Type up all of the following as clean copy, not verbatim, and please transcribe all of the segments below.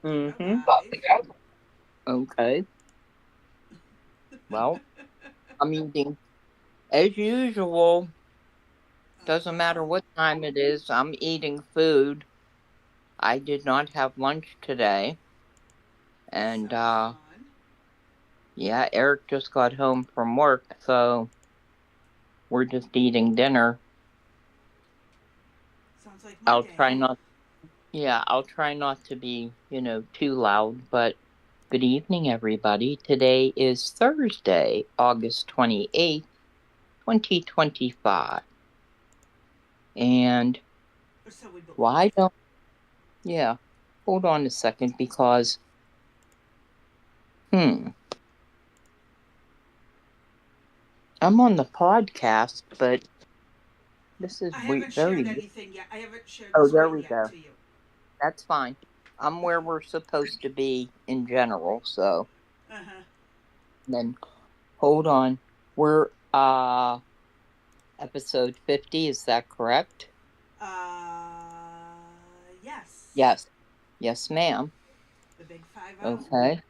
Mm-hmm. Bye-bye. Okay. Well, I'm eating as usual. Doesn't matter Uh-huh. what time it is. I'm eating food. I did not have lunch today. And Sounds fun. yeah, Eric just got home from work, so we're just eating dinner. Sounds like my I'll try day. not Yeah, I'll try not to be, too loud, but good evening everybody. Today is Thursday, August 28th, 2025. And Or so we believe. why don't yeah, hold on a second because hmm, I'm on the podcast, but this is I weird, haven't very shared weird. anything yet. I haven't shared the Oh, there screen we yet go. to you. That's fine. I'm where we're supposed to be in general, so Uh-huh. then hold on. We're episode 50, is that correct? Yes. Yes. Yes, ma'am. The big 5-0. Okay.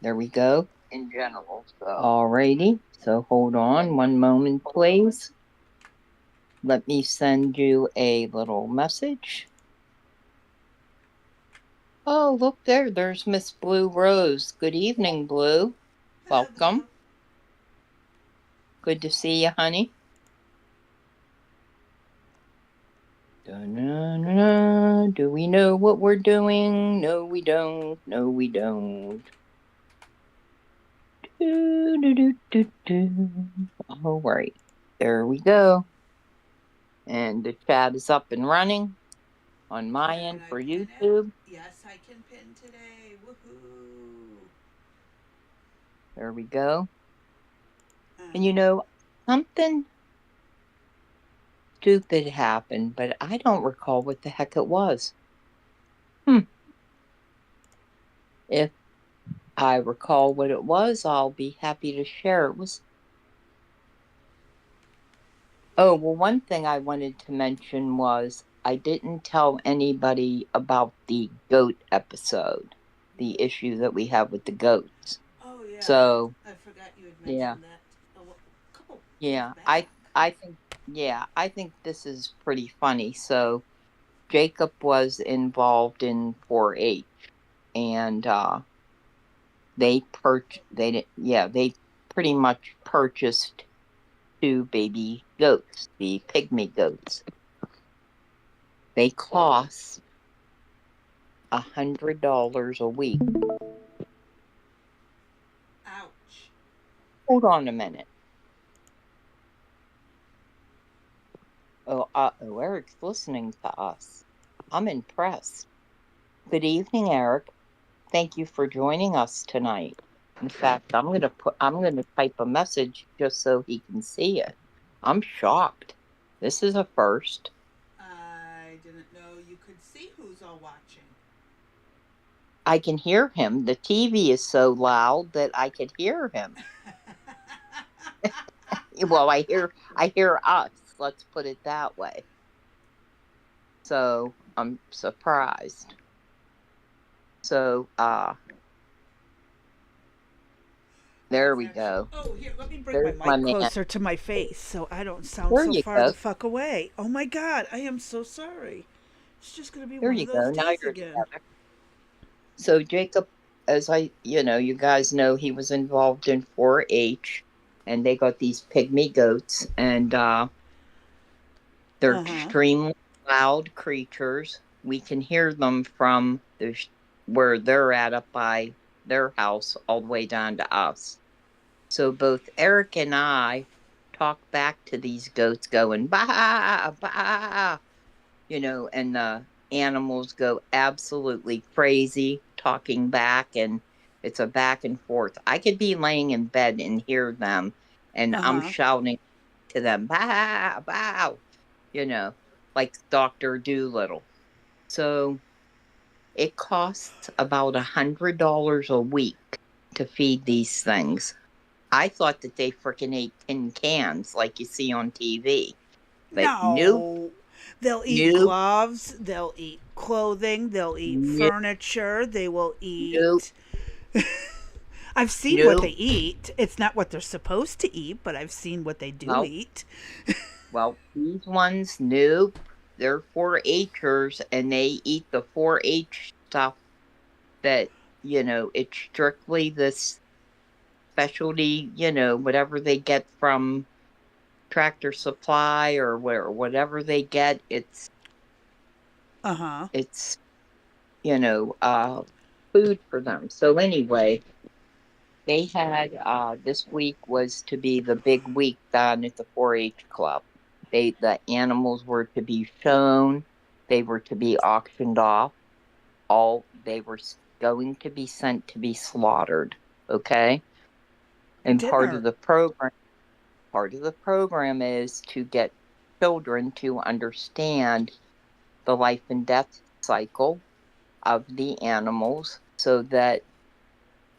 There we go. In general, so. Alrighty. So hold on one moment, please. Let me send you a little message. Oh, look there. There's Miss Blue Rose. Good evening, Blue. Hello, Welcome. Blue. Good to see you, honey. Da-na-na-na. Do we know what we're doing? No, we don't. No, we don't. Do, do, do, do, do. All right. There we go. And the chat is up and running on my Can end I for pin it? YouTube. Yes, I can pin today. Woohoo. There we go. And Uh-huh. something stupid happened, but I don't recall what the heck it was. Hmm. If I recall what it was, I'll be happy to share. It was. Oh, well, one thing I wanted to mention was I didn't tell anybody about the goat episode, the issue that we have with the goats. Oh, yeah. So, I forgot you had yeah, mentioned that a couple days yeah, back. I think, yeah, I think this is pretty funny. So, Jacob was involved in 4-H, and they pretty much purchased two baby goats, the pygmy goats. They cost $100 a week. Ouch. Hold on a minute. Oh, Eric's listening to us. I'm impressed. Good evening, Eric. Thank you for joining us tonight. In fact, I'm gonna type a message just so he can see it. I'm shocked. This is a first. I didn't know you could see who's all watching. I can hear him. The TV is so loud that I could hear him. Well, I hear us. Let's put it that way. So I'm surprised. So there That's we actually. go. Oh, here, let me bring my There's my mic man. closer to my face so I don't sound There so you far go. the fuck away. Oh my god, I am so sorry. It's just gonna be There one of you those go. Now days you're again. together. So Jacob, as you guys know, he was involved in 4-H, and they got these pygmy goats, and they're Uh huh. extremely loud creatures. We can hear them from where they're at up by their house all the way down to us. So both Eric and I talk back to these goats going, bah, bah, and the animals go absolutely crazy talking back, and it's a back and forth. I could be laying in bed and hear them, and Uh I'm huh. shouting to them, bow, bow, you know, like Dr. Doolittle. So it costs about $100 a week to feed these things. I thought that they freaking ate tin cans like you see on TV, but nope. No. They'll eat Nope, gloves, they'll eat clothing, they'll eat nope, furniture, they will nope, eat. I've seen what they nope. eat. It's not what they're supposed to eat, but I've seen what they do Well, eat. well, these ones, nope. They're 4-Hers and they eat the 4-H stuff that, it's strictly this specialty, whatever they get from Tractor Supply or whatever they get, Uh huh. it's you know food for them. So anyway, they had this week was to be the big week down at the 4-H club. The animals were to be shown, they were to be auctioned off, all they were going to be sent to be slaughtered. Okay, and Dinner. part of the program is to get children to understand the life and death cycle of the animals so that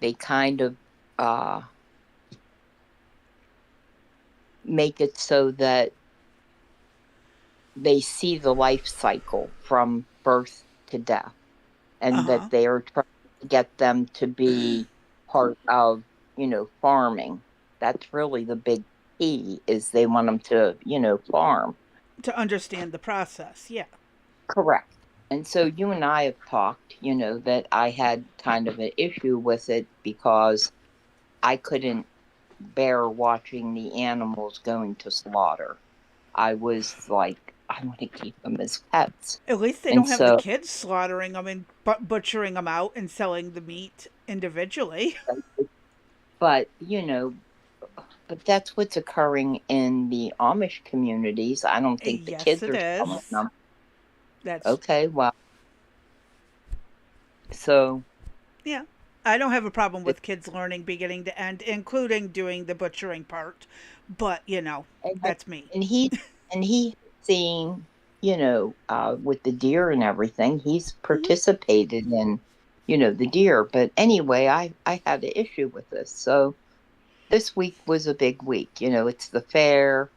they kind of uh, make it so that they see the life cycle from birth to death Uh and that huh. they are trying to get them to be part of, farming. That's really the big key is they want them to, farm. To understand the process. Yeah. Correct. And so you and I have talked, that I had kind of an issue with it because I couldn't bear watching the animals going to slaughter. I was like, I want to keep them as pets. At least they And don't have the so, kids slaughtering them and butchering them out and selling the meat individually. but, but that's what's occurring in the Amish communities. I don't think the Yes, kids it are selling is. them. That's, Okay, well, so yeah. I don't have a problem it, with kids learning beginning to end, including doing the butchering part. But, and, that's me. and he and he seeing, with the deer and everything, he's Hmm. participated in, the deer. But anyway, I had an issue with this. So this week was a big week. It's the fair.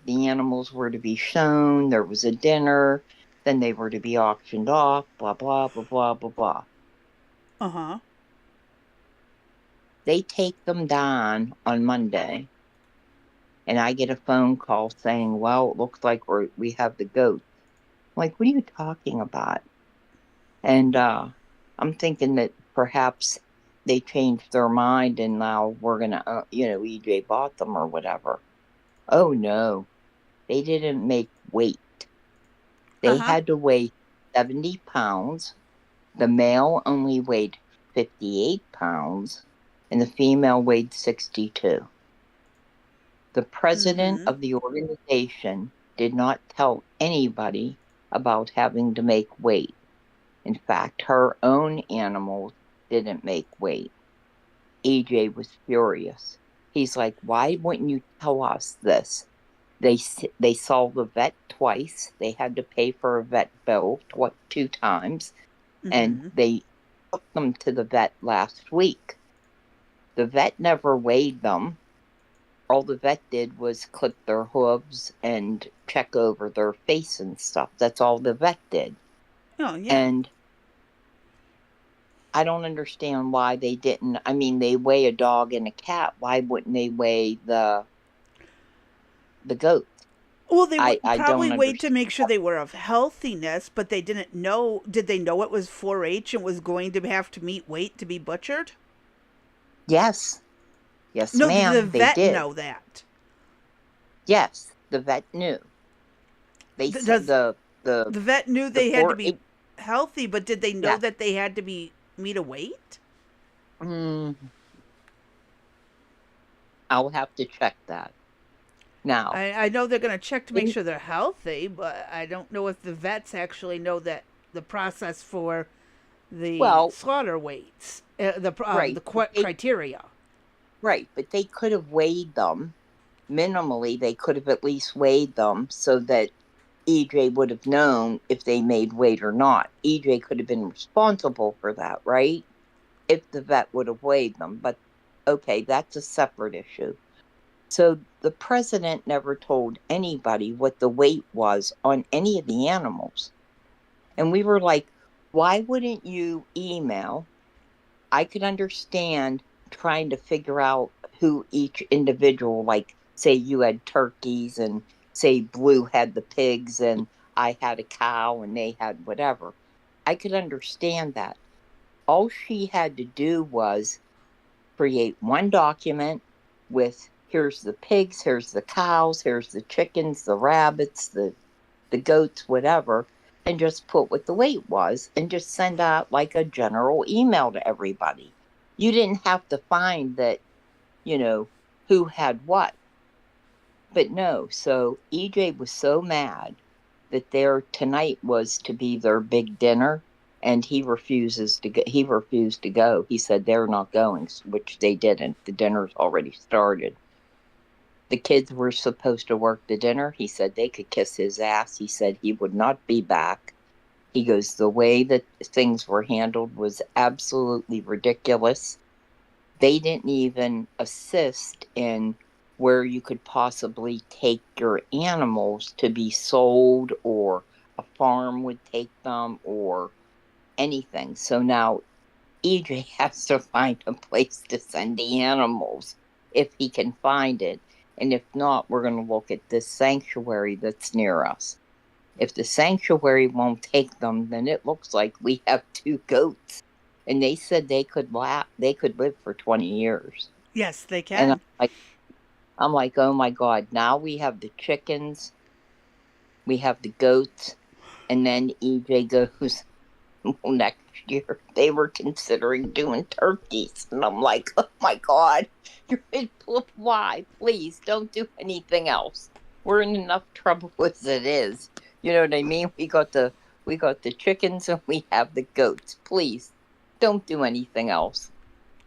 The animals were to be shown. There was a dinner. Then they were to be auctioned off. Blah blah blah blah blah blah. Uh huh. They take them down on Monday, and I get a phone call saying, "Well, it looks like we have the goat." I'm like, what are you talking about? And I'm thinking that perhaps they changed their mind and now we're gonna, EJ bought them or whatever. Oh no, they didn't make weight. Uh They huh. had to weigh 70 pounds. The male only weighed 58 pounds, and the female weighed 62. The Mm president hmm. of the organization did not tell anybody about having to make weight. In fact, her own animals didn't make weight. AJ was furious. He's like, "Why wouldn't you tell us this?" They saw the vet twice. They had to pay for a vet bill two times, Mm and hmm. they took them to the vet last week. The vet never weighed them. All the vet did was clip their hooves and check over their face and stuff. That's all the vet did. Oh, yeah. And I don't understand why they didn't. I mean, they weigh a dog and a cat. Why wouldn't they weigh the goat? Well, they I probably don't wait to understand. make sure they were of healthiness, but they didn't know. Did they know it was 4-H and was going to have to meet weight to be butchered? Yes, yes, No, did the ma'am, they vet did. know that? Yes, the vet knew. They said Does the vet knew the they had to four be eight. healthy, but did they know Yes. that they had to be meet a weight? Mm, I'll have to check that now. I know they're going to check to make In sure they're healthy, but I don't know if the vets actually know that the process for the well, slaughter weights, right, the but criteria. they could have weighed them minimally. They could have at least weighed them so that EJ would have known if they made weight or not. EJ could have been responsible for that, right? If the vet would have weighed them. But okay, that's a separate issue. So the president never told anybody what the weight was on any of the animals. And we were like, why wouldn't you email? I could understand trying to figure out who each individual, like, say you had turkeys and say Blue had the pigs and I had a cow and they had whatever. I could understand that. All she had to do was create one document with here's the pigs, here's the cows, here's the chickens, the rabbits, the goats, whatever, and just put what the weight was and just send out like a general email to everybody. You didn't have to find that, you know, who had what. But no, so EJ was so mad that their tonight was to be their big dinner and he refused to go. He said they're not going, which they didn't. The dinner's already started. The kids were supposed to work the dinner. He said they could kiss his ass. He said he would not be back. He goes, the way that things were handled was absolutely ridiculous. They didn't even assist in where you could possibly take your animals to be sold, or a farm would take them, or anything. So now EJ has to find a place to send the animals if he can find it. And if not, we're going to look at this sanctuary that's near us. If the sanctuary won't take them, then it looks like we have two goats. And they said they could live for 20 years. Yes, they And can. I'm like, oh my God, now we have the chickens, we have the goats, and then EJ goes, well, next year they were considering doing turkeys. And I'm like, oh my God, why? Please don't do anything else. We're in enough trouble as it is. You know what I mean? We got the chickens and we have the goats. Please don't do anything else.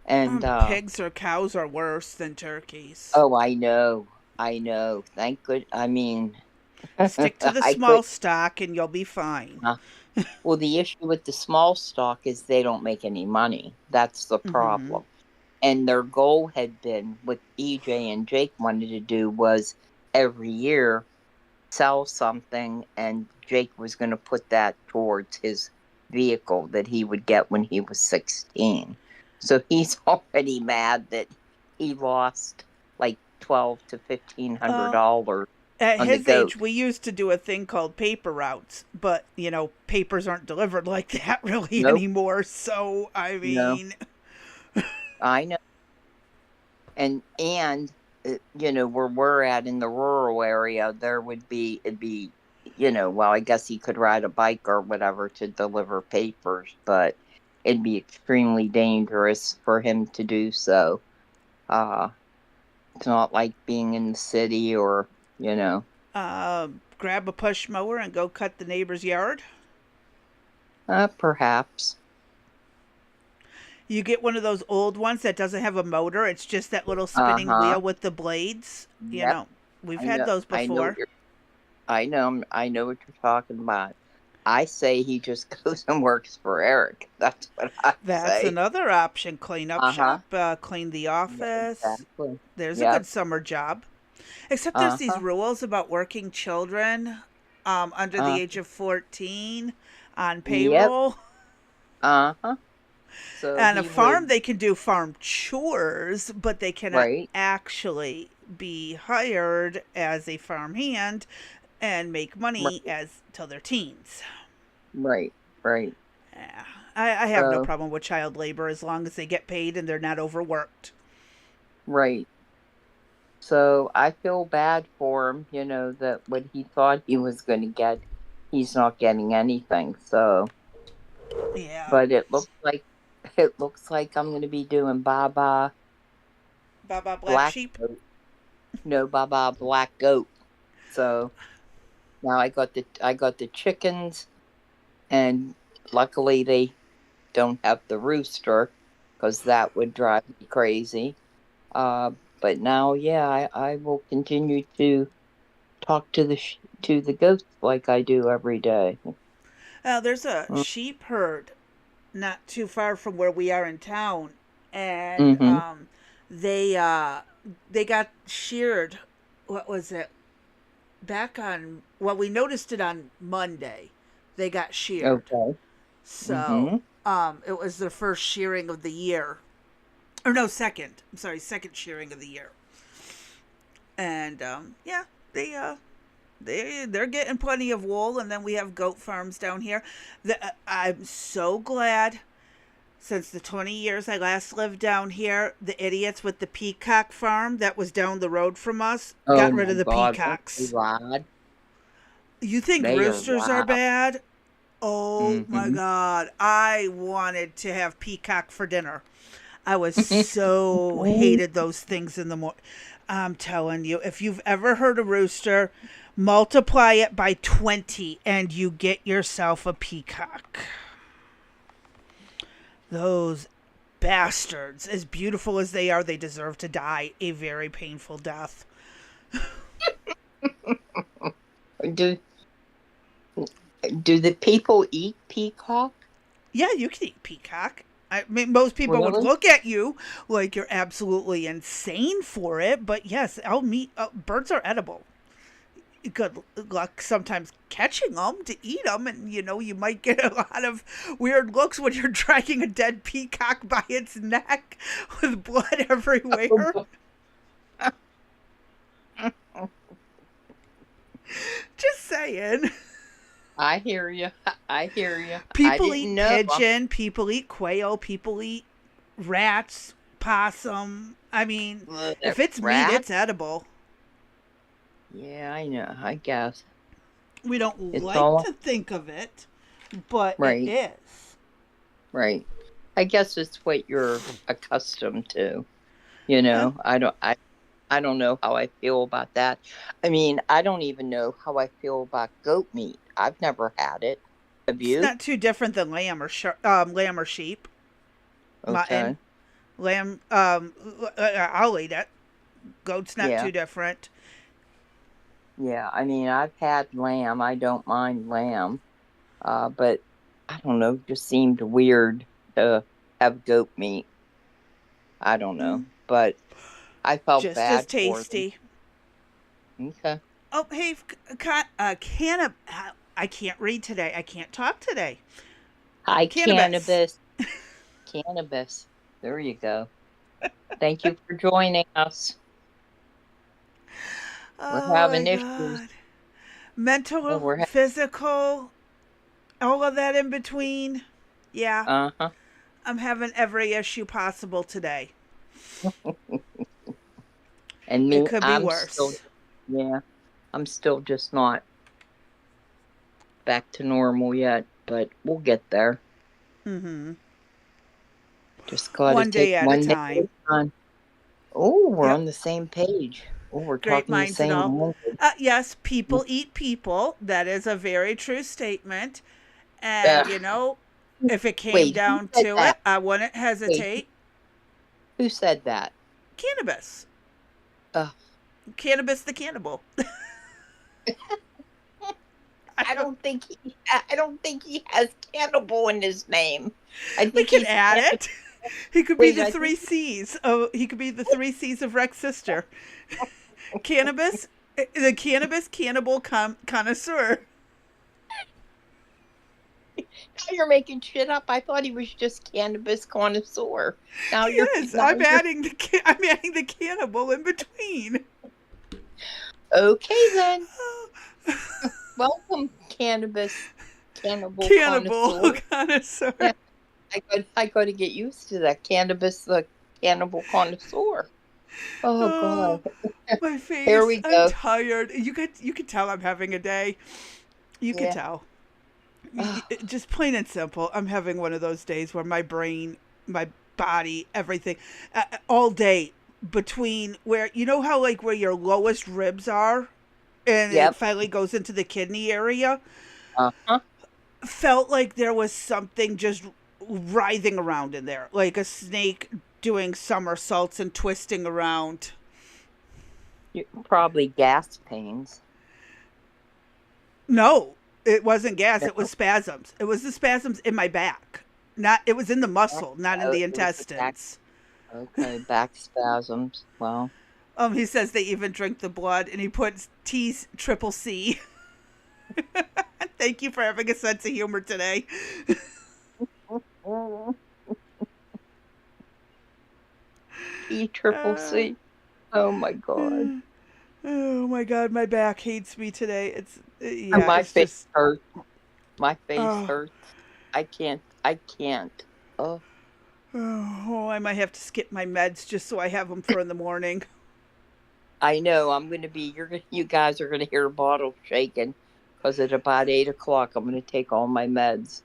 And Pigs or cows are worse than turkeys. oh, I know. Thank good. I mean, Stick to the I small could. stock and you'll be fine. Well, the issue with the small stock is they don't make any money. That's the Mm-hmm. problem. And their goal had been, what EJ and Jake wanted to do was every year sell something, and Jake was going to put that towards his vehicle that he would get when he was 16. So he's already mad that he lost like 12 to Uh, $1,500 at on the his goat. age, we used to do a thing called paper routes, but papers aren't delivered like that really Nope, anymore. So I no, mean, I know. And where we're at in the rural area, there would be it'd be well, I guess he could ride a bike or whatever to deliver papers, but it'd be extremely dangerous for him to do so. uh it's not like being in the city, or you know grab a push mower and go cut the neighbor's yard. perhaps. You get one of those old ones that doesn't have a motor. It's just that little spinning Uh-huh. wheel with the blades. Yep. We've i had know those i know what before. you're I know what you're talking about. I say he just goes and works for Eric. That's what I That's say. another option. Clean up Uh-huh. shop, clean the Yeah, office. exactly. There's a good Yep. summer job. Except there's these Uh-huh. rules about working children under the Uh, age of 14 on yep. payroll. Uh-huh. So On a he farm, would, they can do farm chores, but they cannot right, actually be hired as a farm hand and make money right, as till their teens. right, right. Yeah. I have no So, problem with child labor as long as they get paid and they're not overworked. right. So I feel bad for him, that what he thought he was going to get, he's not getting anything. So, Yeah. but it looks like I'm going to be doing Baba Baba Black Black Sheep. Goat. No, Baba Black Goat. So now I got the chickens, and luckily they don't have the rooster because that would drive me crazy. But now, yeah, I will continue to talk to the ghosts like I do every day. There's a sheep herd not too far from where we are in town, and Mm-hmm. they they got sheared. What was it? Back on, well, we noticed it on Monday. They got sheared. Okay. So, Mm-hmm. it was their first shearing of the year. Or no, second. I'm sorry, second shearing of the year. And yeah, they they're getting plenty of wool, and then we have goat farms down here. I'm so glad since the 20 years I last lived down here, the idiots with the peacock farm that was down the road from us Oh got rid my of the God, aren't they peacocks. wild? You think They are roosters are wild. bad? Oh my Mm-hmm. God. I wanted to have peacock for dinner. I was so hated those things in the morning. I'm telling you, if you've ever heard a rooster, multiply it by 20 and you get yourself a peacock. Those bastards, as beautiful as they deserve to die a very painful death. Do do the people eat peacock? Yeah, you can eat peacock. I mean, most people would Really? look at you like you're absolutely insane for it, but yes, birds are edible. Good luck sometimes catching them to eat them, and you might get a lot of weird looks when you're dragging a dead peacock by its neck with blood everywhere. Just saying. I hear you. I hear you. I People didn't eat know. pigeon, people eat quail, people eat rats, possum. I mean, if it's meat, Rat? it's edible. Yeah, I know. I guess We don't it's like all to think of it, but it right. is. Right. I guess it's what you're accustomed to. Yeah. I don't know how I feel about that. I mean, I don't even know how I feel about goat meat. I've never had it. Have It's you? not too different than lamb or sheep, mutton, Okay. lamb. I'll eat it. Goat's not Yeah. too different. Yeah. I mean, I've had lamb. I don't mind lamb. But I don't know, just seemed weird to have goat meat. I don't know. Mm, But I felt just as bad for them. tasty. Okay. Oh, hey, I can't read today. I can't talk today. Hi, Cannabis. cannabis. Cannabis. There you go. Thank you for joining us. We're Oh my having issues. God. Yeah, Mental, physical, all of that in between. Yeah, uh-huh. I'm having every issue possible today. And It me, could be I'm still, worse. yeah, I'm still just not back to normal yet, but we'll get there. Mm-hmm. Just gotta One take day at a one day at time. a time. Oh, we're Yep. on the same page. Oh, we're Great talking the minds and same all. language. Yes, people eat people. That is a very true statement. And, Ugh. if it came Wait, who down said to it, that? I wouldn't Wait, hesitate. who said that? Cannabis. Ugh. Cannabis the cannibal. I I don't, don't think I don't think he has cannibal in his name. I we think can he's add cannibal. it. He could be Wait, the I three think C's. Oh, he could be the three C's of Rex Sister. Cannabis, the cannabis cannibal connoisseur. now you're making shit up. I thought he was just cannabis connoisseur. Now you're Yes, now you're I'm adding the cannibal in between. okay then. Welcome, cannibal Cannibal connoisseur. connoisseur. Yeah, I got to get used to that cannabis, the cannibal connoisseur. Oh Oh, God, my here face. we I'm go. tired. You could tell I'm having a day. You could Yeah. tell. Oh, Just plain and simple. I'm having one of those days where my brain, my body, everything, all day between where how like where your lowest ribs are, and it yep. finally goes into the kidney area. Uh-huh. Felt like there was something just writhing around in there, like a snake doing somersaults and twisting around. Probably gas pains. No, it wasn't gas. It was No. spasms. It was the spasms in my back. Not. It was in the muscle, not in Oh, the it was the back. intestines. Okay, back spasms. Well. He says they even drink the blood, and he puts T's triple C. Thank you for having a sense of humor today. E triple Uh, C. Oh my God. oh my god, my back hates me today. It's And yeah, my it's face just hurts. My face oh, hurts. I can't. I can't. Oh, oh, I might have to skip my meds just so I have them for in the morning. I know. I'm gonna be. You guys are gonna hear a bottle shaking because at about 8 o'clock, I'm gonna take all my meds,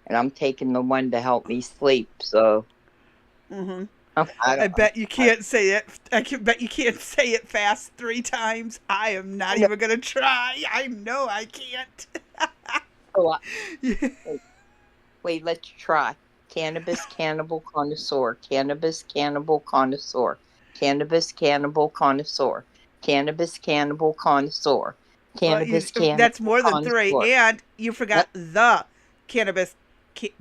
and I'm taking the one to help me sleep. So Mm-hmm. I I don't. bet you can't say it. I can bet you can't say it fast 3 times. I am not No. even gonna try. I know I can't. Oh, wait. Wait. Let's try. Cannabis cannibal connoisseur. Cannabis cannibal connoisseur. Cannabis cannibal connoisseur. Cannabis cannibal connoisseur. Well, Cannabis cannibal that's more than three, connoisseur. and you Uh, forgot the cannabis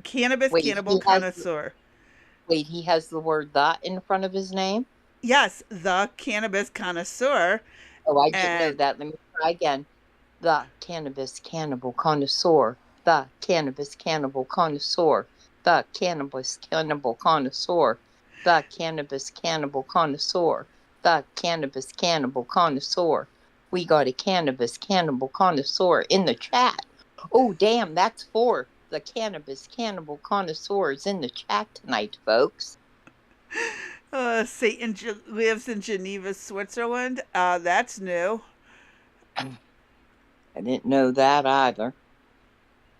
cannabis Wait, cannibal connoisseur. he has the word "that" in front of his name. Yes, the cannabis connoisseur, Oh, I didn't know and that. Let me try again. The cannabis cannibal connoisseur. The cannabis cannibal connoisseur. The cannabis cannibal connoisseur. The cannabis cannibal connoisseur. The cannabis cannibal connoisseur. We got a cannabis cannibal connoisseur in the chat. Oh, damn, that's four. The cannabis cannibal connoisseur is in the chat tonight, folks. Satan lives in Geneva, Switzerland. That's new. I didn't know that either.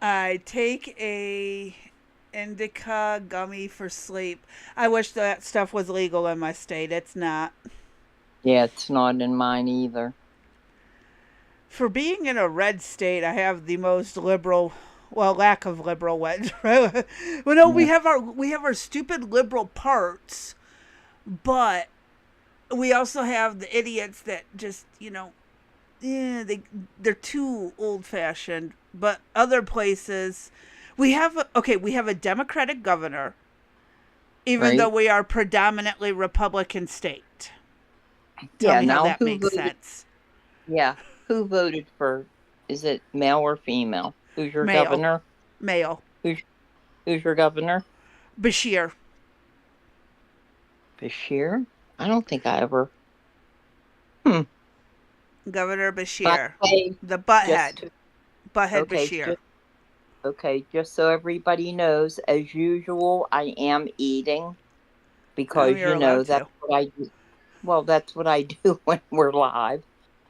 I take a indica gummy for sleep. I wish that stuff was legal in my state. It's not. Yeah, it's not in mine either. For being in a red state, I have the most liberal, well, lack of liberal wedge. Well, no, Yeah. we have our stupid liberal parts, but we also have the idiots that just yeah, they're too old fashioned. But other places, we have a Democratic governor, even though Right? we are predominantly Republican state. Tell Yeah, me how now that who makes voted? sense. Yeah, who voted for? Is it male or female? Who's your Male, governor? male, Who's who's your governor? Bashir, Bashir? I don't think I ever. Hmm. Governor By Bashir, the way, the just butthead, to, butthead okay, Bashir. just okay, just so everybody knows, as usual, I am eating because You're allowed that's to. what I do. Well, that's what I do when we're live.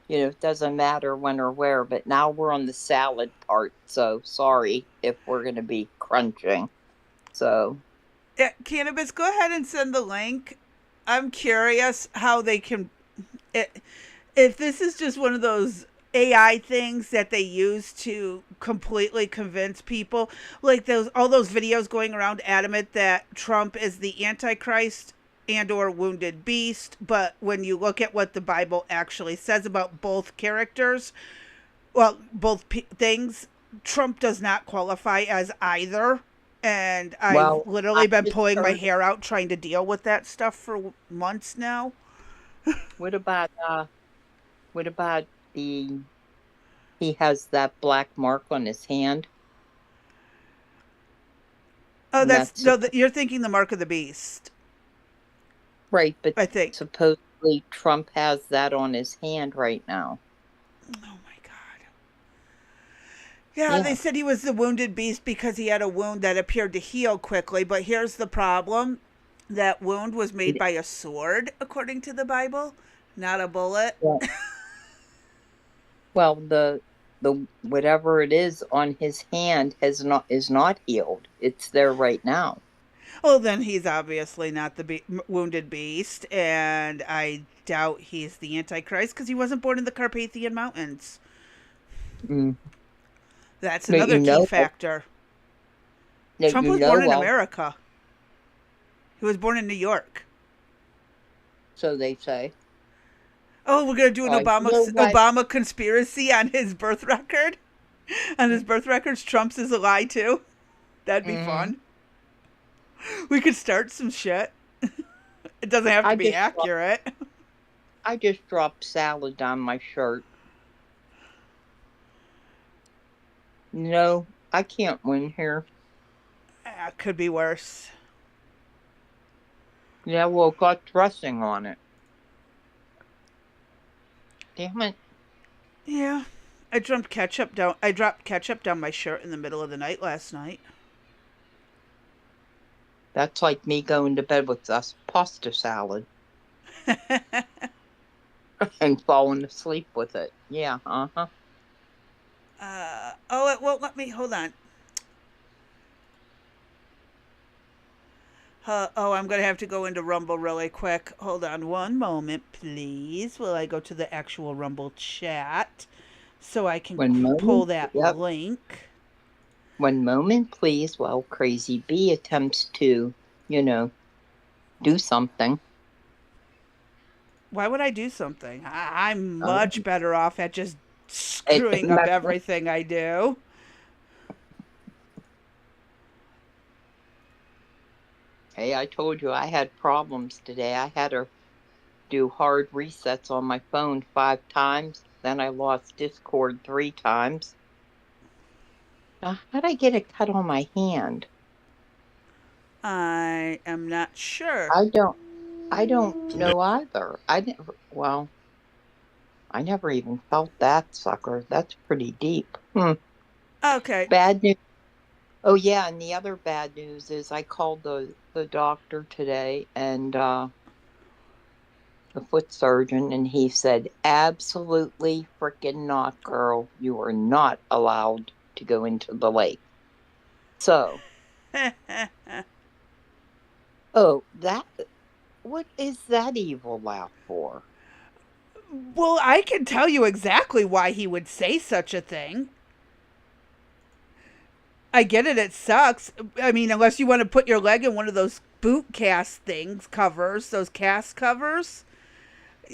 It doesn't matter when or where, but now we're on the salad part, so sorry if we're going to be crunching. So, Yeah, Cannabis, go ahead and send the link. I'm curious how they can. If this is just one of those AI things that they use to completely convince people, like those all those videos going around adamant that Trump is the Antichrist and or wounded beast, but when you look at what the Bible actually says about both characters, well, both things, Trump does not qualify as either. And I've well, I literally been just pulling my heard. hair out trying to deal with that stuff for months now. What about what about the he has that black mark on his hand, Oh, and that's that's no. You're thinking the mark of the beast. right, but I think. supposedly Trump has that on his hand right now. Oh my god. Yeah, they Yeah. said he was the wounded beast because he had a wound that appeared to heal quickly. But here's the problem: that wound was made It- by a sword, according to the Bible, not a bullet. well, well, the whatever it is on his hand has not is not healed. It's there right now. Well, then he's obviously not the wounded beast, and I doubt he's the Antichrist because he wasn't born in the Carpathian Mountains. Mm. That's That another you key know of. factor. That Trump you was born know in of. America. He was born in New York. So they say. Oh, we're gonna do an You know what? Obama conspiracy on his birth record. On his birth records, Trump's is a lie too. That'd be Mm-hmm. fun. We could start some shit. It doesn't have to I be just saw. accurate. I just dropped salad on my shirt. No, I can't win here. Could be worse. Yeah, well, got dressing on it. Damn it. Yeah. I dropped ketchup down my shirt in the middle of the night last night. That's like me going to bed with us pasta salad and falling asleep with it. Yeah, uh-huh. Oh, it won't let me. Hold on. I'm going to have to go into Rumble really quick. Hold on one moment, please, while I go to the actual Rumble chat so I can One pull moment. that Yep. link. One moment, please, while Crazy Bee attempts to, do something. Why would I do something? I'm Oh, much better off at just screwing up everything I do. hey, I told you I had problems today. I had to do hard resets on my phone 5 times. Then I lost Discord 3 times. How'd I get a cut on my hand? I am not sure. I don't. I don't know either. I never even felt that sucker. That's pretty deep. Okay. Bad news. Oh yeah, and the other bad news is I called the doctor today and the foot surgeon, and he said, absolutely freaking not, girl. You are not allowed to go into the lake. So, oh, what is that evil laugh for? Well, I can tell you exactly why he would say such a thing. I get it, it sucks. I mean, unless you want to put your leg in one of those boot cast things, covers, those cast covers.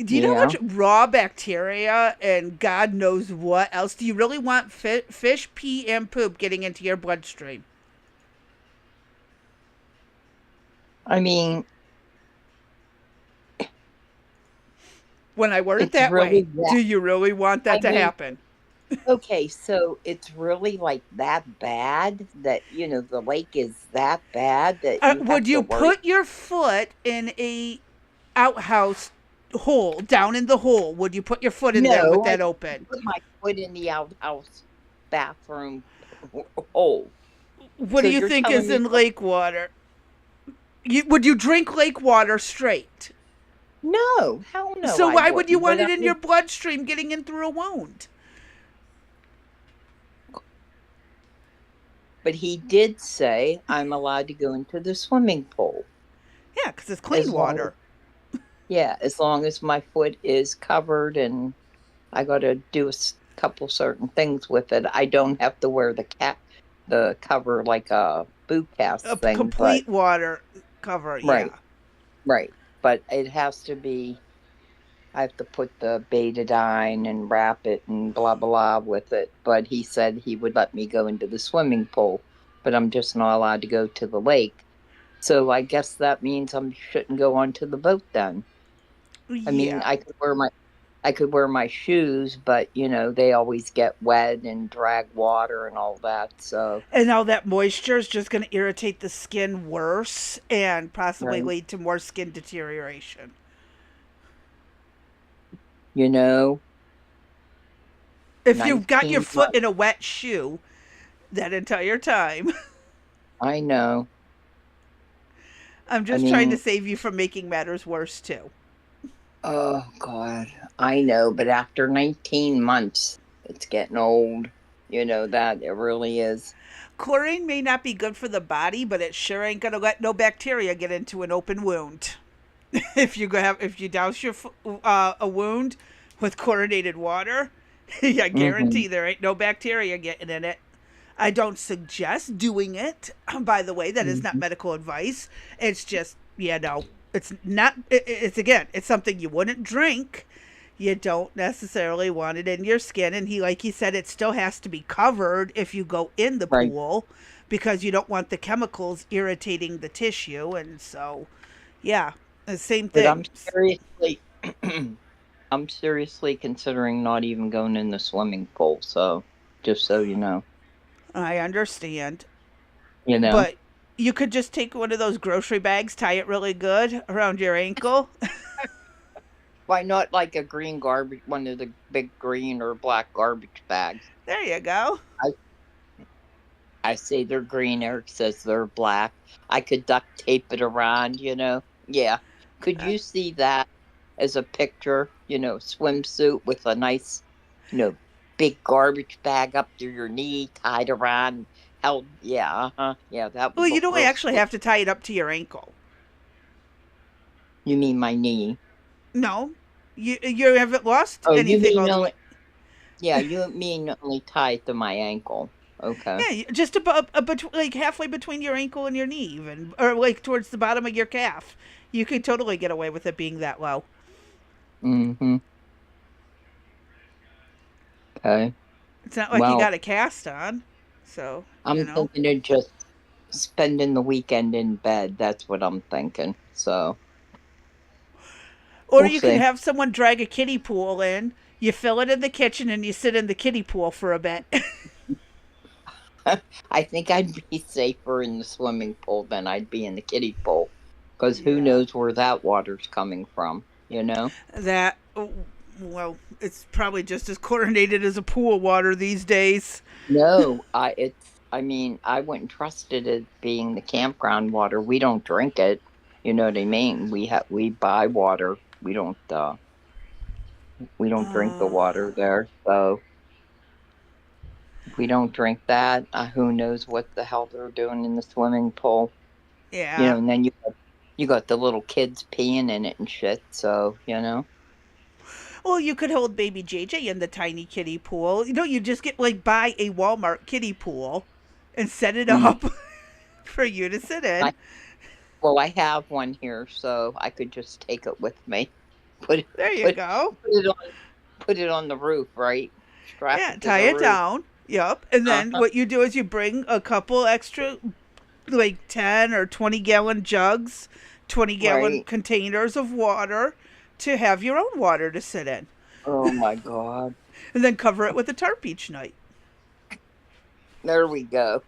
Do you know how Yeah. much raw bacteria and God knows what else? Do you really want fish, pee, and poop getting into your bloodstream? I mean, When I word it it's that way, really do that. you really want I that to mean, happen? okay, so it's really like that bad that, the lake is that bad that you have Would to you worry. put your foot in a outhouse hole, down in the hole? Would you put your foot in there with No, I that don't open? put my foot in the outhouse bathroom hole. What So do you you're think telling is me, in lake water? Would you drink lake water straight? no, hell no, So I why would you wouldn't. want it in your bloodstream getting in through a wound? But he did say I'm allowed to go into the swimming pool Yeah, because it's clean as long as, water. yeah, as long as my foot is covered and I got to do a couple certain things with it. I don't have to wear the cover like a boot A cast thing, but complete water cover, right, yeah. right. But it has to be. I have to put the betadine and wrap it and blah blah with it. But he said he would let me go into the swimming pool, but I'm just not allowed to go to the lake. So I guess that means I shouldn't go onto the boat then. I mean, Yeah. I could wear my shoes, but they always get wet and drag water and all that. So, And all that moisture is just going to irritate the skin worse and possibly right, lead to more skin deterioration. you know, If you've got your 19 foot months. in a wet shoe that entire time, I know. I'm I just trying to mean, save you from making matters worse too. oh God, I know, but after 19 months, it's getting old. You know that it really is. Chlorine may not be good for the body, but it sure ain't gonna let no bacteria get into an open wound. If you douse a wound with chlorinated water, I Mm-hmm. guarantee there ain't no bacteria getting in it. I don't suggest doing it. By the way, that is not Mm-hmm. medical advice. It's just, no, it's not. It's again, it's something you wouldn't drink. You don't necessarily want it in your skin, and like he said, it still has to be covered if you go in the Right. pool, because you don't want the chemicals irritating the tissue, and so, yeah, the same But I'm thing. seriously, I'm seriously considering not even going in the swimming pool. So, just so you know, I understand. you know, But you could just take one of those grocery bags, tie it really good around your ankle. why not like a green garbage, one of the big green or black garbage bags? There you go. I I say they're green. Eric says they're black. I could duct tape it around. Yeah. Could Uh, you see that as a picture? Swimsuit with a nice, you know, big garbage bag up to your knee, tied around, held. Yeah, yeah, that well, would you look don't real actually sweet. have to tie it up to your ankle. You mean my knee? No, you haven't lost Oh, you anything mean all the only? way. Yeah, you mean only tied to my ankle. Okay. Yeah, just about like halfway between your ankle and your knee, even, or like towards the bottom of your calf. You could totally get away with it being that low. Mm-hmm. Okay. It's not like you Well, got a cast on, so you I'm know. thinking of just spending the weekend in bed. That's what I'm thinking. So Or we'll you could see. have someone drag a kiddie pool in. You fill it in the kitchen and you sit in the kiddie pool for a bit. I think I'd be safer in the swimming pool than I'd be in the kiddie pool. Because who Yeah. knows where that water's coming from, you know? That, well, it's probably just as chlorinated as a pool water these days. No, I mean, I wouldn't trust it as being the campground water. We don't drink it. You know what I mean? We buy water. We don't drink the Uh, water there. So if we don't drink that, who knows what the hell they're doing in the swimming pool. yeah. And then you got the little kids peeing in it and shit. So. Well, you could hold baby JJ in the tiny kiddie pool. You just get like buy a Walmart kiddie pool and set it Mm. up for you to sit in. I, well, I have one here, so I could just take it with me. Put it, There you put, go. put it on, put it on the roof, right? Strap Yeah, it to tie the it roof. down. Yep. And then Uh-huh. what you do is you bring a couple extra, like 10 or 20-gallon jugs, 20-gallon Right. containers of water to have your own water to sit in. Oh my God. And then cover it with a tarp each night. There we go.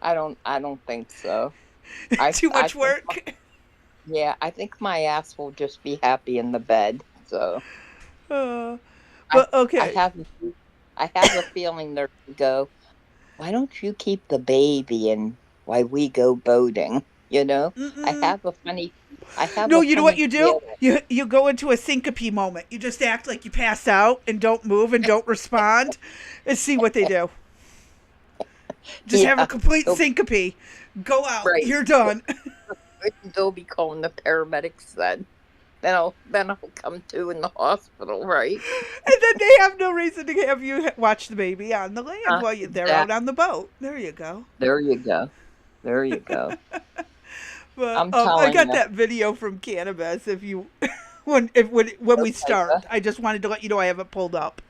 I don't think so. I Too I much think work. yeah, I think my ass will just be happy in the bed. So Uh, I but I okay. have I have a feeling they're gonna go, why don't you keep the baby and why we go boating? You know? I Mm-mm. have a funny I have No, a you know what funny you do? feeling. You go into a syncope moment. You just act like you pass out and don't move and don't respond and see what they do. Just have a Yeah. complete They'll, syncope. Go out. right. You're done. They'll be calling the paramedics then. Then I'll come to in the hospital, right? And then they have no reason to have you watch the baby on the land while they're out on Exactly. the boat. There you go. There you go. There you go. But I'm I telling got you. that video from Cannabis. If you when we Okay, start, I just wanted to let you know I have it pulled up.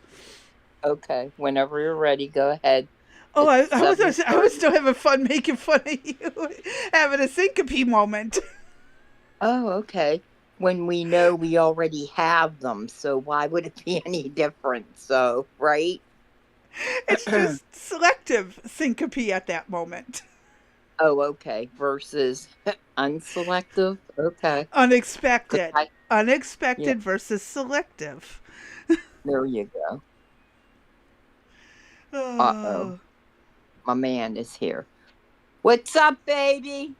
okay. Whenever you're ready, go ahead. Oh, It's I was 7:30. still having fun making fun of you, having a syncope moment. Oh, okay. When we know we already have them, so why would it be any different? So, right? It's just selective syncope at that moment. Oh, okay. Versus unselective. Okay. 'Cause Unexpected. yeah, Unexpected versus selective. there you go. Uh-oh. Oh. My man is here. What's up, baby?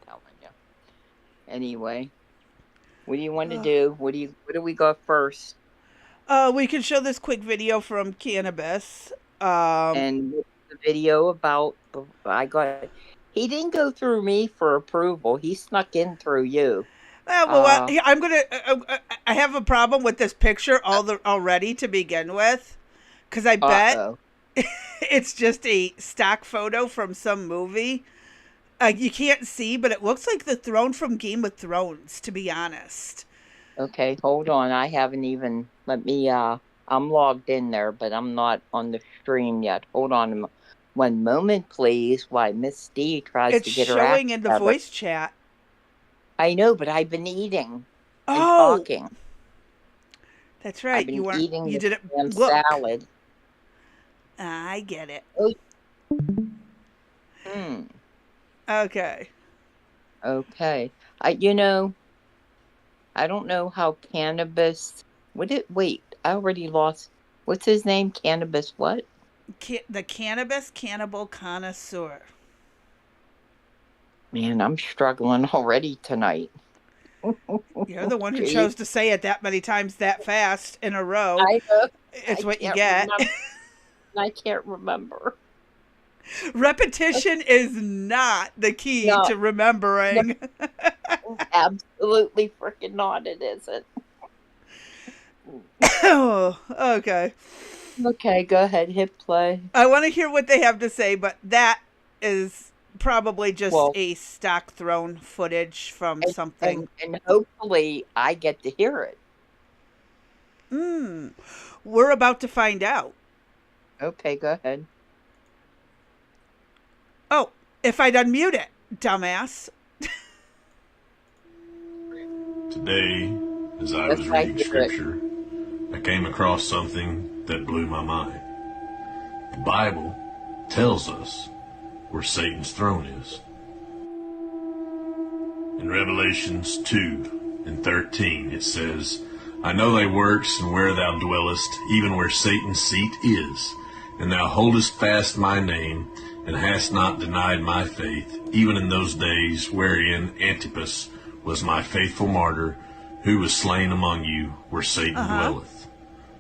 Telling you. Anyway, what do you want to do? What do we got first? We can show this quick video from Cannabis. Um, And what's the video about? He didn't go through me for approval. He snuck in through you. well, Uh, I'm gonna. I have a problem with this picture already to begin with, because I bet uh-oh. it's just a stock photo from some movie. You can't see, but it looks like the throne from Game of Thrones. To be honest. Okay, hold on. I haven't even let me I'm logged in there, but I'm not on the stream yet. Hold on. One moment, please, while Miss D tries It's to get her act showing in the together. voice chat. I know, but I've been eating and Oh, talking. that's I've right. been eating You the didn't damn look. salad. I get it. Oh, hmm. Okay. Okay. I don't know how cannabis. Wait, I already lost. What's his name? Cannabis what? The cannabis cannibal connoisseur. Man, I'm struggling already tonight. You're the one who Gee, chose to say it that many times that fast in a row. I know. It's I what you can't get. remember. I can't remember. Repetition is not the key No, to no, remembering. absolutely freaking not. It isn't. Oh, okay. Okay, go ahead, hit play. I want to hear what they have to say, but that is probably just Well, a stock thrown footage from and something. and hopefully I get to hear it. Hmm. We're about to find out. Okay, go ahead. Oh, if I'd unmute it, dumbass. Today, as I Yes, was I reading hear it. scripture, I came across something that blew my mind. The Bible tells us where Satan's throne is. In Revelations 2 and 13, it says, I know thy works and where thou dwellest, even where Satan's seat is. And thou holdest fast my name, and hast not denied my faith, even in those days wherein Antipas was my faithful martyr, who was slain among you, where Satan dwelleth.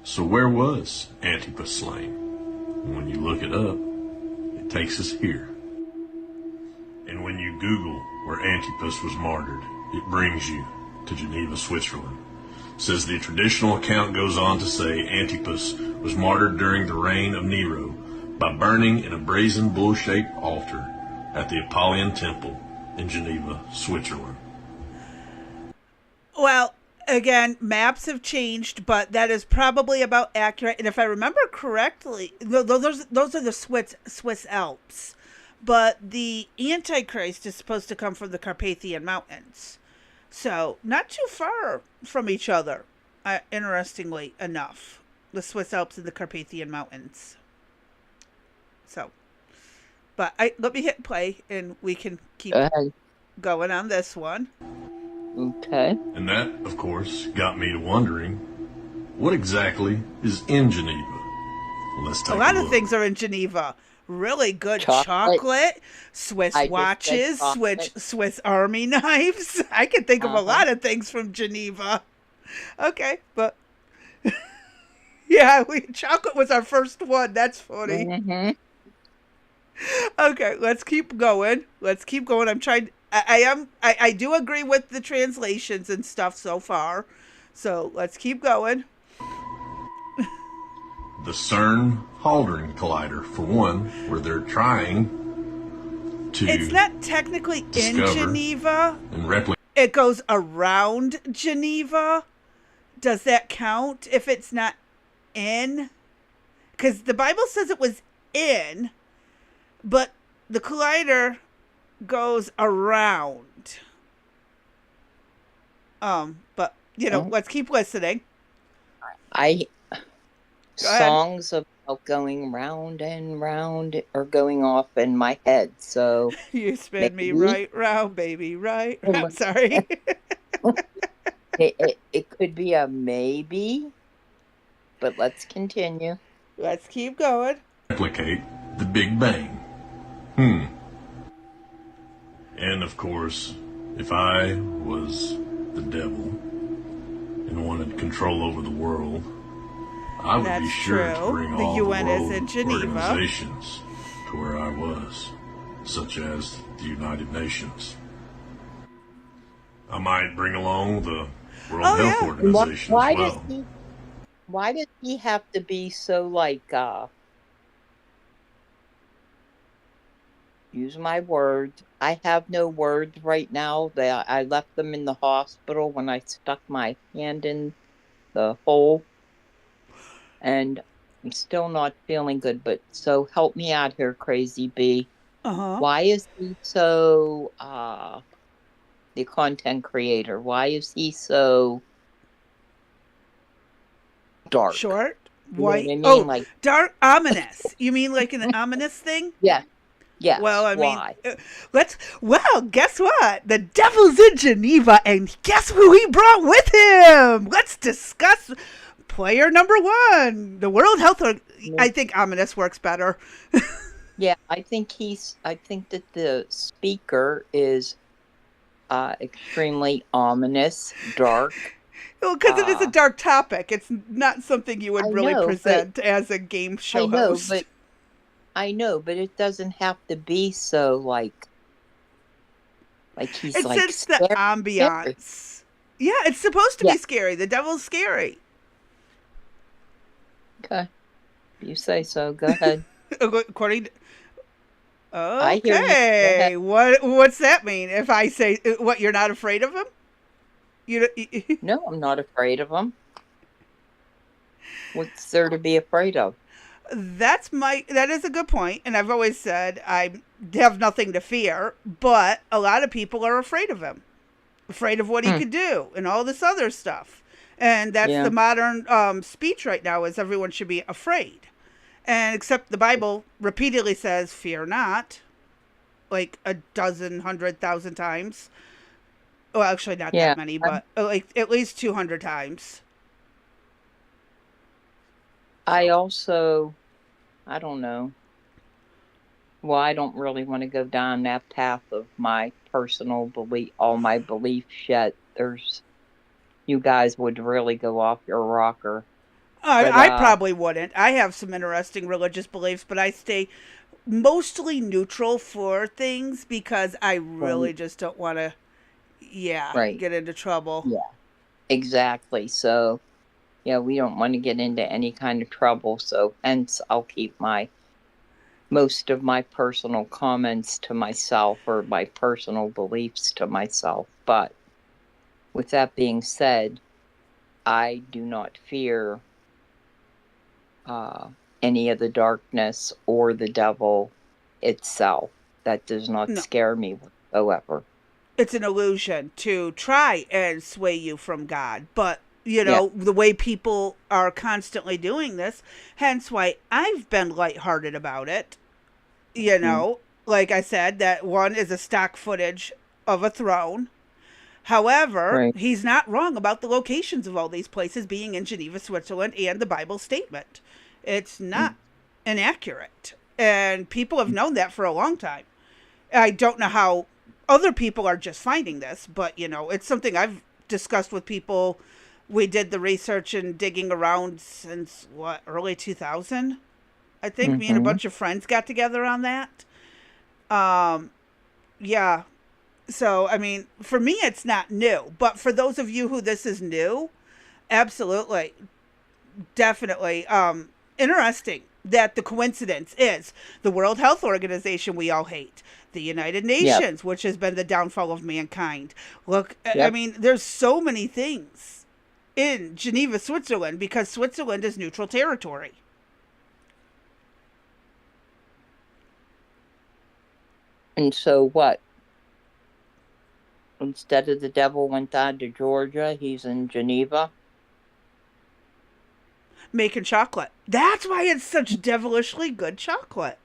So where was Antipas slain? And when you look it up, it takes us here. And when you Google where Antipas was martyred, it brings you to Geneva, Switzerland. It says the traditional account goes on to say Antipas was martyred during the reign of Nero by burning in a brazen bull-shaped altar at the Apollyon Temple in Geneva, Switzerland. Well, again, maps have changed, but that is probably about accurate. And if I remember correctly, those are the Swiss Alps. But the Antichrist is supposed to come from the Carpathian Mountains. So, not too far from each other, interestingly enough. The Swiss Alps and the Carpathian Mountains. So, but let me hit play and we can keep Go ahead. going on this one. Okay. And that, of course, got me to wondering, what exactly is in Geneva? Well, let's take a lot look. of things are in Geneva. Really good Chocolate. chocolate, Swiss I just said watches, chocolate. Swiss Army knives. I can think of a lot of things from Geneva. Okay, but yeah, chocolate was our first one. That's funny. Mm-hmm. Okay, let's keep going. I'm trying. I do agree with the translations and stuff so far. So let's keep going. The CERN-Hadron Collider, for one, where they're trying to It's not technically in discover Geneva. and replicate. It goes around Geneva. Does that count if it's not in? Because the Bible says it was in, but the collider goes around. But let's keep listening. Songs about going round and round are going off in my head. So You spin me right round, baby, right? I'm sorry. it could be a maybe, but let's continue. Let's keep going. Replicate the Big Bang. And of course, if I was the devil and wanted control over the world, I would be sure to bring the all UN the is world in Geneva. organizations to where I was, such as the United Nations. I might bring along the World Health Organization as well. Why does he have to be so use my words? I have no words right now. I left them in the hospital when I stuck my hand in the hole. And I'm still not feeling good, but so help me out here, Crazy B. Uh-huh. Why is he so the content creator? Why is he so dark? Short, You know what white. I mean? Oh, Like, dark, ominous. You mean like an ominous thing? yeah, Well, yes. I mean, Why? well, guess what? The devil's in Geneva, and guess who he brought with him? Let's discuss player number one. The World Health. I think ominous works better. Yeah, I think that the speaker is extremely ominous, dark. Well, because it is a dark topic. It's not something you I would really know, but present as a game I show know, host. but I know, but it doesn't have to be so like he's It like sets the scary. Scary. ambiance. Yeah, it's supposed to Yeah. be scary. The devil's scary. Okay. You say so. Go ahead. According to, I hear you. Go ahead. okay, what's that mean? If I say what, you're not afraid of him? You No, I'm not afraid of him. What's there to be afraid of? that is a good point, and I've always said I have nothing to fear, but a lot of people are afraid of him, afraid of what he could do, and all this other stuff. And that's Yeah. the modern speech right now: is everyone should be afraid, and except the Bible repeatedly says, "Fear not," like a dozen, 100,000 times. Well, actually, not Yeah. that many, but like at least 200 times. I So, also, I don't know. Well, I don't really want to go down that path of my personal belief, all my beliefs yet. You guys would really go off your rocker. But, I probably wouldn't. I have some interesting religious beliefs, but I stay mostly neutral for things because I really right, just don't want to, right. get into trouble. Yeah, exactly. So, yeah, we don't want to get into any kind of trouble. So, hence, I'll keep most of my personal comments to myself or my personal beliefs to myself. But with that being said, I do not fear any of the darkness or the devil itself. That does not No, scare me whatsoever. it's an illusion to try and sway you from God, but Yeah. the way people are constantly doing this, hence why I've been lighthearted about it. Mm, Like I said, that one is a stock footage of a throne. However, right. he's not wrong about the locations of all these places being in Geneva, Switzerland, and the Bible statement. It's not Mm, inaccurate. And people have known that for a long time. I don't know how other people are just finding this, but, it's something I've discussed with people. We did the research and digging around since, early 2000? I think me and a mm-hmm. bunch of friends got together on that. Um, yeah, so, I mean, for me, it's not new. But for those of you who this is new, absolutely, definitely interesting that the coincidence is the World Health Organization we all hate, the United Yep. Nations, which has been the downfall of mankind. Look, I Yep. mean, there's so many things in Geneva, Switzerland, because Switzerland is neutral territory. And so what? Instead of the devil went down to Georgia, he's in Geneva. Making chocolate. That's why it's such devilishly good chocolate.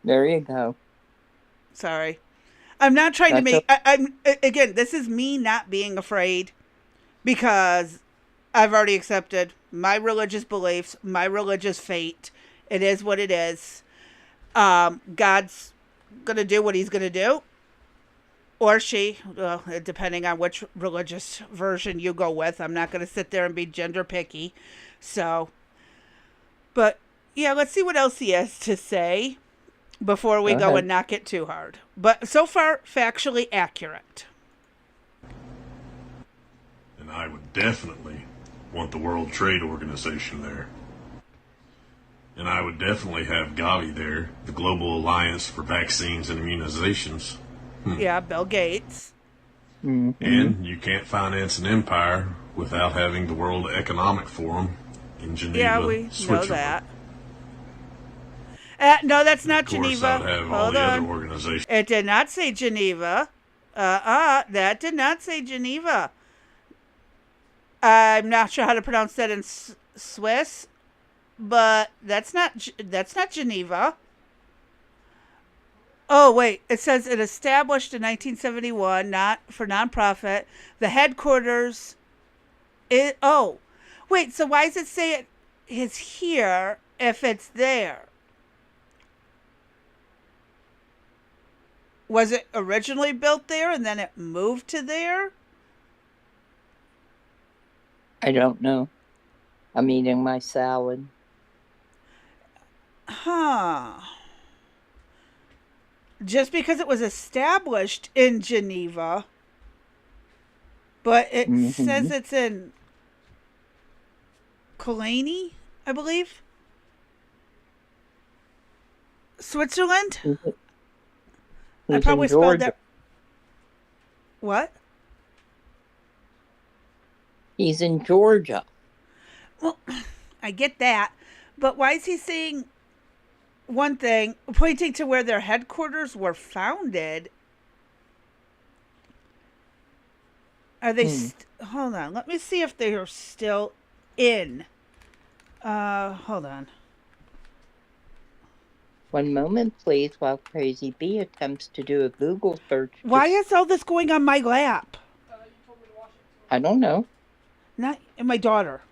There you go. Sorry. I'm not trying to That's make. I'm again. This is me not being afraid because I've already accepted my religious beliefs, my religious fate. It is what it is. God's gonna do what He's gonna do, or she. Well, depending on which religious version you go with. I'm not gonna sit there and be gender picky. So, but yeah, let's see what else he has to say before we go go ahead. and knock it too hard. But so far, factually accurate. And I would definitely want the World Trade Organization there. And I would definitely have Gavi there, the Global Alliance for Vaccines and Immunizations. Yeah, Bill Gates. Mm-hmm. And you can't finance an empire without having the World Economic Forum in Geneva, Yeah, we know Switzerland. that. No, that's not Of course, Geneva. I would have all Hold the other on. organizations. It did not say Geneva. That did not say Geneva. I'm not sure how to pronounce that in Swiss, but that's not Geneva. Oh wait, it says it established in 1971, not for nonprofit. The headquarters. Wait. So why does it say it is here if it's there? Was it originally built there and then it moved to there? I don't know. I'm eating my salad. Huh. Just because it was established in Geneva, but it says it's in Coligny, I believe. Switzerland? I probably spelled that. What? He's in Georgia. Well, I get that, but why is he saying one thing, pointing to where their headquarters were founded? Are they? Hold on. Let me see if they are still in. Hold on. One moment, please, while Crazy Bee attempts to do a Google search. Why is all this going on my lap? I don't know. Not my daughter.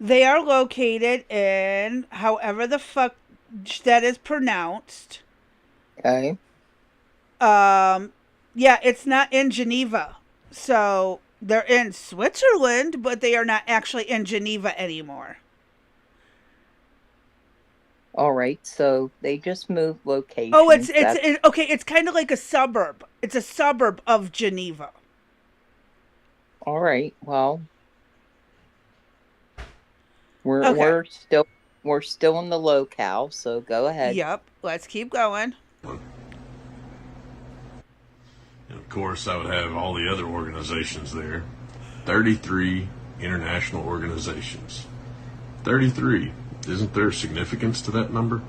They are located in however the fuck that is pronounced. Okay. Yeah, it's not in Geneva. So they're in Switzerland, but they are not actually in Geneva anymore. All right, so they just moved location. Oh, it's okay. It's kind of like a suburb. It's a suburb of Geneva. All right. Well, we're still in the locale, so go ahead. Yep. Let's keep going. And of course, I would have all the other organizations there. 33 international organizations. 33. Isn't there significance to that number?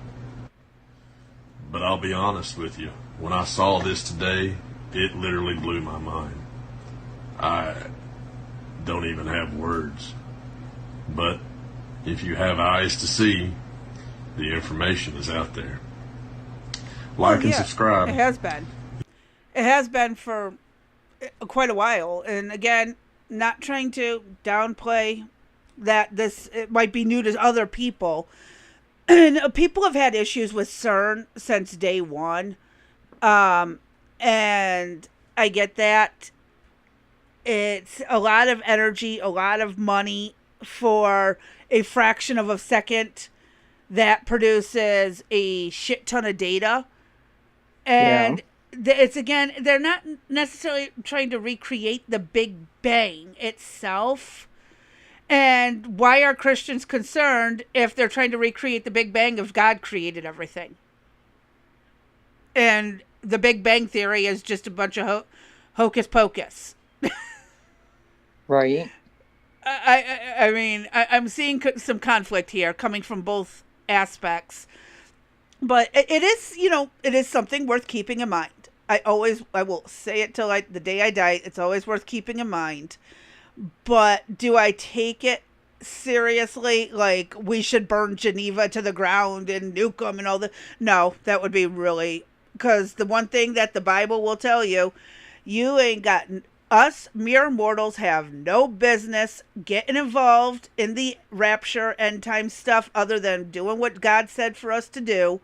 But I'll be honest with you. When I saw this today, it literally blew my mind. I don't even have words. But if you have eyes to see, the information is out there. Like and subscribe. It has been. It has been for quite a while. And again, not trying to downplay that it might be new to other people. And people have had issues with CERN since day one. And I get that. It's a lot of energy, a lot of money for a fraction of a second that produces a shit ton of data. And it's again, they're not necessarily trying to recreate the Big Bang itself. And why are Christians concerned if they're trying to recreate the Big Bang if God created everything? And the Big Bang Theory is just a bunch of hocus pocus. Right. I mean, I'm seeing some conflict here coming from both aspects. But it is, it is something worth keeping in mind. I will say it till the day I die. It's always worth keeping in mind. But do I take it seriously? Like, we should burn Geneva to the ground and nuke them and all that? No, that would be really... Because the one thing that the Bible will tell you, you ain't got... Us mere mortals have no business getting involved in the rapture end time stuff other than doing what God said for us to do.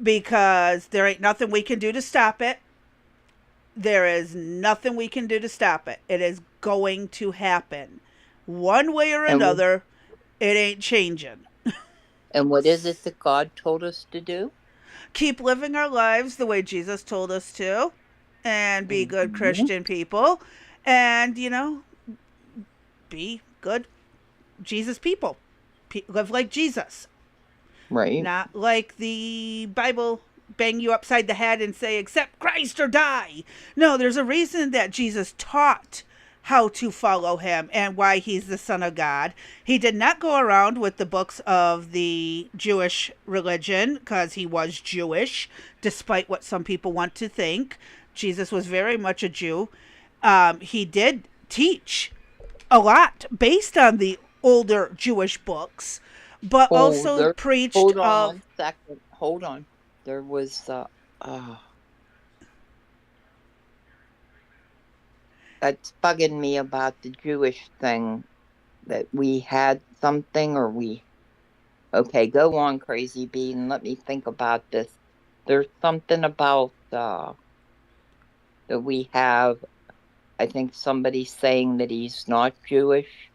Because there ain't nothing we can do to stop it. There is nothing we can do to stop it. It is going to happen. One way or another, it ain't changing. And what is it that God told us to do? Keep living our lives the way Jesus told us to. And be good Christian people. And, be good Jesus people. Live like Jesus. Right. Not like the Bible bang you upside the head and say, accept Christ or die. No, there's a reason that Jesus taught how to follow him and why he's the Son of God. He did not go around with the books of the Jewish religion because he was Jewish, despite what some people want to think. Jesus was very much a Jew. He did teach a lot based on the older Jewish books, but also There, preached hold on of. 1 second. Hold on. There was that's bugging me about the Jewish thing, that we had something, or we. Okay, go on, Crazy Bean. Let me think about this. There's something about that we have. I think somebody saying that he's not Jewish.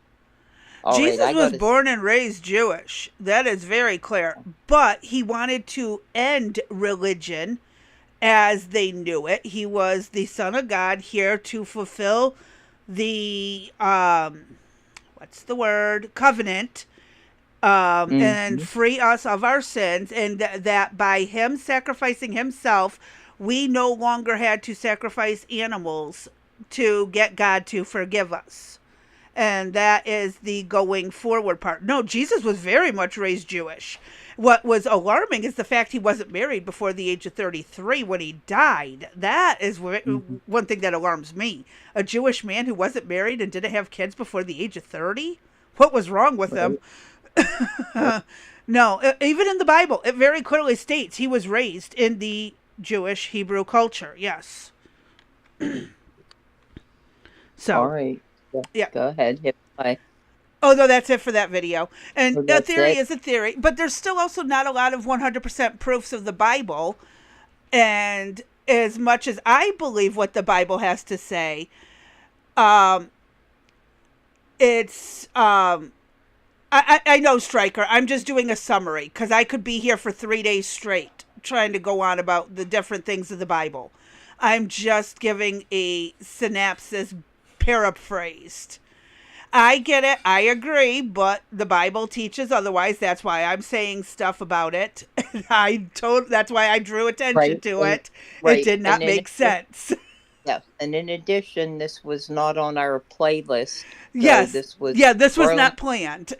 All right, Jesus I was gotta. born and raised Jewish. That is very clear. But he wanted to end religion as they knew it. He was the Son of God here to fulfill the what's the word? Covenant. And Mhm. free us of our sins, and that by him sacrificing himself, we no longer had to sacrifice animals to get God to forgive us. And that is the going forward part. No, Jesus was very much raised Jewish. What was alarming is the fact he wasn't married before the age of 33 when he died. That is Mhm. one thing that alarms me. A Jewish man who wasn't married and didn't have kids before the age of 30? What was wrong with him? Right. Right. No, even in the Bible, it very clearly states he was raised in the Jewish Hebrew culture. Yes. All So, right. yeah. Go ahead. Hit play. Oh, no, that's it for that video. And So a that's theory it. is a theory, but there's still also not a lot of 100% proofs of the Bible. And as much as I believe what the Bible has to say, um, it's I know, Stryker. I'm just doing a summary because I could be here for 3 days straight trying to go on about the different things of the Bible. I'm just giving a synopsis paraphrased. I get it. I agree, but the Bible teaches otherwise. That's why I'm saying stuff about it. That's why I drew attention Right. to And it. It right. did And not in make sense. yes. And in addition, this was not on our playlist. So Yes. this was Yeah, this was early. not planned.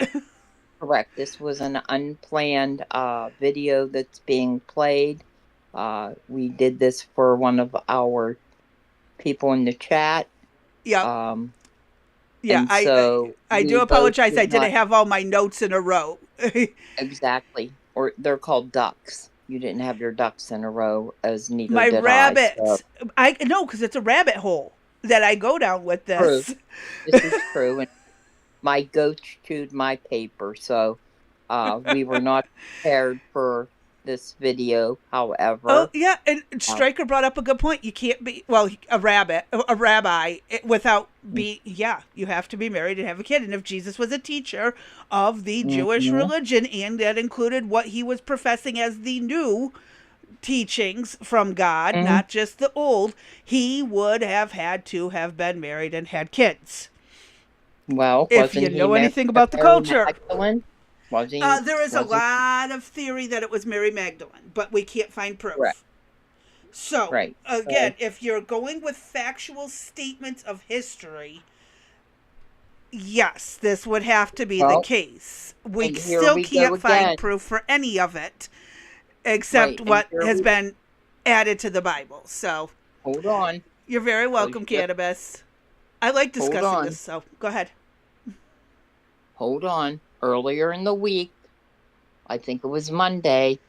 Correct. This was an unplanned video that's being played. We did this for one of our people in the chat. Yep. Um, Yeah, and so I do we both apologize. I did didn't not have all my notes in a row. exactly, or they're called ducks. You didn't have your ducks in a row, as neither My did I. So rabbits. I no, because it's a rabbit hole that I go down with true. this. This is true. And my goats chewed my paper, so we were not prepared for this video. Oh However, yeah, and uh, Stryker brought up a good point. You can't be a rabbi without be yeah. You have to be married and have a kid. And if Jesus was a teacher of the Jewish mhm, religion, and that included what he was professing as the new teachings from God, mhm. not just the old, he would have had to have been married and had kids. Well, If you wasn't he know married anything to about the Mary culture. Magdalene? Was he? There is a Wasn't he? lot of theory that it was Mary Magdalene, but we can't find Correct. proof. So, Right. again, if you're going with factual statements of history, yes, this would have to be the Well, case. We and here still we go can't find again. proof for any of it except Right, and what here has we been added to the Bible. So, hold on. you're very Was welcome, just Cannabis. I like hold discussing this, on. so go ahead. Hold on. Earlier in the week, I think it was Monday,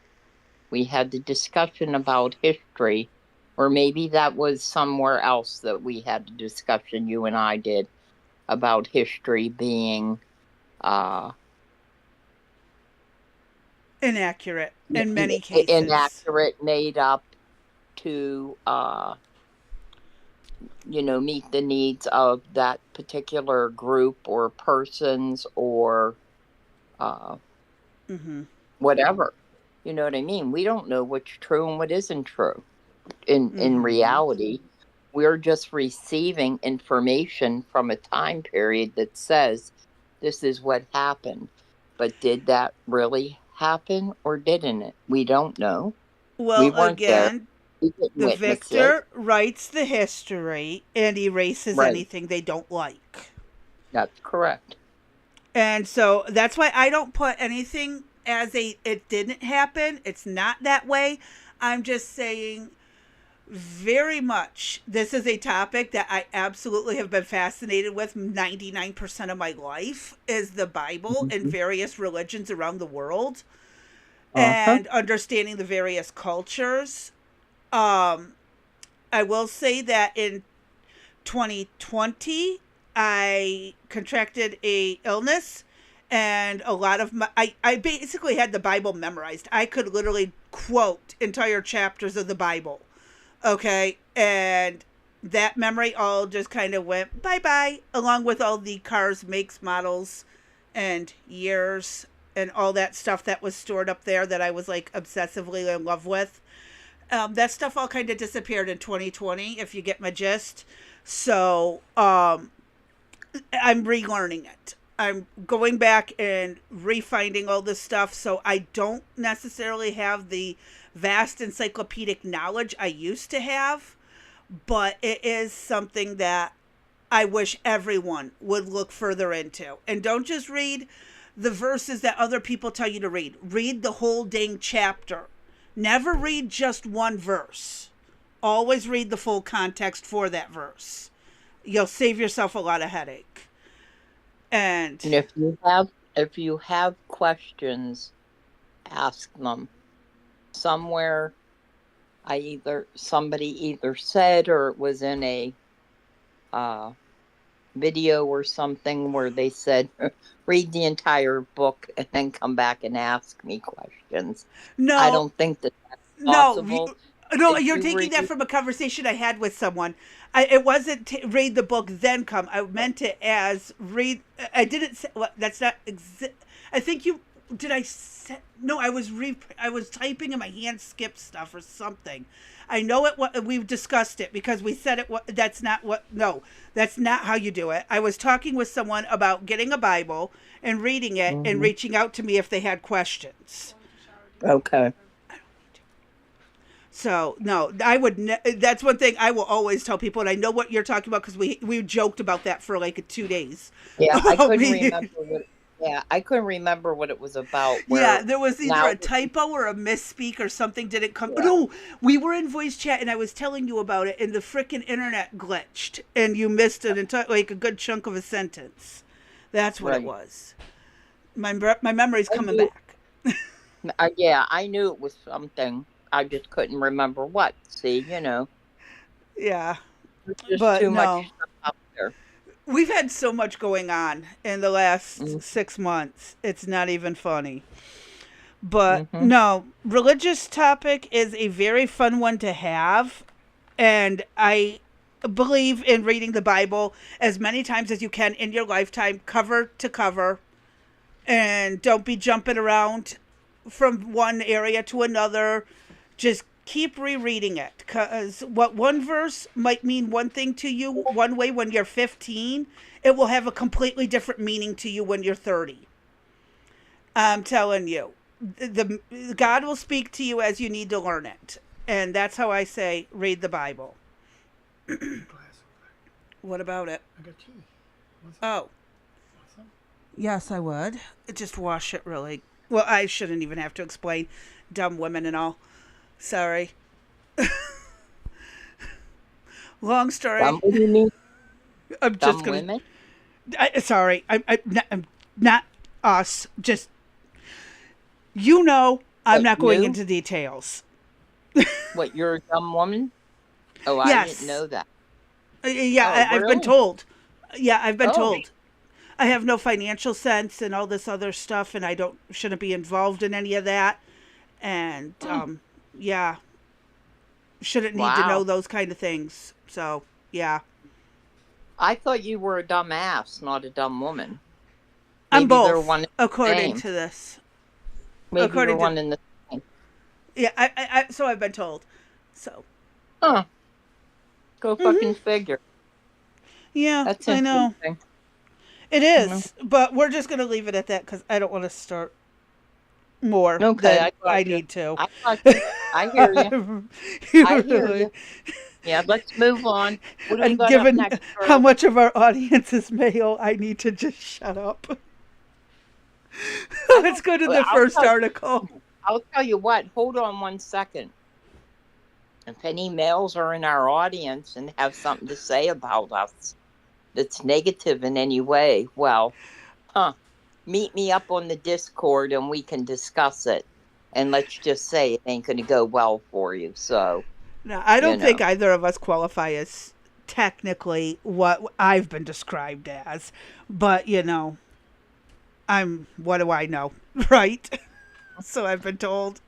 we had the discussion about history, or maybe that was somewhere else that we had the discussion, you and I did, about history being Inaccurate in many cases. inaccurate, made up to meet the needs of that particular group or persons or uh, Mm-hmm. whatever. You know what I mean? We don't know what's true and what isn't true. In Mm-hmm. reality, we're just receiving information from a time period that says this is what happened. But did that really happen or didn't it? We don't know. We Well, weren't there. again, We didn't The witness it. victor writes the history and erases Right. anything they don't like. That's correct. And so that's why I don't put anything as a it didn't happen. It's not that way. I'm just saying very much this is a topic that I absolutely have been fascinated with 99% of my life is the Bible and Mm-hmm. various religions around the world Uh-huh. and understanding the various cultures. Um I will say that in 2020 I contracted a illness and a lot of I basically had the Bible memorized. I could literally quote entire chapters of the Bible. Okay. And that memory all just kind of went bye bye, along with all the cars, makes, models, and years, and all that stuff that was stored up there that I was like obsessively in love with. That stuff all kind of disappeared in 2020, if you get my gist. So I'm relearning it. I'm going back and refinding all this stuff. So I don't necessarily have the vast encyclopedic knowledge I used to have, but it is something that I wish everyone would look further into. And don't just read the verses that other people tell you to read. Read the whole dang chapter. Never read just one verse. Always read the full context for that verse. You'll save yourself a lot of headache. And And if you have questions, ask them. Somewhere somebody either said or it was in a video or something where they said read the entire book and then come back and ask me questions. no, I don't think that's no, possible. no, If you're you taking that read, from a conversation I had with someone. It wasn't read the book then come. I meant it as read. I didn't say well, that's not. I think you did. I say no. I was typing and my hand skipped stuff or something. I know it. We've discussed it because we said it. That's not what. No, that's not how you do it. I was talking with someone about getting a Bible and reading it and Mhm. reaching out to me if they had questions. Okay. So no, I would. That's one thing I will always tell people, and I know what you're talking about because we joked about that for like 2 days. Yeah, I About couldn't me. remember what. Yeah, I couldn't remember what it was about. Yeah, Where there was either now, a typo or a misspeak or something didn't come. yeah, No, we were in voice chat and I was telling you about it, and the frickin' internet glitched, and you missed an entire like a good chunk of a sentence. That's what it right. was. My memory's I coming knew. back. Yeah, I knew it was something. I just couldn't remember what. See, Yeah, there's just but too much no. stuff out there. We've had so much going on in the last Mm-hmm. 6 months. It's not even funny. But Mm-hmm. no, religious topic is a very fun one to have. And I believe in reading the Bible as many times as you can in your lifetime, cover to cover. And don't be jumping around from one area to another. Just keep rereading it. Because what one verse might mean one thing to you one way when you're 15, it will have a completely different meaning to you when you're 30. I'm telling you. God will speak to you as you need to learn it. And that's how I say read the Bible. What about it? I got tea. Oh, Awesome. yes, I would. Just wash it really. Well, I shouldn't even have to explain. Dumb women and all. Sorry. Long story. What do you mean, I'm just dumb gonna. women? Sorry. I'm not us. Just you know. I'm What, not going you? into details. What, you're a dumb woman? Oh, I Yes. didn't know that. Yeah, Oh, I've been really? told. Yeah, I've been Oh, told. I have no financial sense and all this other stuff, and I shouldn't be involved in any of that. And yeah, shouldn't need to know wow. those kind of things. So yeah, I thought you were a dumb ass, not a dumb woman. I'm Maybe they're both, one and the according same. to this. Maybe you're According to one and the same. yeah, so I've been told. So Huh. Go hmm fucking figure. yeah, That's I know interesting. it Mhm. is, but we're just gonna leave it at that because I don't want to start more Okay, than I I got you. need to. I got you. I hear you. You I hear really. you. Yeah, let's move on. What do we And got up given next, how Herb? much of our audience is male, I need to just shut up. I Let's don't. go to Well, the first article. I'll tell you what. Hold on one second. If any males are in our audience and have something to say about us that's negative in any way, well, meet me up on the Discord and we can discuss it. And let's just say it ain't going to go well for you. So, Now, I you don't think know. either of us qualify as technically what I've been described as, but what do I know, right? So I've been told.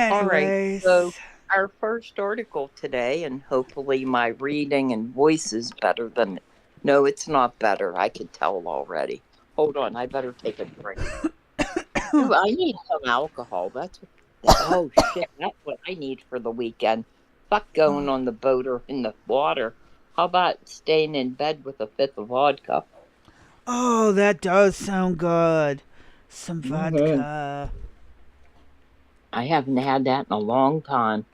All right. So, Anyways, our first article today, and hopefully my reading and voice is better than. No, it's not better. I could tell already. Hold on. I better take a drink. Ooh, I need some alcohol. Oh shit, that's what I need for the weekend. Fuck going on the boat or in the water. How about staying in bed with a fifth of vodka? oh, that does sound good. Some Hmm. vodka. I haven't had that in a long time.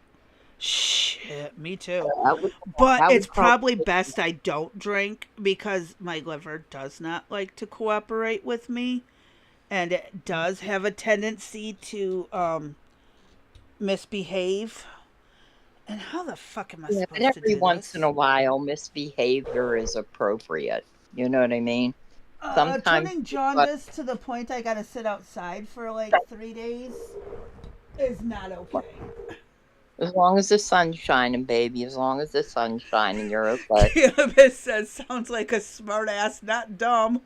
Shit, me too. That would But that it's would probably probably best I don't drink because my liver does not like to cooperate with me. And it does have a tendency to misbehave. And how the fuck am I yeah, but supposed to every do once in a this? while misbehavior is appropriate. You know what I mean? Sometimes Turning but jaundice to the point I gotta sit outside for like 3 days is not okay. as long as the sun's shining, baby, as long as the sun's shining, you're okay. Cannabis says sounds like a smart ass, not dumb.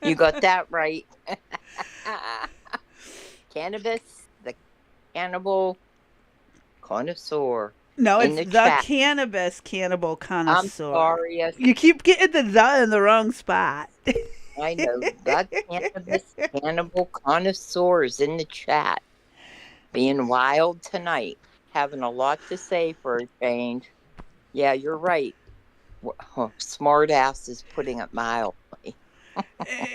You got that right. Cannabis, the cannibal connoisseur No, in it's the the chat. cannabis cannibal I'm connoisseur. sorry, yes, You keep getting the in the wrong spot. I know the cannabis cannibal connoisseurs in the chat. Being wild tonight, having a lot to say for a change. Yeah, you're right. Smart ass is putting it mildly.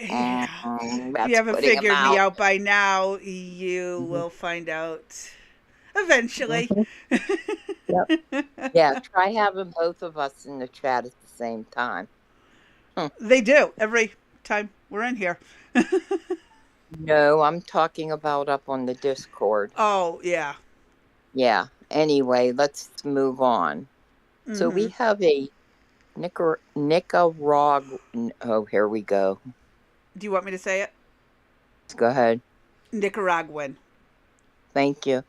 Yeah. If you That's haven't putting it figured me mild. out by now, you Mhm. will find out eventually. Mhm. Yep. Yeah, try having both of us in the chat at the same time. Hmm. They do every time we're in here. No, I'm talking about up on the Discord. Oh, yeah. Yeah. Anyway, let's move on. So we Mm-hmm. have a Nicaraguan. Oh, here we go. Do you want me to say it? Go ahead. Nicaraguan. Thank you.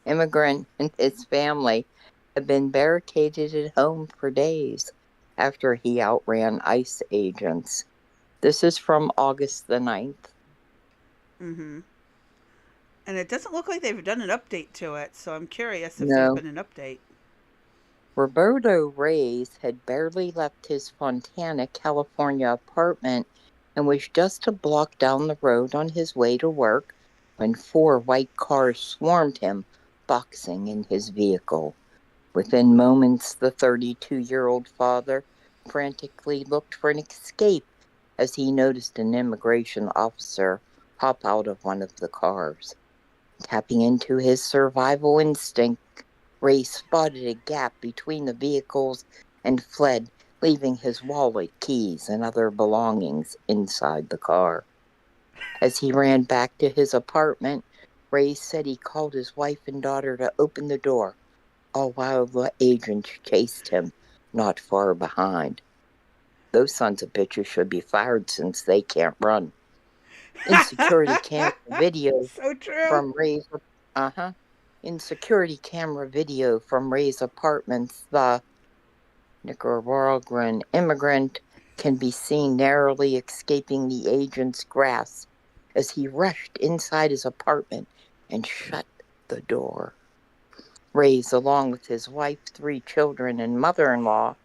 Immigrant and his family have been barricaded at home for days after he outran ICE agents. This is from August the 9th. Mm-hmm. And it doesn't look like they've done an update to it, so I'm curious if there's No. been an update. Roberto Reyes had barely left his Fontana, California apartment and was just a block down the road on his way to work when four white cars swarmed him, boxing in his vehicle. Within moments, the 32-year-old father frantically looked for an escape as he noticed an immigration officer hop out of one of the cars. Tapping into his survival instinct, Ray spotted a gap between the vehicles and fled, leaving his wallet, keys, and other belongings inside the car. As he ran back to his apartment, Ray said he called his wife and daughter to open the door, all while the agents chased him not far behind. Those sons of bitches should be fired since they can't run. In security camera video So true. from Ray's uh-huh. In security camera video from Ray's apartments, the Nicaraguan immigrant can be seen narrowly escaping the agent's grasp as he rushed inside his apartment and shut the door. Ray's, along with his wife, three children, and mother-in-law,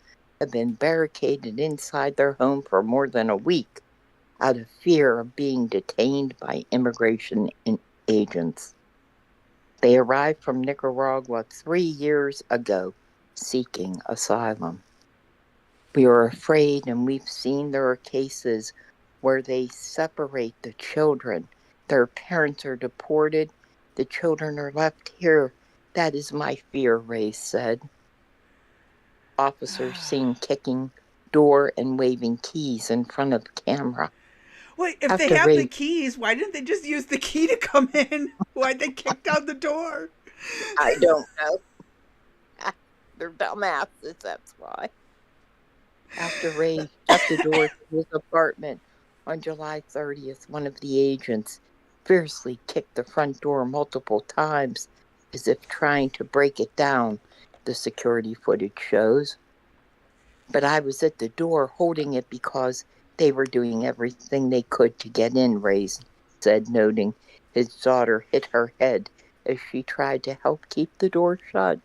have been barricaded inside their home for more than a week out of fear of being detained by immigration agents. They arrived from Nicaragua 3 years ago seeking asylum. We are afraid, and we've seen there are cases where they separate the children Their parents are deported. The children are left here. That is my fear, Ray said. Officers seen kicking door and waving keys in front of the camera. Wait, if they After have the Ray, keys, why didn't they just use the key to come in? Why'd they kick down the door? I don't know. They're dumbasses, that's why. After Ray shut the door to his apartment on July 30th, one of the agents fiercely kicked the front door multiple times as if trying to break it down, the security footage shows. But I was at the door holding it because they were doing everything they could to get in, Ray said, noting his daughter hit her head as she tried to help keep the door shut.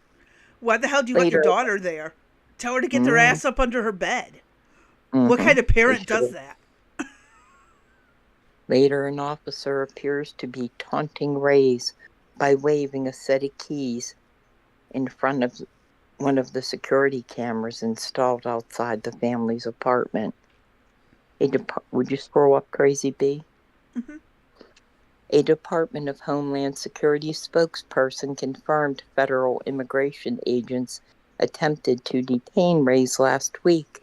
Why the hell do you want your Later, daughter there? Tell her to get their ass up under her bed. What kind of they parent does should. that? Later, an officer appears to be taunting Ray's by waving a set of keys in front of one of the security cameras installed outside the family's apartment. Would you scroll up, Crazy B? Mm-hmm. A Department of Homeland Security spokesperson confirmed federal immigration agents attempted to detain Ray's last week.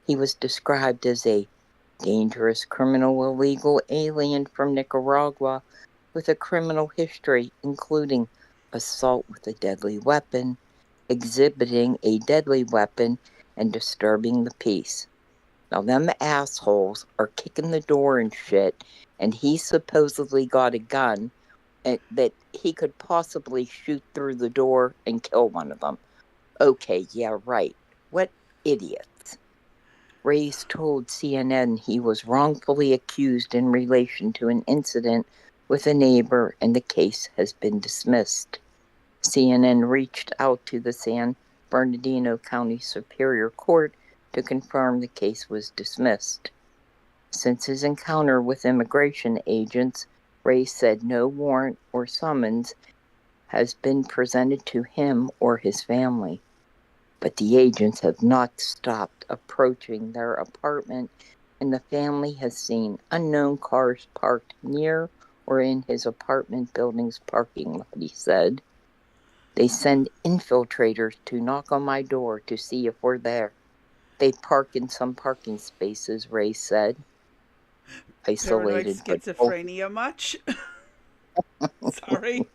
He was described as a dangerous criminal illegal alien from Nicaragua with a criminal history including assault with a deadly weapon, exhibiting a deadly weapon, and disturbing the peace. Now, them assholes are kicking the door and shit, and he supposedly got a gun that he could possibly shoot through the door and kill one of them. Okay, yeah, right. What idiots. Reyes told CNN he was wrongfully accused in relation to an incident with a neighbor and the case has been dismissed. CNN reached out to the San Bernardino County Superior Court to confirm the case was dismissed. Since his encounter with immigration agents, Ray said no warrant or summons has been presented to him or his family. But the agents have not stopped approaching their apartment, and the family has seen unknown cars parked near or in his apartment building's parking lot, he said. They send infiltrators to knock on my door to see if we're there. They park in some parking spaces, Ray said. Paranoid Isolated schizophrenia much? Sorry.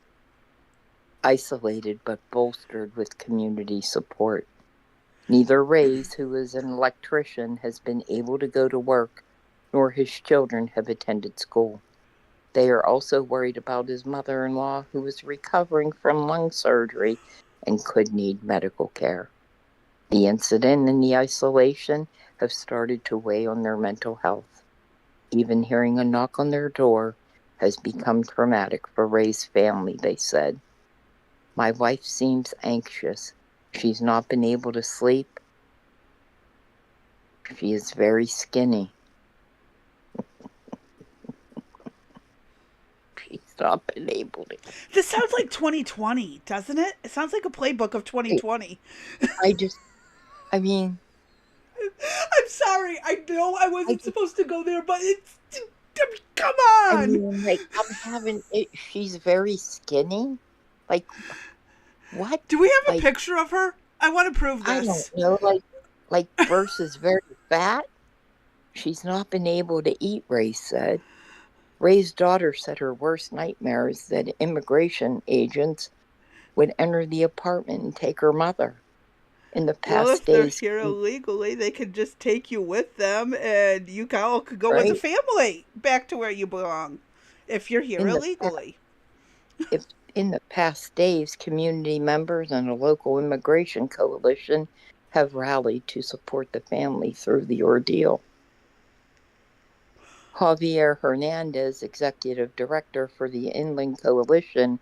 Isolated but bolstered with community support. Neither Ray's, who is an electrician, has been able to go to work, nor his children have attended school. They are also worried about his mother-in-law, who is recovering from lung surgery and could need medical care. The incident and the isolation have started to weigh on their mental health. Even hearing a knock on their door has become traumatic for Ray's family, they said. My wife seems anxious. She's not been able to sleep. She is very skinny. She's not been able to. This sounds like 2020, doesn't it? It sounds like a playbook of 2020. I mean, I'm sorry. I know I wasn't supposed to go there, but it's. Come on! I mean, like, I'm having it. She's very skinny. Like, what? Do we have a picture of her? I want to prove this. I don't know. Like versus very fat. She's not been able to eat, Ray said. Ray's daughter said her worst nightmare is that immigration agents would enter the apartment and take her mother. In the past if days, they're here illegally, they could just take you with them, and you all could go right? as a family back to where you belong. If you're here illegally. In the past days, community members and a local immigration coalition have rallied to support the family through the ordeal. Javier Hernandez, executive director for the Inland Coalition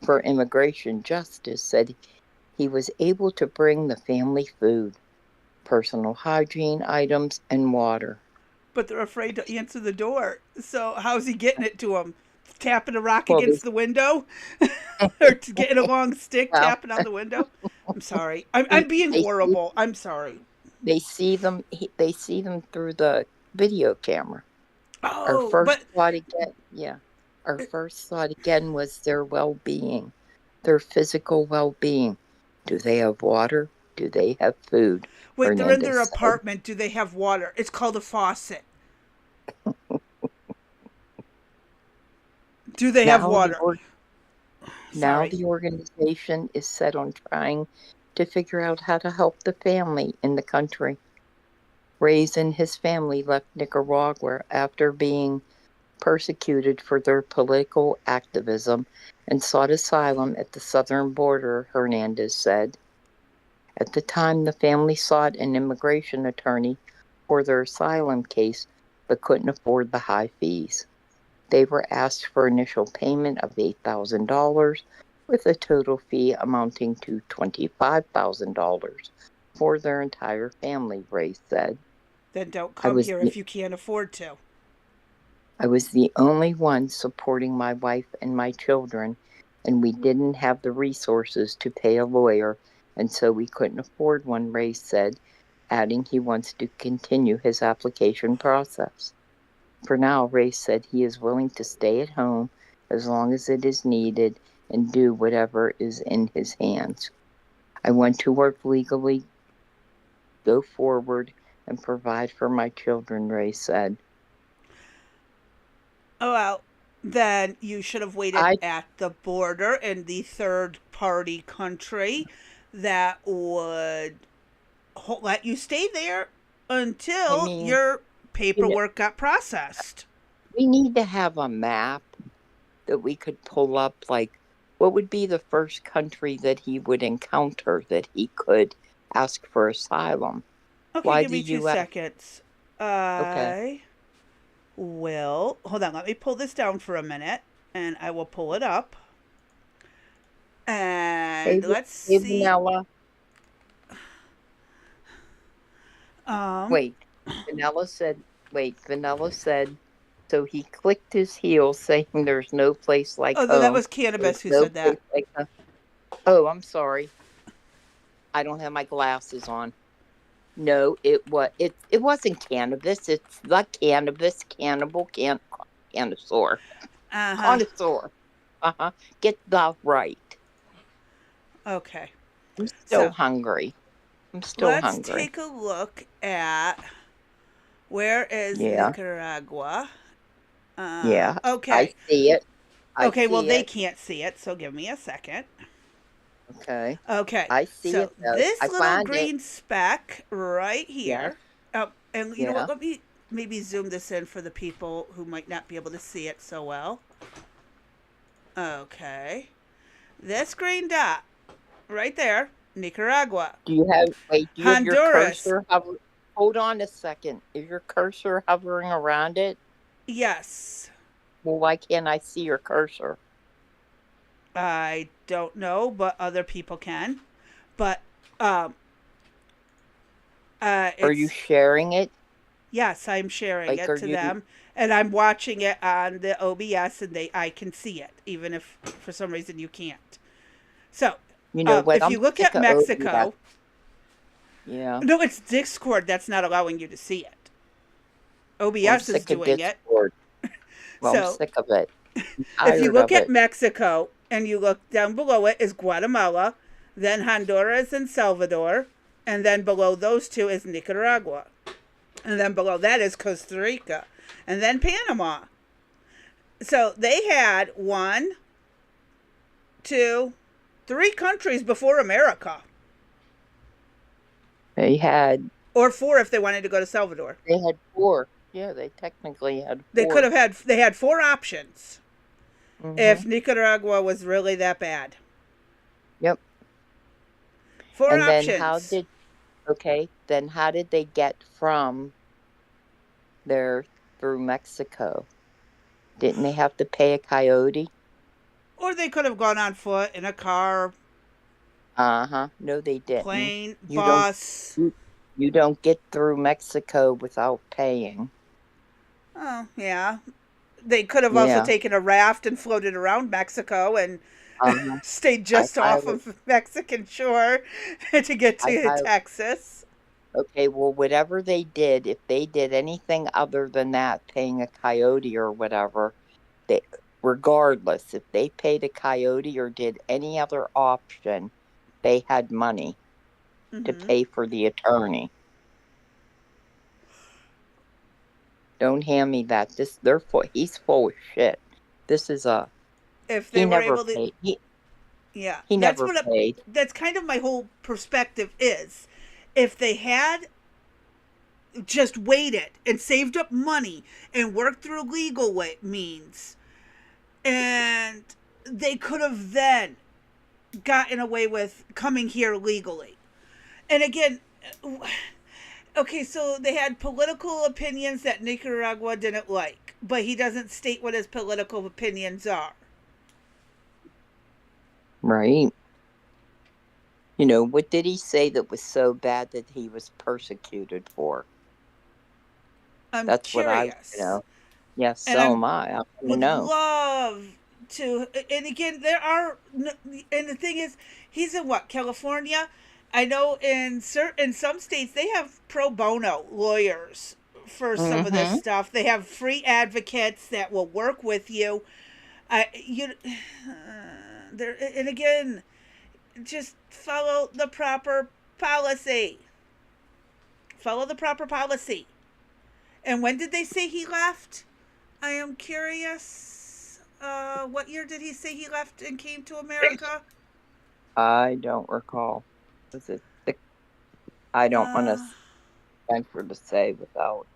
for Immigration Justice, said he was able to bring the family food, personal hygiene items, and water. But they're afraid to answer the door. So how's he getting it to them? Tapping a rock against the window? Or getting a long stick, tapping on the window? I'm sorry. I'm being horrible. I'm sorry. They see them through the video camera. Oh, Our first Our first thought again was their well-being, their physical well-being. Do they have water? Do they have food? Wait, they're in their Hernandez said. apartment. Do they have water? It's called a faucet. Do they have Now the, water? or- now Sorry. the organization is set on trying to figure out how to help the family in the country. Reyes and his family left Nicaragua after being persecuted for their political activism and sought asylum at the southern border, Hernandez said. At the time, the family sought an immigration attorney for their asylum case but couldn't afford the high fees. They were asked for initial payment of $8,000 with a total fee amounting to $25,000 for their entire family, Ray said. Then don't I come was here if you can't afford to. I was the only one supporting my wife and my children, and we didn't have the resources to pay a lawyer, and so we couldn't afford one, Ray said, adding he wants to continue his application process. For now, Ray said he is willing to stay at home as long as it is needed and do whatever is in his hands. I want to work legally, go forward, and provide for my children, Ray said. Oh, well, then you should have waited I at the border in the third party country that would let you stay there until mean, your you know, paperwork got processed. we need to have a map that we could pull up, like, what would be the first country that he would encounter that he could ask for asylum? Okay, Why give the me two U.S.? seconds. Okay. I will. Hold on, let me pull this down for a minute and I will pull it up. Hey, And let's hey, see. Vanilla. Um, Wait, Vanilla said, so he clicked his heels, saying there's no place like oh, no, that home. was Cannabis There's who no said that. place like home. Oh, I'm sorry. I don't have my glasses on. No, it wasn't cannabis. It's the cannabis cannibal connoisseur. Uh huh. Connoisseur. Uh-huh. Get that right. Okay. I'm still So hungry. I'm still let's hungry. take a look at where is Yeah. Nicaragua. Yeah. I Okay. see it. I Okay, well, see they it. can't see it, so give me a second. Okay. Okay, I see it so though. this I little find it. green speck right Yes. here, and you know Yeah. what, let me maybe zoom this in for the people who might not be able to see it so well. Okay, this green dot right there, Nicaragua. Do you have your Honduras, cursor hold on a second. Is your cursor hovering around it? yes. Well, why can't I see your cursor? I don't know, but other people can. But um, Are you it's sharing it? yes, I'm sharing Like, it are to you, them, and I'm watching it on the OBS, and I can see it, even if for some reason you can't. So, you know what? if I'm you look sick at of OBS. Mexico, Yeah. no, it's Discord that's not allowing you to see it. Well, I'm OBS is sick of doing it. Discord. Well, I'm So, sick of it. I'm if you tired look of at it. Mexico and you look down below it is Guatemala, then Honduras and Salvador, and then below those two is Nicaragua. And then below that is Costa Rica, and then Panama. So they had one, two, three countries before America, They had or four if they wanted to go to Salvador. they had four. Yeah, they technically had They could four. have had. They had four options Mm-hmm. if Nicaragua was really that bad. Yep. Four And then options, how did they get from there through Mexico? Didn't they have to pay a coyote? or they could have gone on foot in a car, Uh-huh. No, they didn't. plane, You don't bus. you don't get through Mexico without paying. Oh yeah, they could have also Yeah. taken a raft and floated around Mexico and Uh-huh. stayed I just off highly of Mexican shore to get I to highly Texas. Okay, well, whatever they did, if they did anything other than that, paying a coyote or whatever, they regardless if they paid a coyote or did any other option, they had money to pay for the attorney. Don't hand me that. He's full of shit. This is a If he they were never able to, paid. yeah, He never paid. that's kind of my whole perspective is, if they had just waited and saved up money and worked through legal means, and they could have then gotten away with coming here legally. And again, okay, so they had political opinions that Nicaragua didn't like, but he doesn't state what his political opinions are. Right. You know, what did he say that was so bad that he was persecuted for? That's curious. What I. Yes, and so am I. I would know. love to. And again, there are, and the thing is, he's in what, California? I know in some states they have pro bono lawyers for some of this stuff. They have free advocates that will work with you. There, and again, just follow the proper policy. Follow the proper policy. And when did they say he left? I am curious. What year did he say he left and came to America? I don't recall. I don't want to venture to say without.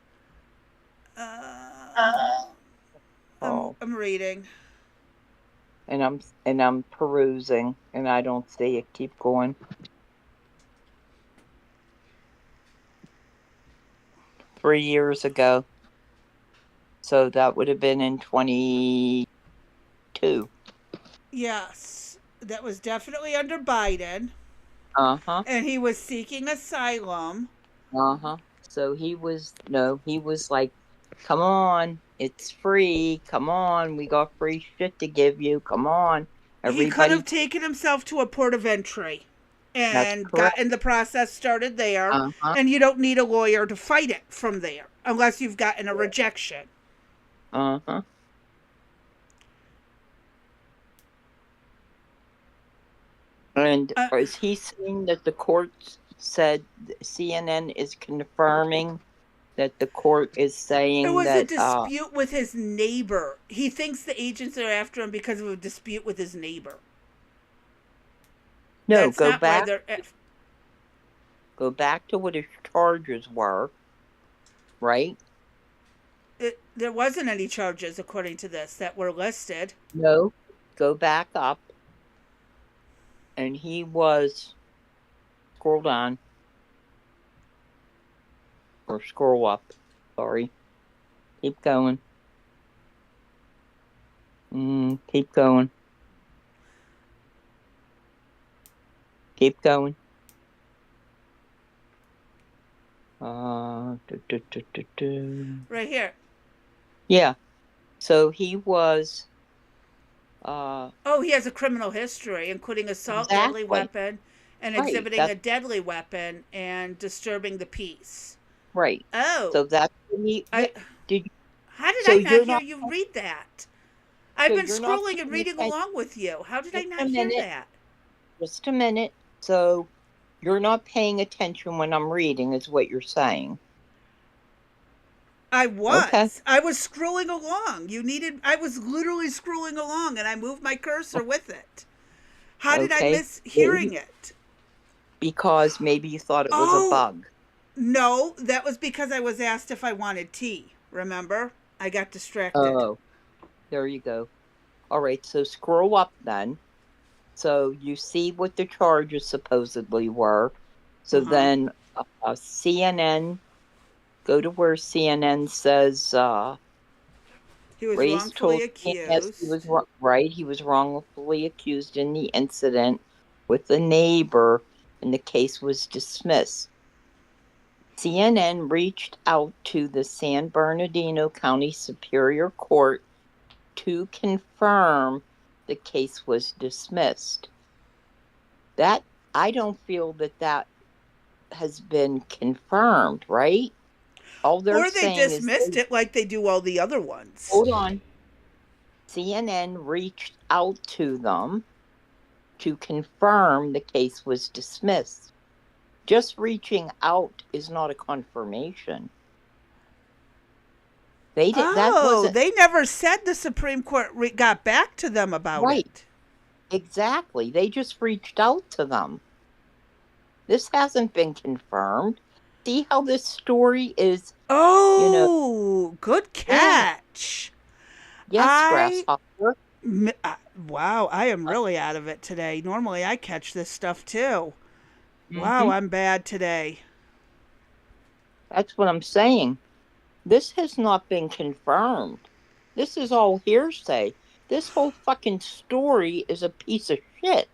I'm reading. And I'm perusing, and I don't see it. Keep going. Three years ago. So that would have been in 22. Yes. That was definitely under Biden. Uh-huh. And he was seeking asylum. Uh-huh. So he was like, come on, it's free. Come on, we got free shit to give you. Come on. He could have taken himself to a port of entry and gotten the process started there. And you don't need a lawyer to fight it from there unless you've gotten a rejection. Uh-huh. And is he saying that the court said, CNN is confirming that the court is saying that... It was a dispute with his neighbor. He thinks the agents are after him because of a dispute with his neighbor. No, go back to what his charges were, right? There wasn't any charges, according to this, that were listed. No, go back up. And he was... Scroll down. Or scroll up. Sorry. Keep going. Keep going. Keep going. Right here. Yeah. So he was... he has a criminal history, including assault, deadly weapon, and exhibiting a deadly weapon and disturbing the peace. Right. Oh. So that's when he... How did I not hear you read that? I've been scrolling and reading along with you. How did I not hear that? Just a minute. So you're not paying attention when I'm reading, is what you're saying. I was. Okay. I was scrolling along. I was literally scrolling along, and I moved my cursor with it. How did I miss hearing it? Because maybe you thought it was a bug. No, that was because I was asked if I wanted tea. Remember? I got distracted. Oh, there you go. All right, so scroll up then. So you see what the charges supposedly were. So then CNN... Go to where CNN says he was wrongfully accused. Yes, he was right. He was wrongfully accused in the incident with the neighbor, and the case was dismissed. CNN reached out to the San Bernardino County Superior Court to confirm the case was dismissed. That I don't feel that has been confirmed, right? Or they dismissed it like they do all the other ones. Hold on. CNN reached out to them to confirm the case was dismissed. Just reaching out is not a confirmation. They did that wasn't they never said the Supreme Court got back to them about right. it. Exactly. They just reached out to them. This hasn't been confirmed. See how this story is, Oh, good catch. yes, I grasshopper. wow, I am really out of it today. Normally I catch this stuff too. Wow, Mm-hmm. I'm bad today. That's what I'm saying. This has not been confirmed. This is all hearsay. This whole fucking story is a piece of shit.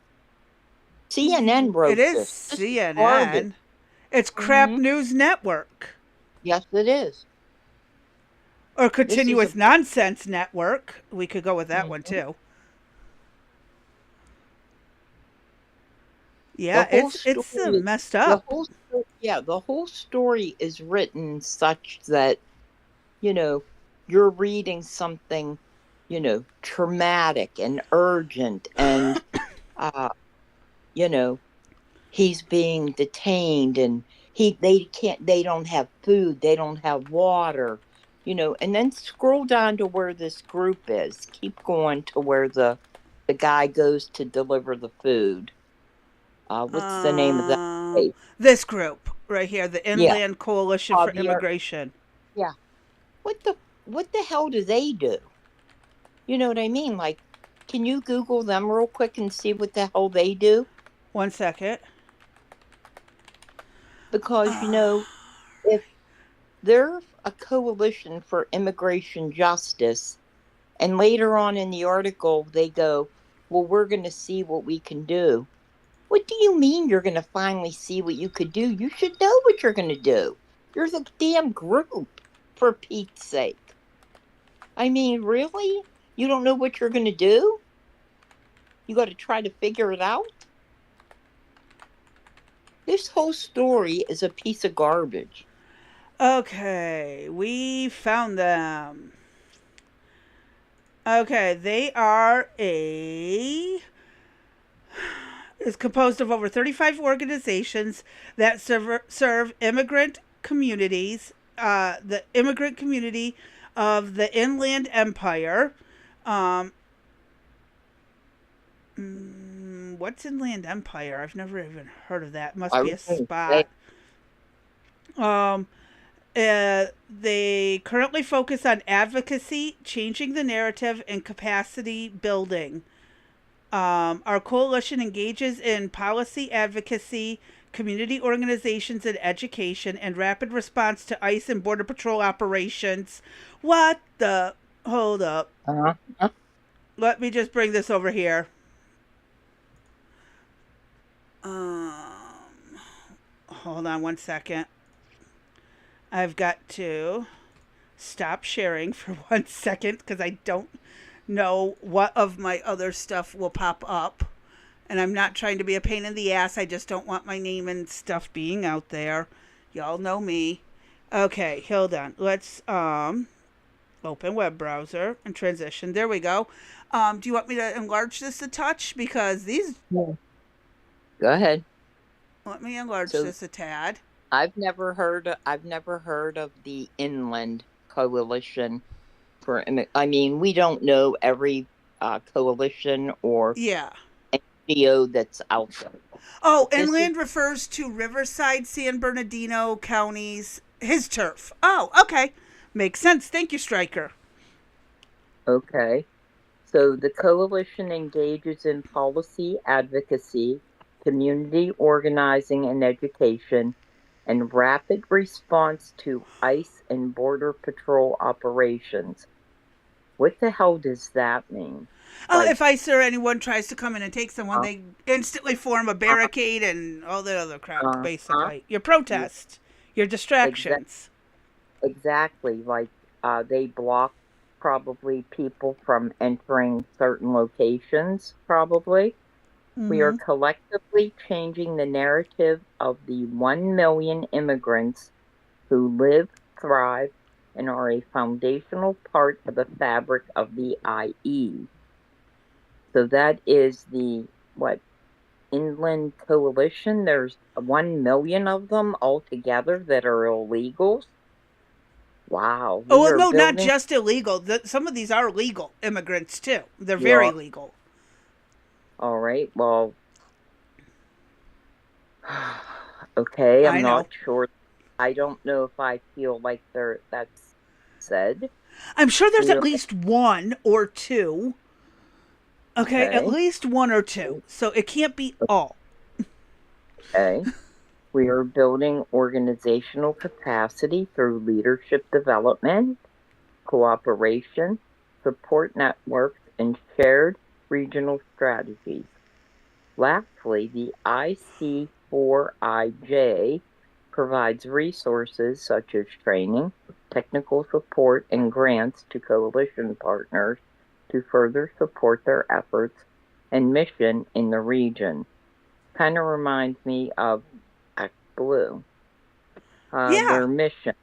CNN It wrote is this. This is garbage. CNN. It's Crap Mm-hmm. News Network. Yes, it is. Or This is a Continuous Nonsense Network. We could go with that one Mhm. too. The Yeah, whole it's story. messed The up. whole yeah. The whole story is written such that you're reading something traumatic and urgent, and uh, you know he's being detained, and they don't have food, they don't have water, and then scroll down to where this group is. Keep going to where the guy goes to deliver the food. What's the name of that Uh, place? this group right here, the Yeah, Inland Coalition for Javier. Immigration. Yeah. What the hell do they do? You know what I mean? Like, can you Google them real quick and see what the hell they do? One second. Because, if they're a coalition for immigration justice, and later on in the article they go, well, we're going to see what we can do. What do you mean you're going to finally see what you could do? You should know what you're going to do. You're the damn group, for Pete's sake. I mean, really? You don't know what you're going to do? You got to try to figure it out? This whole story is a piece of garbage. Okay, we found them. Okay, they are is composed of over 35 organizations that serve immigrant communities, the immigrant community of the Inland Empire. Um, what's Inland Empire? I've never even heard of that. Must I be was a going to say, spot. Um, they currently focus on advocacy, changing the narrative, and capacity building. Our coalition engages in policy advocacy, community organizations and education, and rapid response to ICE and Border Patrol operations. What the? Hold up. uh-huh. Let me just bring this over here. Hold on one second. I've got to stop sharing for 1 second because I don't know what of my other stuff will pop up. And I'm not trying to be a pain in the ass. I just don't want my name and stuff being out there. Y'all know me. Okay, hold on. Let's open web browser and transition. There we go. Do you want me to enlarge this a touch? Because these... Yeah. Go ahead. Let me enlarge this a tad. I've never heard of the Inland Coalition for. I mean, we don't know every coalition or Yeah. NGO that's out there. Oh, inland refers to Riverside, San Bernardino counties, his turf. Oh, okay. Makes sense. Thank you, Stryker. Okay. So the coalition engages in policy advocacy, community organizing and education, and rapid response to ICE and Border Patrol operations. What the hell does that mean? If ICE or anyone tries to come in and take someone, they instantly form a barricade and all that other crap, basically. Your protest, your distractions. Exactly. Like, they block probably people from entering certain locations, probably. Mm-hmm. We are collectively changing the narrative of the 1 million immigrants who live, thrive, and are a foundational part of the fabric of the IE. So that is the, what, Inland Coalition. There's 1 million of them altogether that are illegals. Wow, Oh, we well, are no, not building. just illegal. Some of these are legal immigrants, too. They're very Yeah. legal. All right, well, okay, I'm I not know. sure. I don't know if I feel like that's said. I'm sure there's We at are least one or two. Okay, at okay. least one or two. So it can't be all. Okay. We are building organizational capacity through leadership development, cooperation, support networks, and shared regional strategies. Lastly, the IC4IJ provides resources such as training, technical support, and grants to coalition partners to further support their efforts and mission in the region. Kind of reminds me of Act Blue. Yeah. Their mission.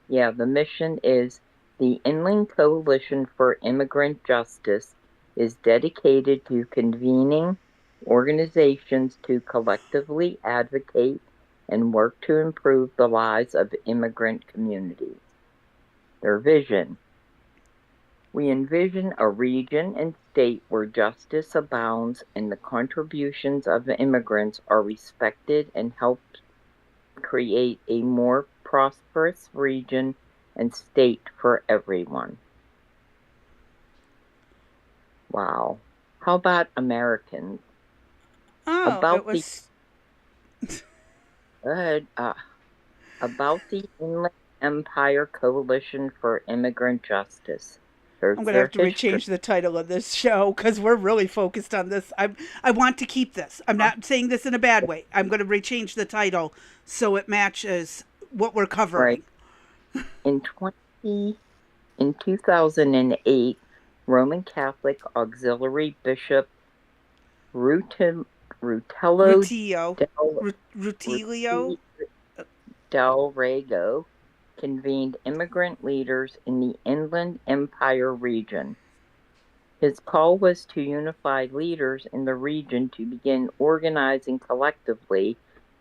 Yeah, the mission is the Inland Coalition for Immigrant Justice is dedicated to convening organizations to collectively advocate and work to improve the lives of immigrant communities. Their vision. We envision a region and state where justice abounds and the contributions of immigrants are respected and help create a more prosperous region and state for everyone. Wow. How about Americans? Oh, it About the was. uh, uh, about the Inland Empire Coalition for Immigrant Justice. There's I'm gonna have their to history. rechange the title of this show because we're really focused on this. I want to keep this. I'm not saying this in a bad way. I'm gonna rechange the title so it matches what we're Right. covering. In 2008, Roman Catholic Auxiliary Bishop Rutello Rutilio, del Rutilio. Del Rego convened immigrant leaders in the Inland Empire region. His call was to unify leaders in the region to begin organizing collectively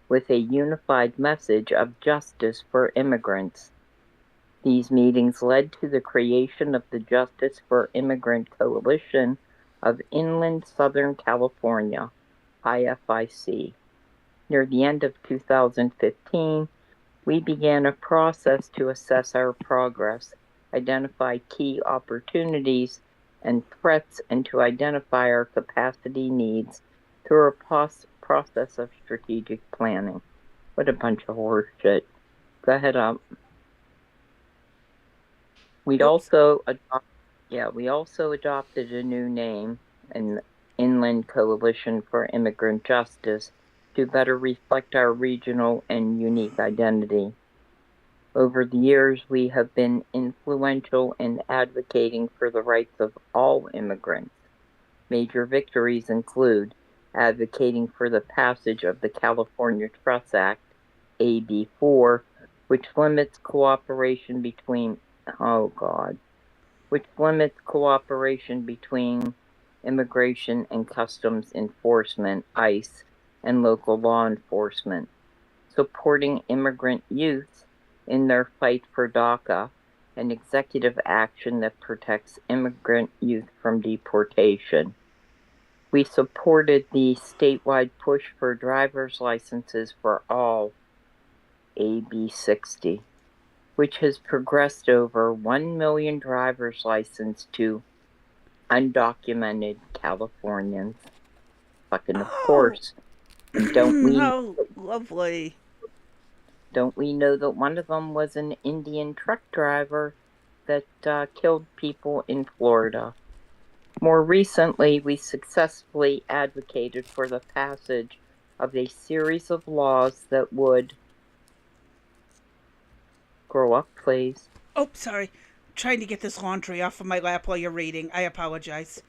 with a unified message of justice for immigrants. These meetings led to the creation of the Justice for Immigrant Coalition of Inland Southern California, IFIC. Near the end of 2015, we began a process to assess our progress, identify key opportunities and threats, and to identify our capacity needs through a process of strategic planning. What a bunch of horse shit. Go ahead up. We Oops. also adopted a new name, an Inland Coalition for Immigrant Justice, to better reflect our regional and unique identity. Over the years, we have been influential in advocating for the rights of all immigrants. Major victories include advocating for the passage of the California Trust Act, AB4, which limits cooperation between Immigration and Customs Enforcement, ICE, and local law enforcement, supporting immigrant youth in their fight for DACA, an executive action that protects immigrant youth from deportation. We supported the statewide push for driver's licenses for all, AB 60, which has progressed over 1 million driver's licenses to undocumented Californians. Fucking of Oh, course. And don't we how lovely. know that one of them was an Indian truck driver that killed people in Florida? More recently, we successfully advocated for the passage of a series of laws that would grow up, please. Oh, sorry. Trying to get this laundry off of my lap while you're reading. I apologize.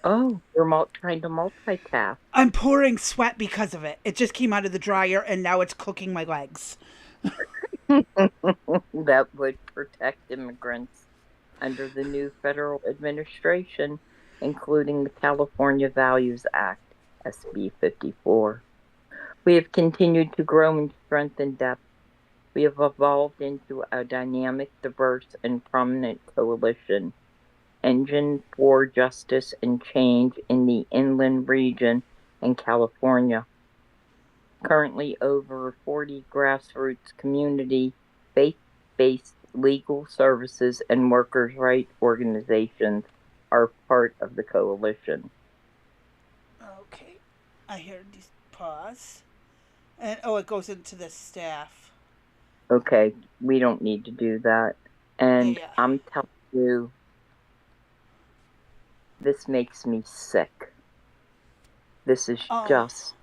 Oh, you're trying to multitask. I'm pouring sweat because of it. It just came out of the dryer and now it's cooking my legs. that would protect immigrants under the new federal administration, including the California Values Act, SB 54. We have continued to grow in strength and depth. We have evolved into a dynamic, diverse, and prominent coalition, engine for justice and change in the inland region and California. Currently, over 40 grassroots community, faith-based legal services and workers' rights organizations are part of the coalition. Okay. I heard these pause. And it goes into the staff. Okay, we don't need to do that. And Yeah. I'm telling you, this makes me sick. This is just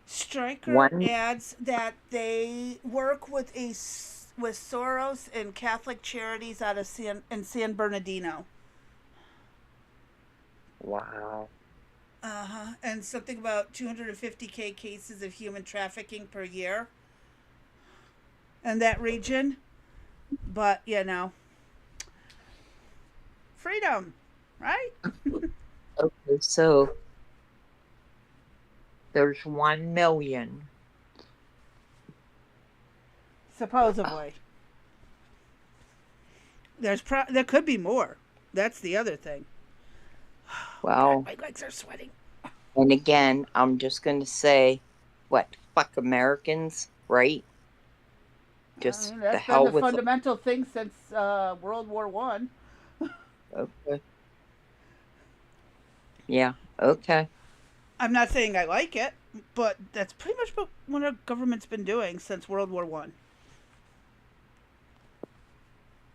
Stryker adds that they work with Soros and Catholic Charities out of San Bernardino. Wow. And something about 250K cases of human trafficking per year in that region. But, freedom, right? Okay, so there's 1 million. Supposedly. There could be more. That's the other thing. Well, God, my legs are sweating. And again, I'm just going to say, fuck Americans, right? Just that's the hell been the with fundamental thing since World War One. Okay. Yeah, okay. I'm not saying I like it, but that's pretty much what our government's been doing since World War One.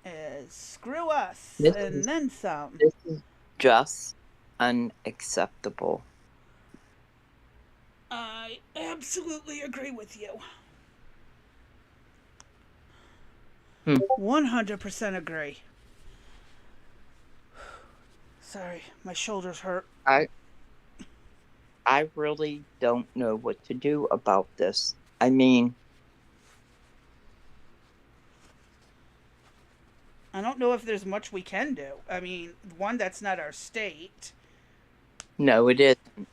Is screw us and then some. This is just unacceptable. I absolutely agree with you. 100% agree. Sorry, my shoulders hurt. I really don't know what to do about this. I mean, I don't know if there's much we can do. I mean, one, that's not our state. No, it isn't.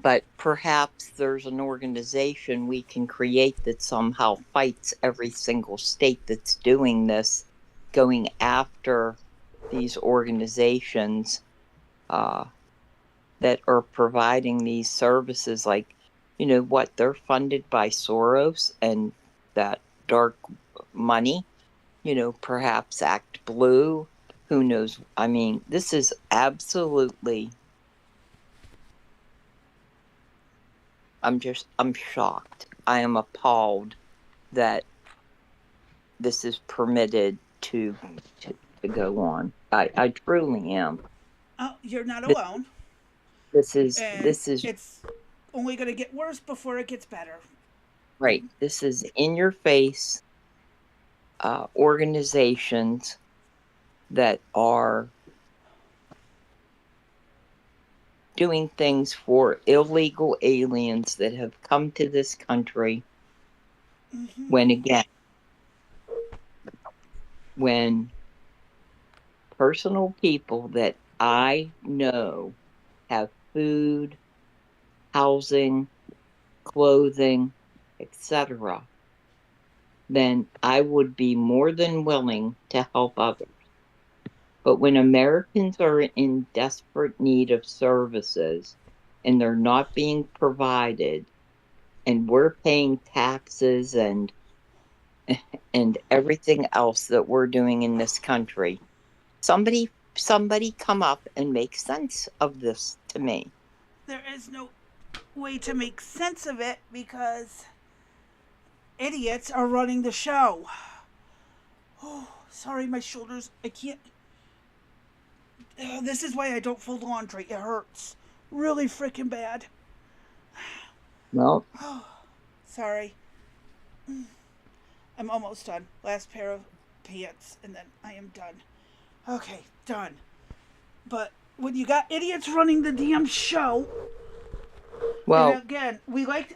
But perhaps there's an organization we can create that somehow fights every single state that's doing this, going after these organizations that are providing these services. Like, they're funded by Soros and that dark money, perhaps Act Blue. Who knows? I mean, this is absolutely... I'm shocked. I am appalled that this is permitted to go on. I truly am. Oh, you're not alone. This is it's only going to get worse before it gets better. Right. This is in your face organizations that are doing things for illegal aliens that have come to this country. When personal people that I know have food, housing, clothing, etc., then I would be more than willing to help others. But when Americans are in desperate need of services and they're not being provided, and we're paying taxes and everything else that we're doing in this country, somebody come up and make sense of this to me. There is no way to make sense of it because idiots are running the show. Oh, sorry, my shoulders. I can't. This is why I don't fold laundry. It hurts really freaking bad. Well, sorry. I'm almost done. Last pair of pants, and then I am done. Okay, done. But when you got idiots running the damn show, well, and again,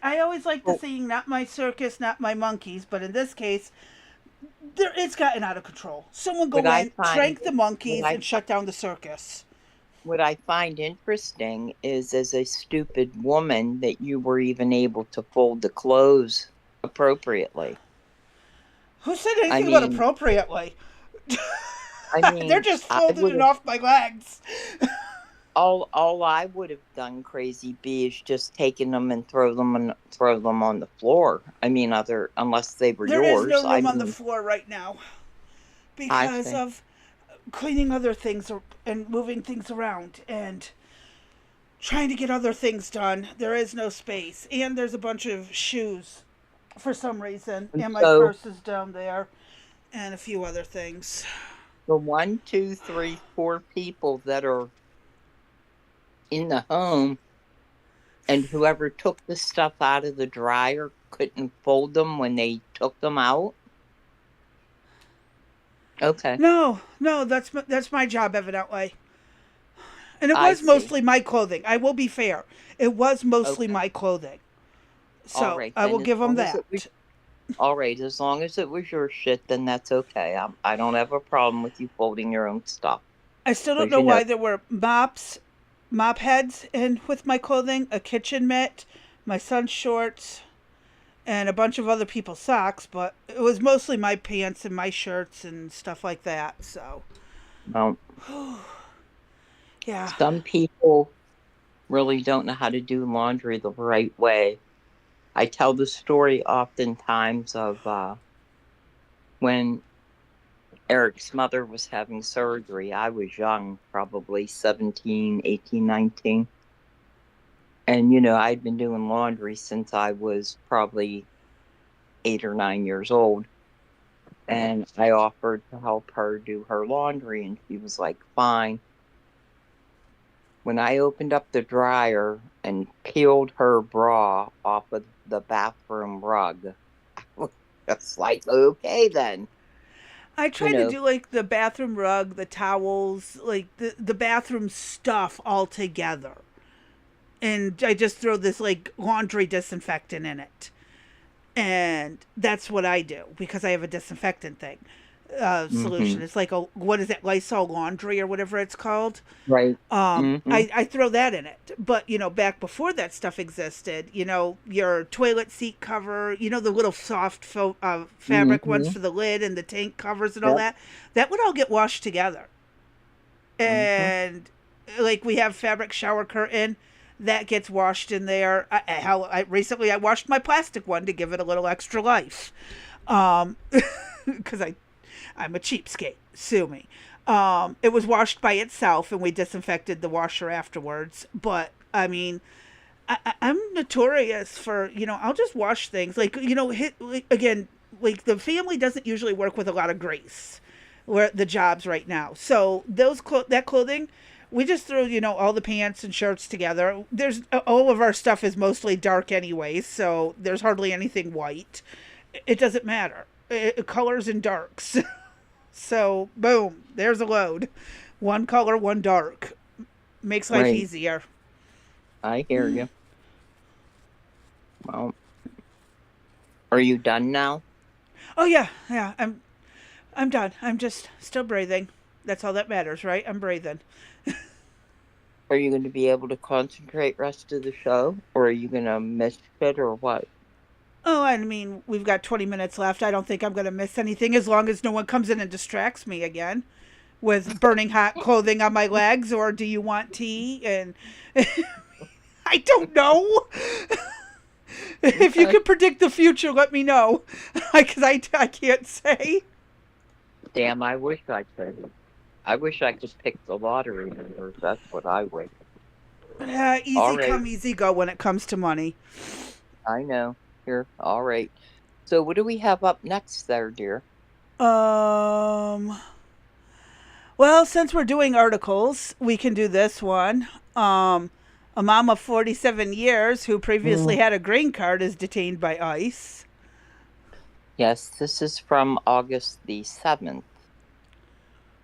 I always like the saying, "Not my circus, not my monkeys." But in this case, It's gotten out of control. Someone What go I in, find trank the what monkeys, I and shut down the circus. what I find interesting is, as a stupid woman, that you were even able to fold the clothes appropriately. Who said I anything about mean, appropriately? I They're mean, just I folded would it have off my legs. all I would have done, crazy B, is just taken them and throw them on the floor. I mean, other unless they were There is no yours. I room on the mean, floor right now I because think of cleaning other things and moving things around and trying to get other things done. There is no space. And there's a bunch of shoes for some reason. and And my so purse is down there and a few other things. the one, two, three, four people that are in the home, and whoever took the stuff out of the dryer couldn't fold them when they took them out. Okay, No, that's my job evidently. And it I was see. mostly my clothing. I will be fair. It was mostly Okay, my clothing. all So right I will then. As give them long as it that. was all right, as long as it was your shit, then that's okay. I don't have a problem with you folding your own stuff, I still don't because know why there were mop heads in with my clothing, a kitchen mitt, my son's shorts, and a bunch of other people's socks, but it was mostly my pants and my shirts and stuff like that. So, well, yeah. some people really don't know how to do laundry the right way. I tell the story oftentimes of when Eric's mother was having surgery. I was young, probably 17, 18, 19. And, I'd been doing laundry since I was probably 8 or 9 years old. And I offered to help her do her laundry, and she was like, fine. When I opened up the dryer and peeled her bra off of the bathroom rug, I was just like, okay, then. I You tried to know, do like the bathroom rug, the towels, like the bathroom stuff all together. And I just throw this like laundry disinfectant in it. And that's what I do because I have a disinfectant thing hmm solution. It's like what is it, Lysol laundry or whatever it's called. right. Hmm. I throw that in it. But, back before that stuff existed, your toilet seat cover, the little soft fabric ones Hmm. for the lid and the tank covers and all Yep. that would all get washed together. Hmm. And like we have fabric shower curtain that gets washed in there. Recently I washed my plastic one to give it a little extra life. Because I'm a cheapskate. Sue me. It was washed by itself, and we disinfected the washer afterwards. But I mean, I'm notorious for I'll just wash things like again, like the family doesn't usually work with a lot of grease, where the jobs right now. So that clothing. We just throw, all the pants and shirts together. There's all of our stuff is mostly dark anyway, so there's hardly anything white. It doesn't matter. Colors and darks. So, boom, there's a load. One color, one dark. Makes life Right. easier. I hear you. Well, are you done now? Oh yeah, yeah. I'm done. I'm just still breathing. That's all that matters, right? I'm breathing. Are you going to be able to concentrate rest of the show, or are you going to miss it, or what? Oh, I mean, we've got 20 minutes left. I don't think I'm going to miss anything as long as no one comes in and distracts me again with burning hot clothing on my legs or do you want tea? And I don't know. If you Okay. can predict the future, let me know. Because I can't say. Damn, I wish I could. I wish I could pick the lottery numbers. That's what I wish. All Easy right. come, easy go when it comes to money. I know. Here. All right. So, what do we have up next there, dear? Um, well, since we're doing articles, we can do this one. A mom of 47 years who previously Mm. had a green card is detained by ICE. Yes, this is from August the 7th.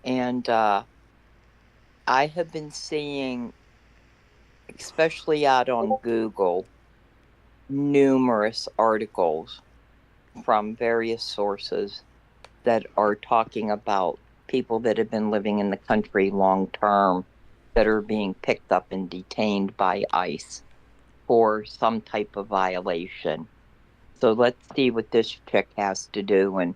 And I have been seeing, especially out on Google, numerous articles from various sources that are talking about people that have been living in the country long term that are being picked up and detained by ICE for some type of violation. So let's see what this chick has to do. And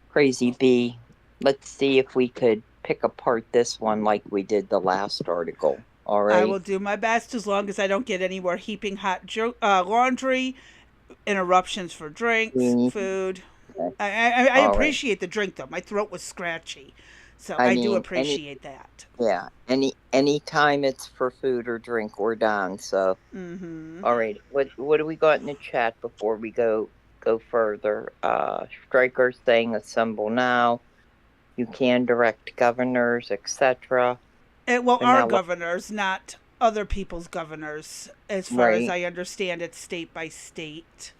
Crazy Bee, let's see if we could pick apart this one like we did the last article. All I right. will do my best as long as I don't get any more heaping hot laundry, interruptions for drinks, Mm, food. okay. I All right. appreciate the drink though. My throat was scratchy, so I I do mean, appreciate that. any time it's for food or drink, we're done. So, Mm-hmm. all right. What do we got in the chat before we go further? Striker saying assemble now. You can direct governors, etc. Well, our Vanilla, governors, not other people's governors. As far as right? I understand, it's state by state.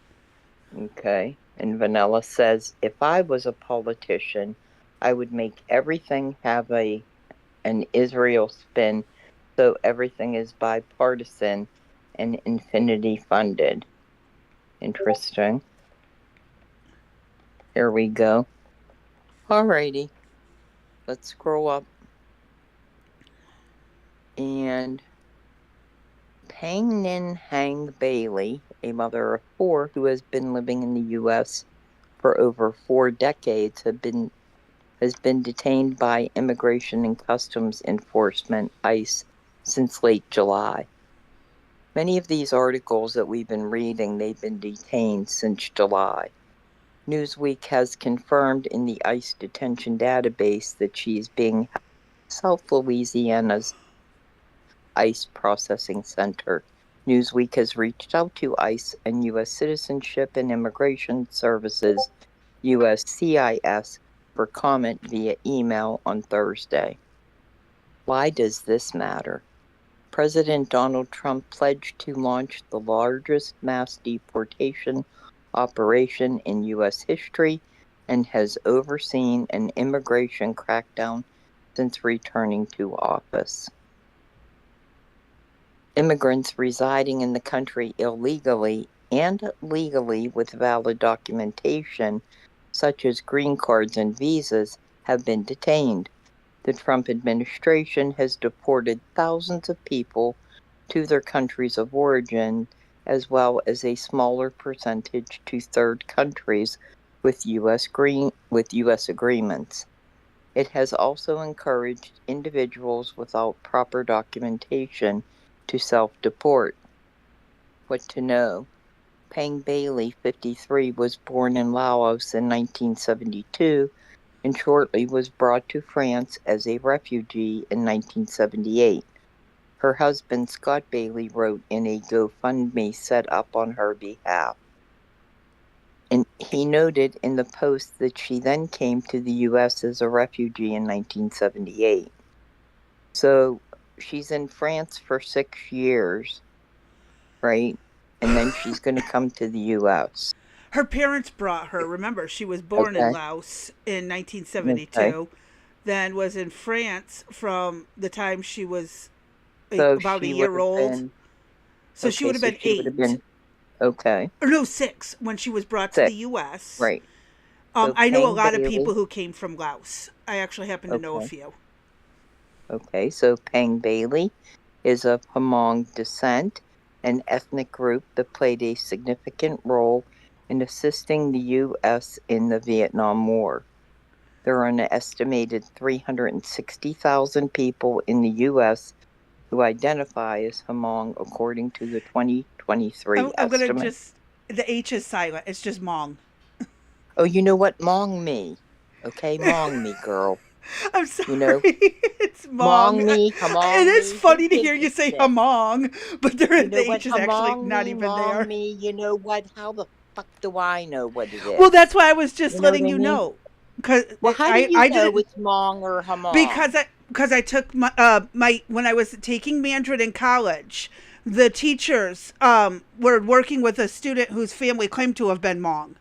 Okay. And Vanilla says, if I was a politician, I would make everything have an Israel spin, so everything is bipartisan and infinity funded. Interesting. Here we go. Alrighty. Let's scroll up. And Pang Nin Hang Bailey, a mother of 4 who has been living in the U.S. for over 4 decades, has been detained by Immigration and Customs Enforcement (ICE) since late July. Many of these articles that we've been reading, they've been detained since July. Newsweek has confirmed in the ICE detention database that she is being held in South Louisiana's ICE Processing Center. Newsweek has reached out to ICE and U.S. Citizenship and Immigration Services, USCIS, for comment via email on Thursday. Why does this matter? President Donald Trump pledged to launch the largest mass deportation operation in U.S. history and has overseen an immigration crackdown since returning to office. Immigrants residing in the country illegally and legally with valid documentation, such as green cards and visas, have been detained. The Trump administration has deported thousands of people to their countries of origin, as well as a smaller percentage to third countries with U.S. agreements. It has also encouraged individuals without proper documentation to self-deport. What to know? Pang Bailey, 53, was born in Laos in 1972 and shortly was brought to France as a refugee in 1978. Her husband, Scott Bailey, wrote in a GoFundMe set up on her behalf. And he noted in the post that she then came to the U.S. as a refugee in 1978. So she's in France for 6 years, right? And then she's going to come to the U.S. Her parents brought her. Remember, she was born in Okay. Laos in Okay. 1972, then was in France from the time she was So about a she would year have old. been. So she would have been She would have 8. been. Okay. Or no, 6 when she was brought to the 6. U.S. Right. So I know a Pang lot of Bailey. people who came from Laos. I actually happen to know a Okay. few. Okay, so Pang Bailey is of Hmong descent, an ethnic group that played a significant role in assisting the U.S. in the Vietnam War. There are an estimated 360,000 people in the U.S. who identify as Hmong, according to the 2023 I'm going to estimate. just. The H is silent. It's just Hmong. Oh, you know what? Hmong me. Okay, Hmong me, girl. I'm sorry. You know, It's Hmong. Hmong me, It Hmong is me. Who funny to hear gives a you say shit? Hmong, but You the know what? H is actually Hmong not me, even Mong there. me. You know what? How the fuck do I know what it Well, is? that's why I was just You know what letting I you mean? know. Because Well, how do you I know didn't. it's Mong or Hmong? Because I took my when I was taking Mandarin in college, the teachers were working with a student whose family claimed to have been Hmong.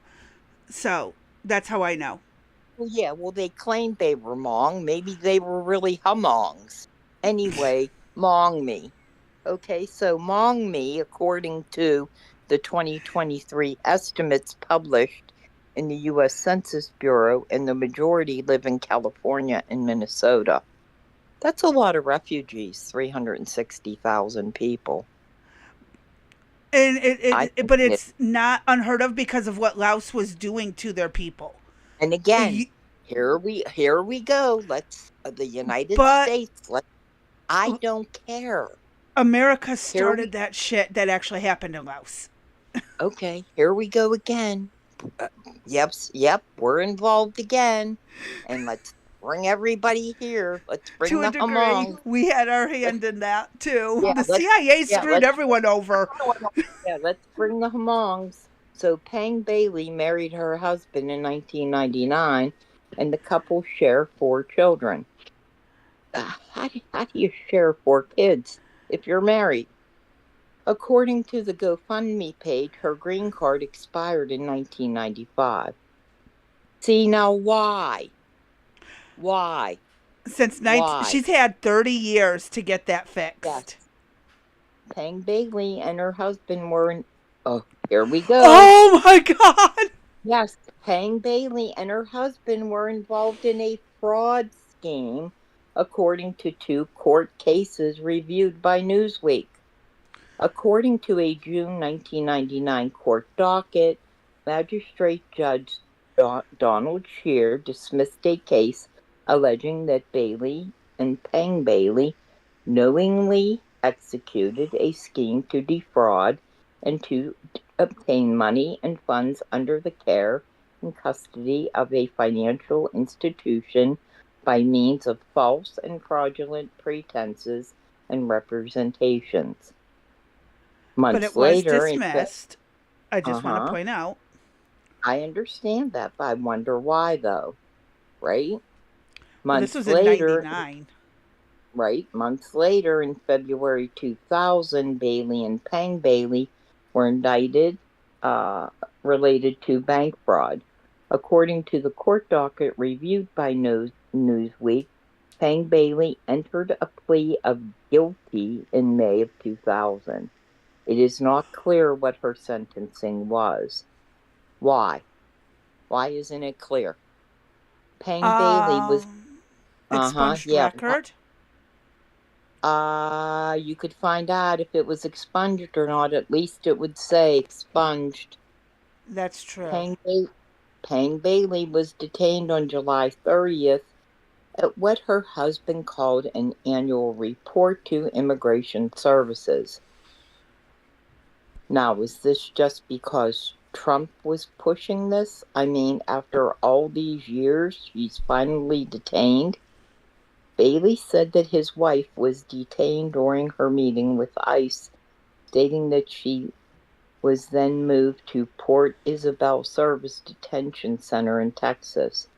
So that's how I know. Well, yeah. Well, they claimed they were Mong. Maybe they were really Hmongs. Anyway, Mong me. Okay, so Mong me, according to the 2023 estimates published in the U.S. Census Bureau, and the majority live in California and Minnesota. That's a lot of refugees, 360,000 people. And I think but it. it's not unheard of because of what Laos was doing to their people. And again, Y- here we go. Let's the United But States. I don't care. America Here we started that shit that actually happened in Laos. okay. Here we go again. Yep. We're involved again, and let's bring everybody here. Let's bring To a the degree, Hmong. we had our Let's hand in that too. yeah. The Let's CIA yeah. screwed Let's everyone over. yeah. Let's bring the Hmongs. So Pang Bailey married her husband in 1999, and the couple share 4 children. How do you share 4 kids if you're married? According to the GoFundMe page, her green card expired in 1995. See, now why? Why? Why? She's had 30 years to get that Yes, fixed. Pang Bailey and her husband were in. Oh, here we go. Oh my god. Yes, Pang Bailey and her husband were involved in a fraud scheme, according to 2 court cases reviewed by Newsweek. According to a June 1999 court docket, Magistrate Judge Donald Shear dismissed a case alleging that Bailey and Pang Bailey knowingly executed a scheme to defraud and to obtain money and funds under the care and custody of a financial institution by means of false and fraudulent pretenses and representations. But Months it was later, dismissed. I just want to uh-huh, point out. I understand that, but I wonder why, though, right? Well, this Months was in later, 99. right? Months later, in February 2000, Bailey and Pang Bailey were indicted uh, related to bank fraud. According to the court docket reviewed by Newsweek, Pang Bailey entered a plea of guilty in May of 2000. It is not clear what her sentencing was. Why? Why isn't it clear? Pang Bailey was, Expunged yeah. record. You could find out if it was expunged or not. At least it would say expunged. That's true. Pang, ba- Pang Bailey was detained on July 30th at what her husband called an annual report to Immigration Services. Now, was this just because Trump was pushing this? I mean, after all these years, she's finally detained. Bailey said that his wife was detained during her meeting with ICE, stating that she was then moved to Port Isabel Service Detention Center in Texas.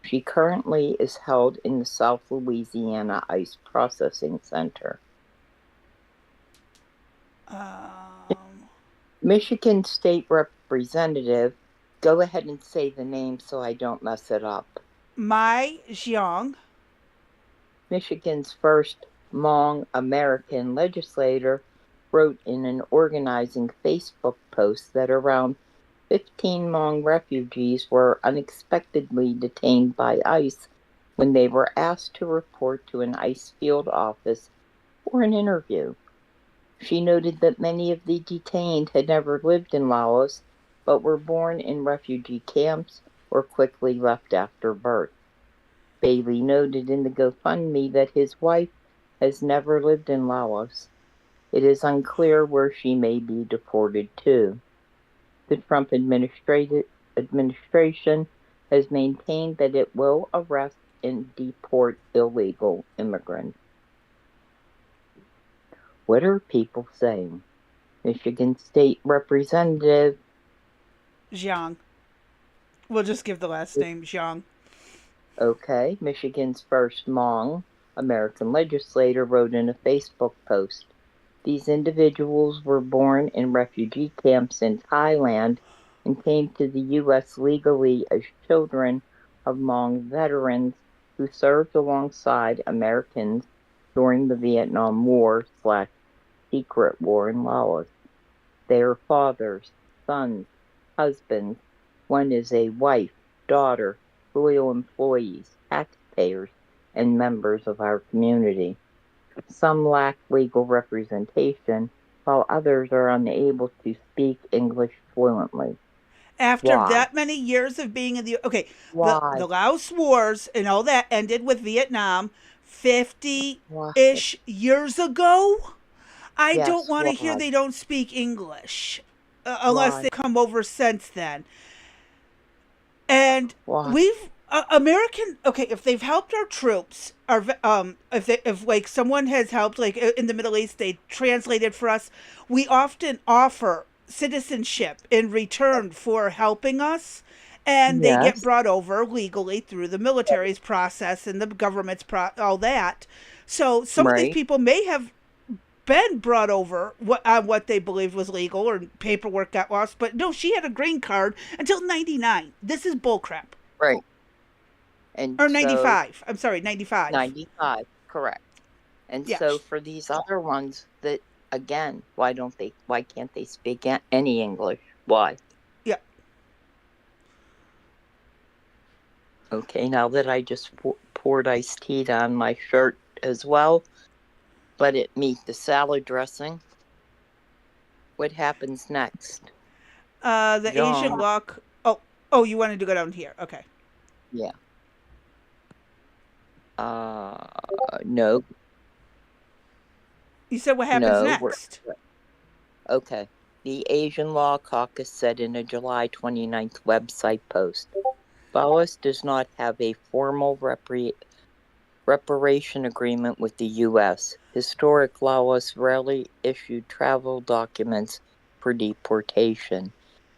She currently is held in the South Louisiana ICE Processing Center. Michigan State Representative, go ahead and say the name so I don't mess it up. Mai Jiang. Michigan's first Hmong American legislator wrote in an organizing Facebook post that around 15 Hmong refugees were unexpectedly detained by ICE when they were asked to report to an ICE field office for an interview. She noted that many of the detained had never lived in Laos, but were born in refugee camps or quickly left after birth. Bailey noted in the GoFundMe that his wife has never lived in Laos. It is unclear where she may be deported to. The Trump administration has maintained that it will arrest and deport illegal immigrants. What are people saying? Michigan State Representative Jiang. We'll just give the last name Jiang. Okay, Michigan's first Hmong American legislator wrote in a Facebook post, these individuals were born in refugee camps in Thailand and came to the U.S. legally as children of Hmong veterans who served alongside Americans during the Vietnam War/Secret War in Laos. They are fathers, sons, husbands, One is a wife, daughter, loyal employees, taxpayers, and members of our community. Some lack legal representation, while others are unable to speak English fluently. After Why? that many years of being in the okay, Why? the Laos Wars and all that ended with Vietnam 50 Why? ish years ago. I don't Yes, want to hear why? they don't speak English unless Why? they've come over since then. And Why? we've American okay if they've helped our troops or if like someone has helped like in the Middle East they translated for us, we often offer citizenship in return for helping us, and they get Yes, brought over legally through the military's process and the government's all that. So some of these right, people may have been brought over on what they believed was legal or paperwork got lost, but no, she had a green card until 99. This is bullcrap. right. And Or so 95. I'm sorry, 95. 95, correct. And Yeah. so for these other ones that again, why can't they speak any English? Why? Yeah. Okay, now that I just poured iced tea on my shirt as well, let it meet the salad dressing. What happens next? The Asian John. walk. Oh, you wanted to go down here. Okay. Yeah. No, You said what happens no, next? okay. The Asian Law Caucus said in a July 29th website post, Laos does not have a formal reparation agreement with the U.S. Historic Laos rarely issued travel documents for deportation.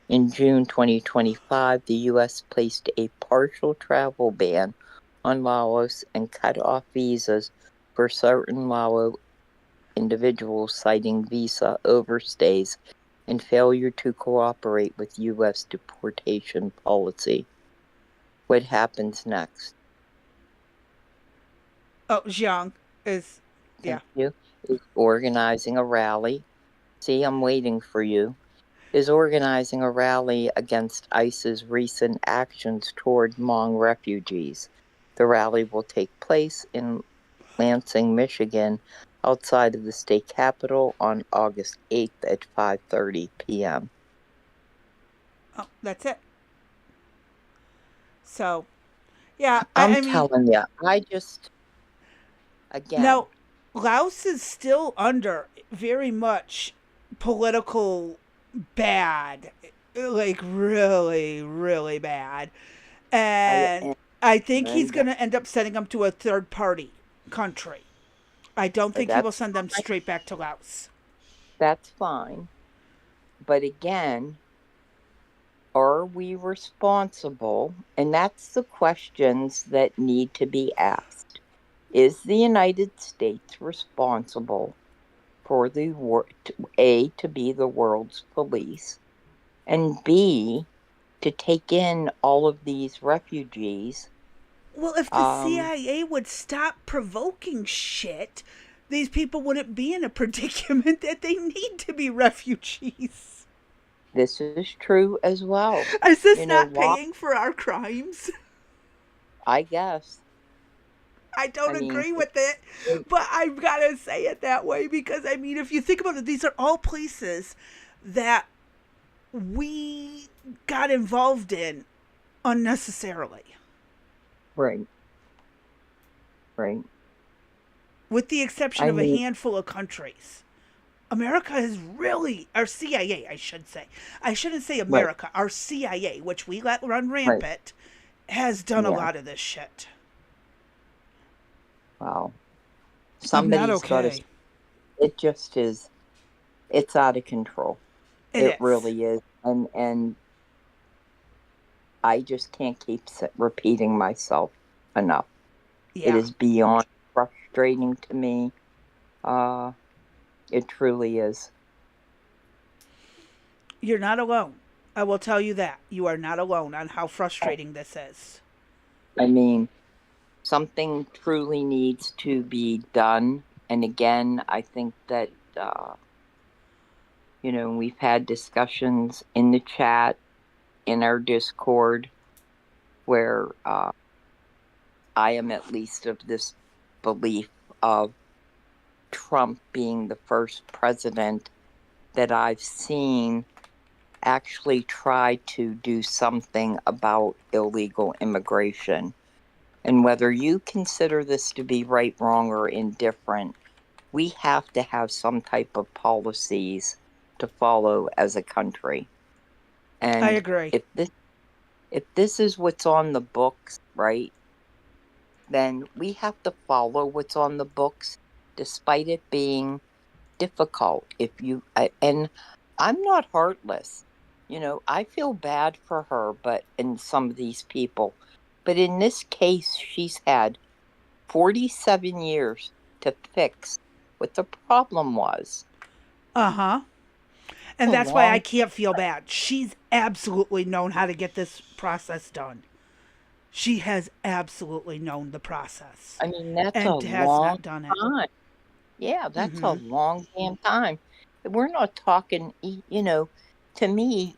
In June 2025, the U.S. placed a partial travel ban on Laos and cut off visas for certain Lao individuals, citing visa overstays and failure to cooperate with U.S. deportation policy. What happens next? Oh, Xiang is. Yeah. Thank you. Is organizing a rally. See, I'm waiting for you. Is organizing a rally against ICE's recent actions toward Hmong refugees. The rally will take place in Lansing, Michigan, outside of the state capitol on August 8th at 5:30 p.m. Oh, that's it. So, yeah, I'm I mean, telling you, again, now, Laos is still under very much political bad, like really, really bad. And and, I think he's and going to end up sending them to a third party country. I don't think he will that's send them straight back to Laos. that's fine. But again, are we responsible? And that's the questions that need to be asked. Is the United States responsible for the A, to be the world's police, and B, to take in all of these refugees? Well, if the CIA would stop provoking shit, these people wouldn't be in a predicament that they need to be refugees. This is true as well. Is this You know not why? paying for our crimes? I guess. I don't I mean, agree with it, but I've got to say it that way because, I mean, if you think about it, these are all places that we got involved in unnecessarily. right, right. With the exception I of a mean, handful of countries. America has really, our CIA, I should say. I shouldn't say right, America. Our CIA, which we let run right. rampant, has done a Yeah. lot of this shit. Wow. I'm not Somebody's got to. okay. It just is. It's out of control. It It is. really is, and I just can't keep repeating myself enough. It Yeah. is beyond frustrating to me. Uh, it truly is. You're not alone. I will tell you that. You are not alone on how frustrating this is. I mean, something truly needs to be done. And again, I think that, we've had discussions in the chat in our Discord where I am at least of this belief of Trump being the first president that I've seen actually try to do something about illegal immigration. And whether you consider this to be right, wrong, or indifferent, we have to have some type of policies to follow as a country. I And agree. if this is what's on the books, right, then we have to follow what's on the books despite it being difficult. And I'm not heartless. I feel bad for her, but in some of these people. But in this case, she's had 47 years to fix what the problem was. Uh-huh. A And that's why I long, can't feel bad. She's absolutely known how to get this process done. She has absolutely known the process I mean, that's a and has long not done it. time. Yeah, that's a Mm-hmm. long damn time. We're not talking, to me,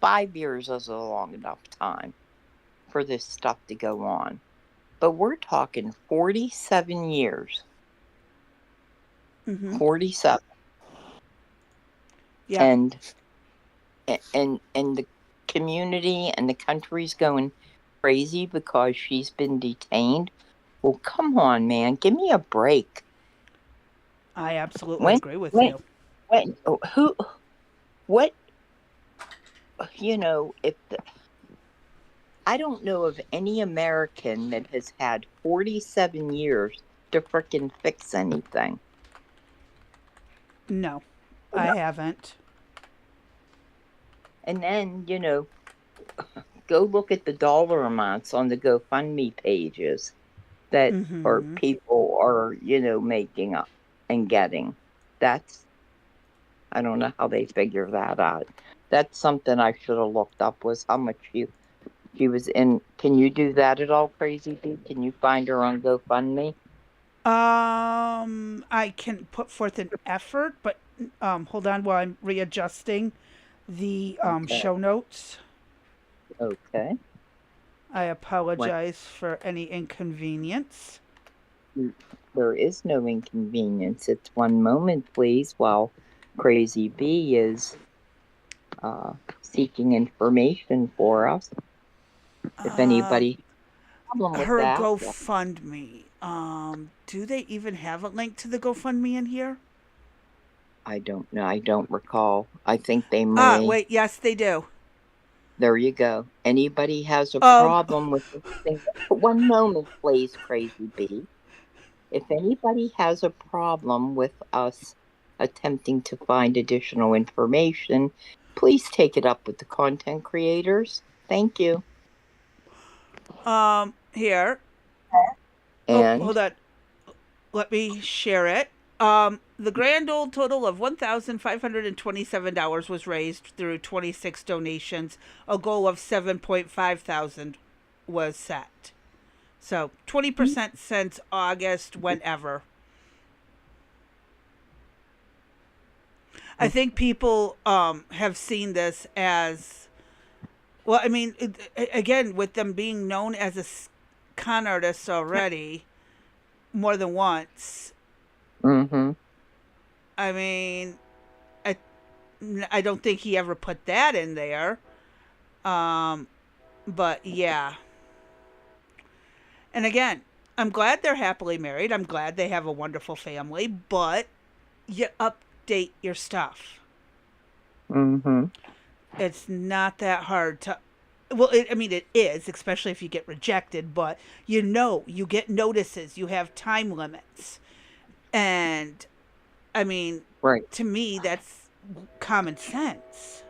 5 years is a long enough time for this stuff to go on. But we're talking 47 years. Mm-hmm. 47. Yeah. And and the community and the country's going crazy because she's been detained. Well, come on, man, give me a break. I absolutely When agree with when you. when who what if I don't know of any American that has had 47 years to frickin' fix anything. No, I haven't. And then, go look at the dollar amounts on the GoFundMe pages that or Mm-hmm. people are, making up and getting. That's I don't know how they figure that out. That's something I should have looked up was how much she was in. Can you do that at all, Crazy B? Can you find her on GoFundMe? I can put forth an effort, but hold on while I'm readjusting the Okay. show notes. Okay. I What? apologize for any inconvenience. There is no inconvenience. It's one moment, please, while Crazy B is seeking information for us. If Um, anybody has a problem with Her that, GoFundMe. Do they even have a link to the GoFundMe in here? I don't know. I don't recall. I think they Ah, may. wait, yes, they do. There you go. Anybody has a Um, problem with this thing? One moment, please, Crazy B. If anybody has a problem with us attempting to find additional information, please take it up with the content creators. Thank you. Here. Oh, And hold on. Let me share it. The grand old total of $1,527 was raised through 26 donations. A goal of 7,500 was set. So 20% since August, whenever. I think people have seen this as well. I mean, again, with them being known as a con artist already more than once. mm-hmm. I mean, I, I don't think he ever put that in there. Um, but yeah. And again, I'm glad they're happily married. I'm glad they have a wonderful family, but you update your stuff. Mm-hmm. It's not that hard to. Well, I mean, it is, especially if you get rejected, but you get notices, you have time limits. And I mean, Right. to me, that's common sense.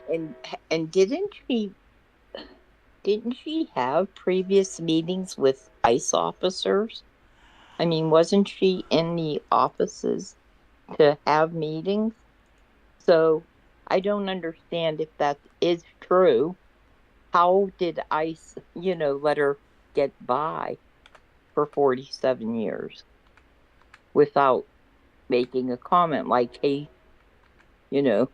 And and didn't she have previous meetings with ICE officers? I mean, wasn't she in the offices to have meetings? So I don't understand if that is true. How did ICE, let her get by for 47 years without making a comment like, hey, you know,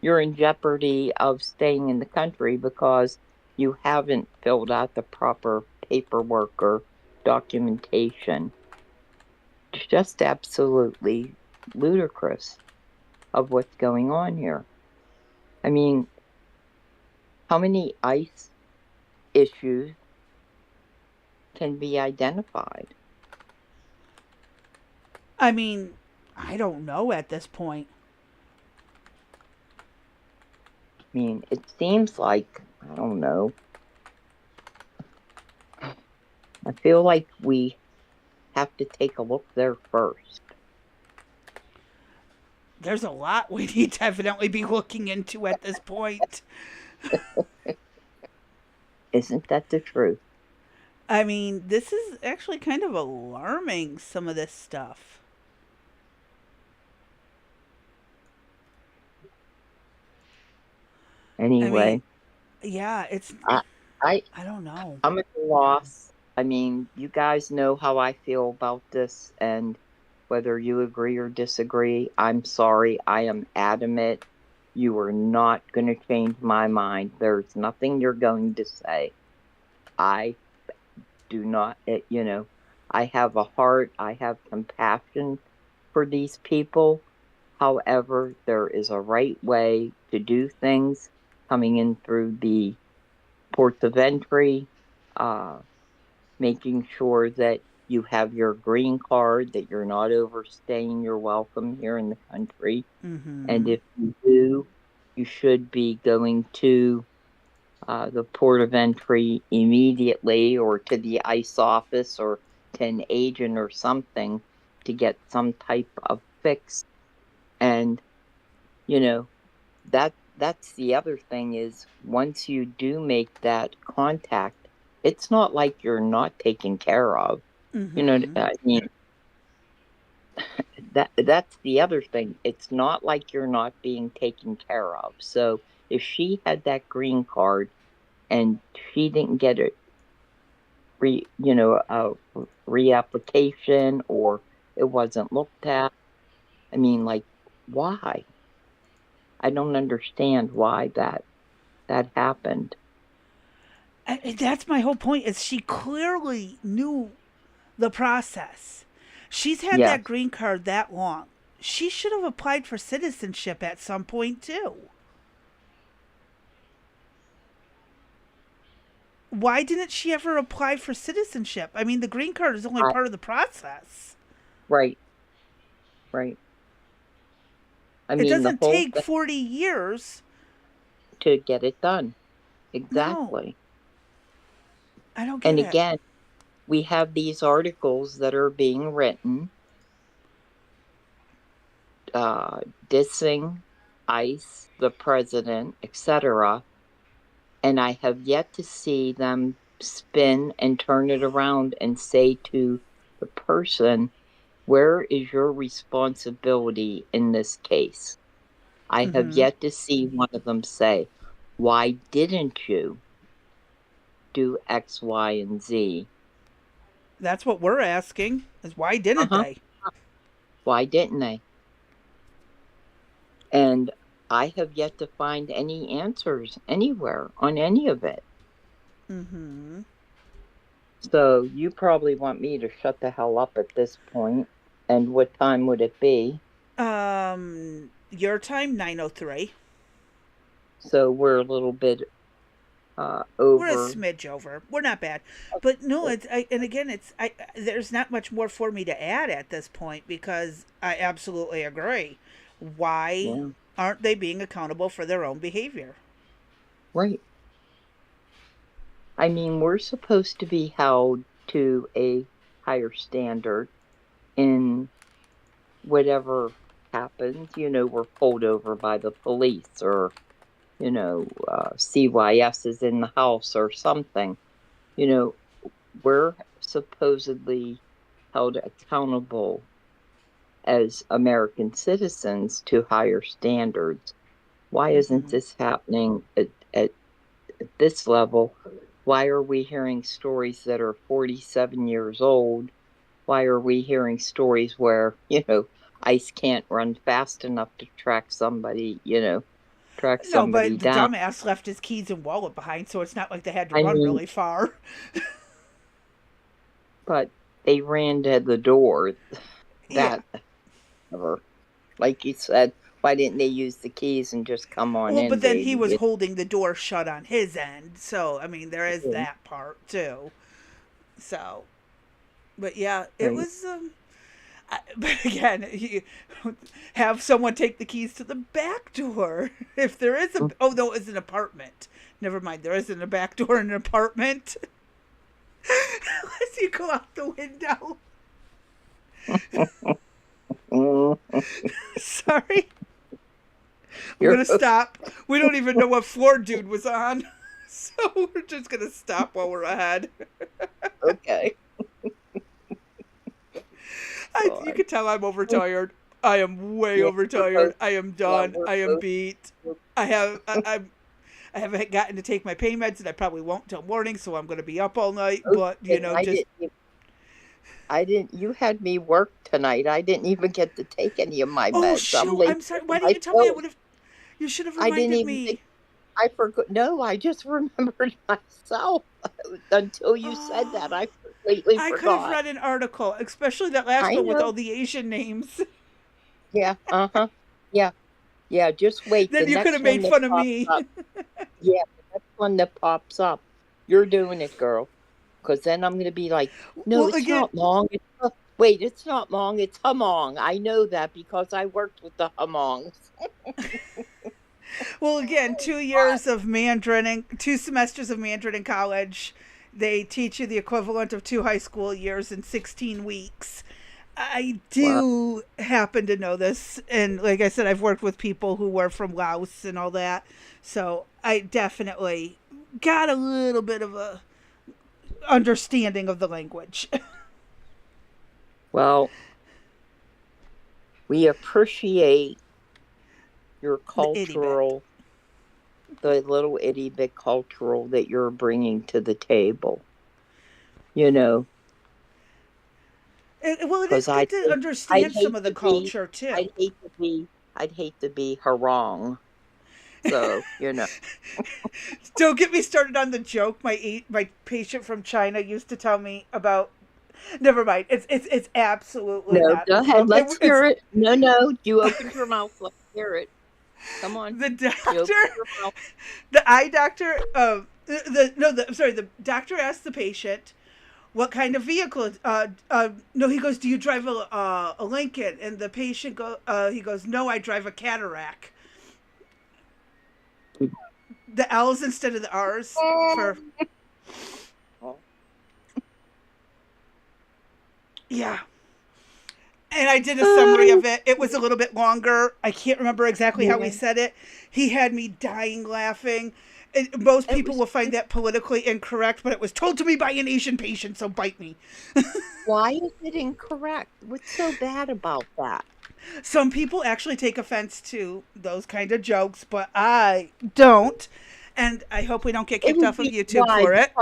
you're in jeopardy of staying in the country because you haven't filled out the proper paperwork or documentation. It's just absolutely ludicrous of what's going on here. I mean, how many ICE issues can be identified? I mean, I don't know at this point. I mean, it seems like, I don't know. I feel like we have to take a look there first. There's a lot we need to definitely be looking into at this point. Isn't that the truth? I mean, this is actually kind of alarming, some of this stuff. I mean, Anyway, yeah, it's. I, I I don't know. I'm at a loss. I mean, you guys know how I feel about this, and whether you agree or disagree, I'm sorry. I am adamant. You are not going to change my mind. There's nothing you're going to say. I do not, I have a heart. I have compassion for these people. However, there is a right way to do things coming in through the ports of entry, uh, making sure that you have your green card, that you're not overstaying your welcome here in the country. And Mm-hmm. if you do, you should be going to the port of entry immediately or to the ICE office or to an agent or something to get some type of fix. And, you know, that's the other thing is once you do make that contact, it's not like you're not taken care of. Mm-hmm. I mean, that's the other thing. It's not like you're not being taken care of. So if she had that green card and she didn't get it a reapplication or it wasn't looked at, I mean, like, why? I don't understand why that happened. And that's my whole point. Is she clearly knew the process. She's had that Yes, green card that long. She should have applied for citizenship at some point too. Why didn't she ever apply for citizenship? I mean, the green card is only I, part of the process. right, right. I It mean, the doesn't whole take thing 40 years. to get it done. No, Exactly. I don't get And it. again, we have these articles that are being written, uh, dissing ICE, the president, etc. And I have yet to see them spin and turn it around and say to the person, where is your responsibility in this case? I have Mm-hmm. yet to see one of them say, why didn't you do X, Y, and Z? That's what we're asking is why didn't Uh-huh. they? Why didn't they? And I have yet to find any answers anywhere on any of it. Mm-hmm. So you probably want me to shut the hell up at this point. And what time would it be? Your time 9:03. So we're a little bit We're a over. smidge over. We're not bad, but no. And again, there's not much more for me to add at this point because I absolutely agree. Why Yeah, aren't they being accountable for their own behavior? right. I mean, we're supposed to be held to a higher standard in whatever happens. We're pulled over by the police or, CYS is in the house or something. You know, we're supposedly held accountable as American citizens to higher standards. Why isn't Mm-hmm. this happening at this level? Why are we hearing stories that are 47 years old? Why are we hearing stories where, ICE can't run fast enough to track somebody? track No, somebody but the down. dumbass left his keys and wallet behind, so it's not like they had to I run mean, really far. but they ran to the door. Yeah. That never, like you said, why didn't they use the keys and just come on Well, in, but then he baby? was holding the door shut on his end, so I mean there is that part too. So, but yeah, it Right. was. But again, you have someone take the keys to the back door. If there is a, oh no, it's an apartment. Never mind, there isn't a back door in an apartment. Unless you go out the window. Mm, Sorry, I'm you're gonna stop. We don't even know what floor dude was on, so we're just gonna stop while we're ahead. okay. You God. can tell I'm overtired. I am way Yeah, we're overtired. both. I am Yeah, done. we're I am both. beat. I haven't gotten to take my pain meds, and I probably won't till morning. So I'm going to be up all night. But Okay, just I didn't. You had me work tonight. I didn't even get to take any of my oh meds. I'm shoot! late I'm sorry. for Why didn't my you tell me? I pills. would have. You should have I didn't reminded even think. me. I forgot. No, I just remembered myself until you said that. Oh, I completely I could have forgot. read an article, especially that last I one with know. all the Asian names. Yeah. Uh huh. Yeah. Yeah. Just wait. The Then you could have next one made that fun of pops me. up. Yeah. The next one that pops up. You're doing it, girl. Because then I'm gonna be like, no, Well, it's again, not long. Wait, it's not long. It's Humong. I know that because I worked with the Humongs. well, again, 2 years of Mandarin and 2 semesters of Mandarin in college. They teach you the equivalent of 2 high school years in 16 weeks. I Wow. do happen to know this. And like I said, I've worked with people who were from Laos and all that. So I definitely got a little bit of a understanding of the language. Well, we appreciate your The itty bit. the little itty bit cultural that you're bringing to the table. You know, Well, it is because good to I'd understand some hate of the to be, culture too. I'd hate to be, I'd hate to be harong. So Don't get me started on the joke my patient from China used to tell me about. Never mind. It's absolutely no, not. go ahead. Let's It's hear it. No, no, you opened your mouth. Let's hear it. Come on, the you doctor, opened your mouth. the eye doctor. The no, the I'm sorry. The doctor asked the patient what kind of vehicle. No, he goes, "Do you drive a Lincoln?" And the patient he goes, "No, I drive a Cadillac." The L's instead of the R's for yeah. And I did a summary of it. It was a little bit longer. I can't remember exactly how he Yeah, said it. He had me dying laughing. Most it people was. will find that politically incorrect, but it was told to me by an Asian patient, so bite me. Why is it incorrect? What's so bad about that? Some people actually take offense to those kind of jokes, but I don't. And I hope we don't get It kicked would off of be YouTube why for it.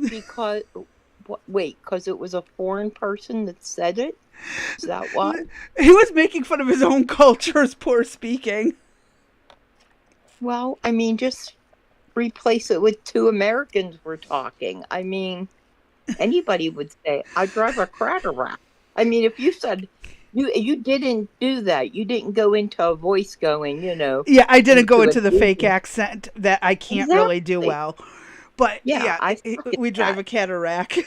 because wait, because it was a foreign person that said it. Is that why? He was making fun of his own culture's poor speaking. Well, I mean, just replace it with two Americans were talking. I mean, anybody would say, "I drive a cracker rack." I mean, if you said you didn't do that, you didn't go into a voice going, Yeah, I didn't go into an into the fake Asian. accent that I can't really do Exactly. well. But Yeah, yeah, I suck at we drive that. a Cadillac.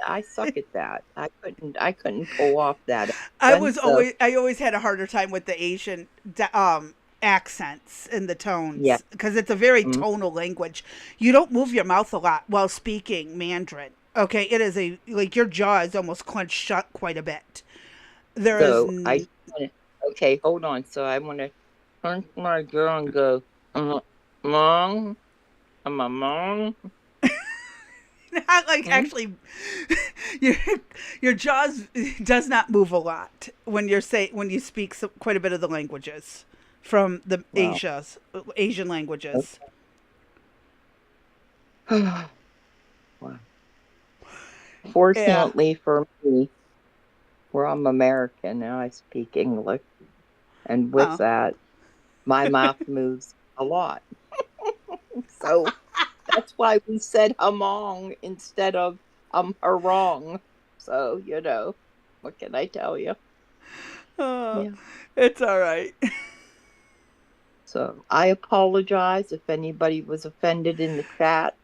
I suck at that. I couldn't pull off that accent. So I always had a harder time with the Asian accents and the yeah. tones because it's a very Mm. tonal language. You don't move your mouth a lot while speaking Mandarin. Okay, it is a like your jaw is almost clenched shut quite a bit. There is So okay, hold on. So I want to turn to my girl and go, mom, I'm a mom. not like Hmm? actually your your jaws does not move a lot when you speak quite a bit of the languages from the Well, Asian languages. wow. Yeah. Fortunately for me, where I'm American and I speak English, and with Oh. that, My mouth moves a lot. So that's why we said hamong instead of harong. So, what can I tell you? Uh, Yeah. it's all right. So I apologize if anybody was offended in the chat.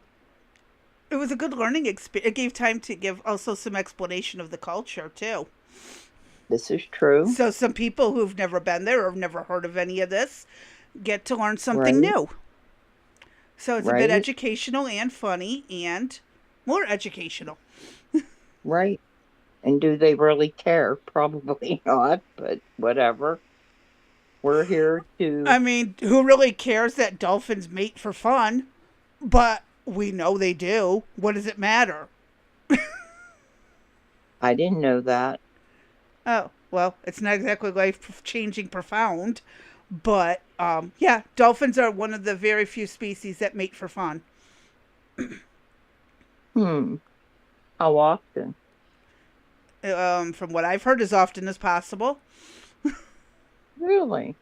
It was a good learning experience. It gave time to give also some explanation of the culture, too. This is true, So some people who've never been there or have never heard of any of this get to learn something right? new. So it's a bit Right? educational and funny and more educational. Right. And do they really care? Probably not, but whatever. We're here I to. mean, who really cares that dolphins mate for fun? But we know they do. What does it matter? I didn't know that. Oh, well, it's not exactly life changing profound, but yeah, dolphins are one of the very few species that mate for fun. Hmm. How often? From what I've heard, as often as possible. Really?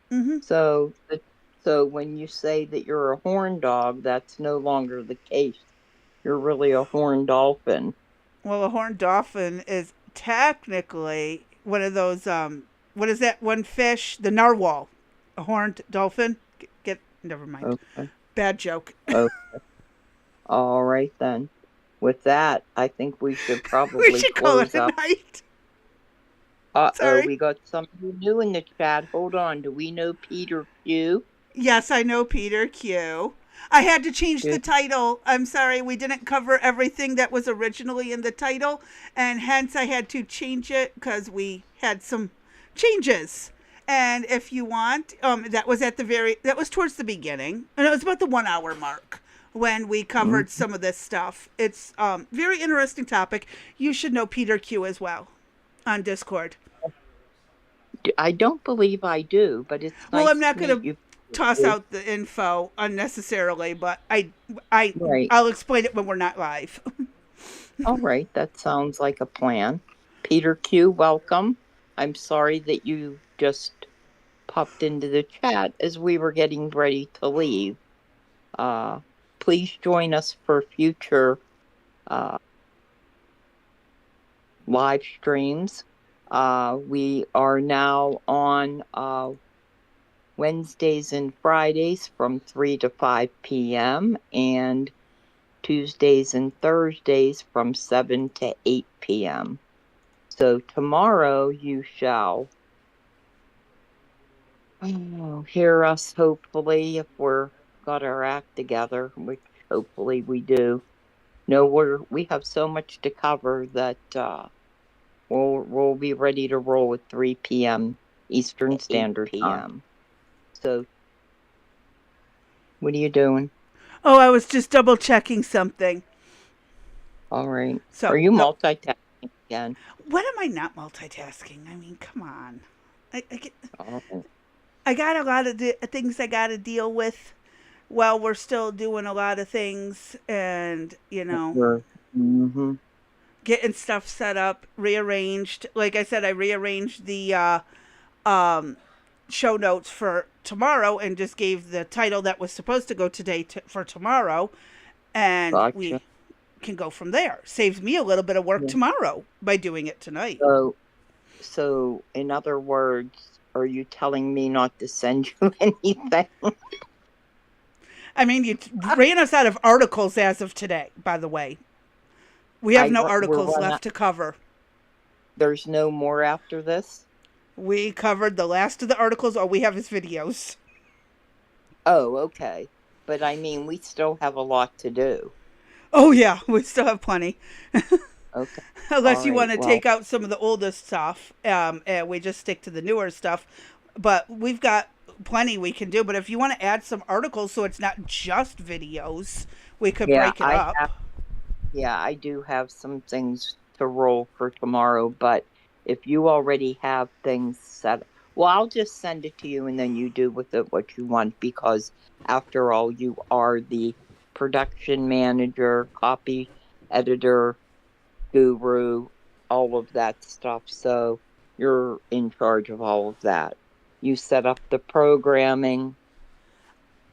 Hmm. So, so when you say that you're a horn dog, that's no longer the case. You're really a horn dolphin. Well, a horned dolphin is technically one of those. What is that one fish? The narwhal. A horned dolphin. Never mind. Okay. Bad joke. Oh, all right then. With that, I think we should We probably should call it close a up. night. Uh-oh, Sorry. we got somebody new in the chat. Hold on. Do we know Peter Q? Yes, I know Peter Q. I had to change the Good. title. I'm sorry, we didn't cover everything that was originally in the title, and hence I had to change it because we had some changes. And if you want, that was towards the beginning, and it was about the 1 hour mark when we Mm. covered some of this stuff. It's very interesting topic. You should know Peter Q as well on Discord. I don't believe I do, but it's Well, I'm nice not to going meet to you. toss Q. out the info unnecessarily, but Right. I'll explain it when we're not live. All right. That sounds like a plan. Peter Q, welcome. I'm sorry that you just popped into the chat as we were getting ready to leave. Please join us for future uh, live streams. We are now on Wednesdays and Fridays from 3 to 5 p.m. and Tuesdays and Thursdays from 7 to 8 p.m. So tomorrow you shall hear us, hopefully, if we're got our act together, which hopefully we do. No, we have so much to cover that we'll be ready to roll at 3 p.m. Eastern Standard Time. So, what are you doing? Oh, I was just double checking something. All right. So, Are you multitasking again? when am I not multitasking? I mean, come on. I Oh, I got a lot of things I got to deal with while we're still doing a lot of things, and sure. Mm-hmm. getting stuff set up, rearranged. Like I said, I rearranged the show notes for tomorrow and just gave the title that was supposed to go today for tomorrow, and we Gotcha. can go from there. Saves me a little bit of work Yeah. tomorrow by doing it tonight. So, in other words, are you telling me not to send you anything? I mean, you ran us out of articles as of today, by the way. We have no articles left to cover. There's no more after this? We covered the last of the articles. All we have is videos. Oh, okay. But I mean, we still have a lot to do. Oh, yeah, we still have plenty. Okay. Unless you All right, want to take out some of the oldest stuff, and we just stick to the newer stuff. But we've got plenty we can do. But if you want to add some articles so it's not just videos, we could break it up. Yeah, I do have some things to roll for tomorrow, but if you already have things set, well, I'll just send it to you and then you do with it what you want, because after all, you are the production manager, copy editor, guru, all of that stuff. So you're in charge of all of that. You set up the programming,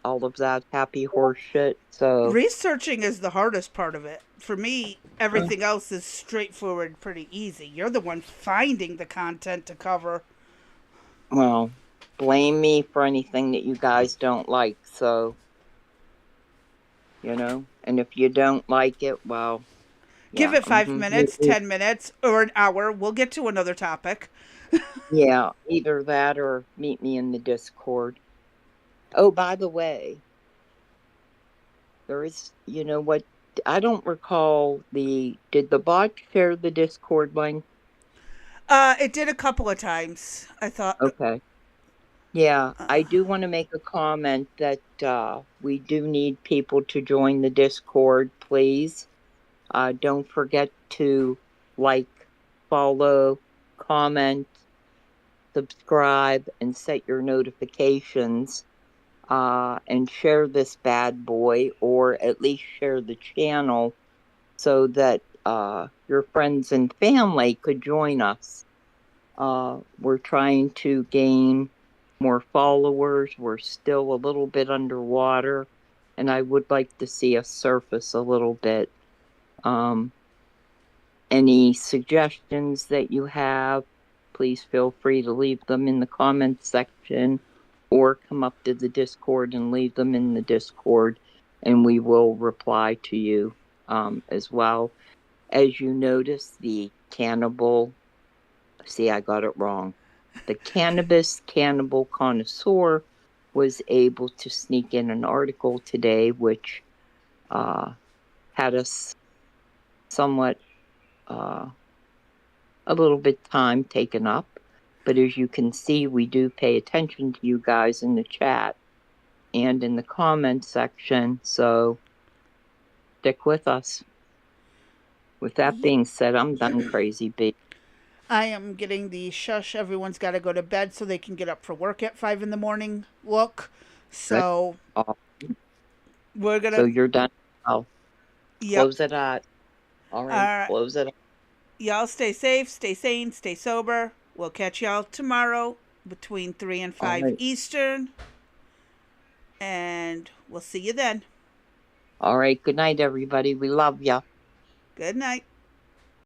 all of that happy horse shit. So, Researching is the hardest part of it. For me, uh, everything else is straightforward, pretty easy. You're the one finding the content to cover. well, blame me for anything that you guys don't like. So, and if you don't like it, well, Give yeah, it 5 minutes, 10 minutes, or an hour. We'll get to another topic. yeah, either that or meet me in the Discord. Oh, by the way, there is, you know what? I don't recall did the bot share the Discord link? It did a couple of times. I thought, Okay. Yeah, I do want to make a comment that we do need people to join the Discord, please. Don't forget to like, follow, comment, subscribe, and set your notifications. And share this bad boy, or at least share the channel so that your friends and family could join us. We're trying to gain more followers. We're still a little bit underwater, and I would like to see us surface a little bit. Um, any suggestions that you have, please feel free to leave them in the comments section or come up to the Discord and leave them in the Discord, and we will reply to you as well. As you notice, I got it wrong. The cannabis cannibal connoisseur was able to sneak in an article today, which had us somewhat a little bit time taken up. But as you can see, we do pay attention to you guys in the chat and in the comment section. So stick with us. With that yeah, being said, I'm done, Crazy B. I am getting the shush. Everyone's got to go to bed so they can get up for work at 5 in the morning. Look, Good. so Oh, we're so gonna. you're done. I'll Yep. close it at. All All right, right. close it. Y'all stay safe, stay sane, stay sober. We'll catch y'all tomorrow between 3 and All 5 right. Eastern. And we'll see you then. All right. Good night, everybody. We love ya. Good night.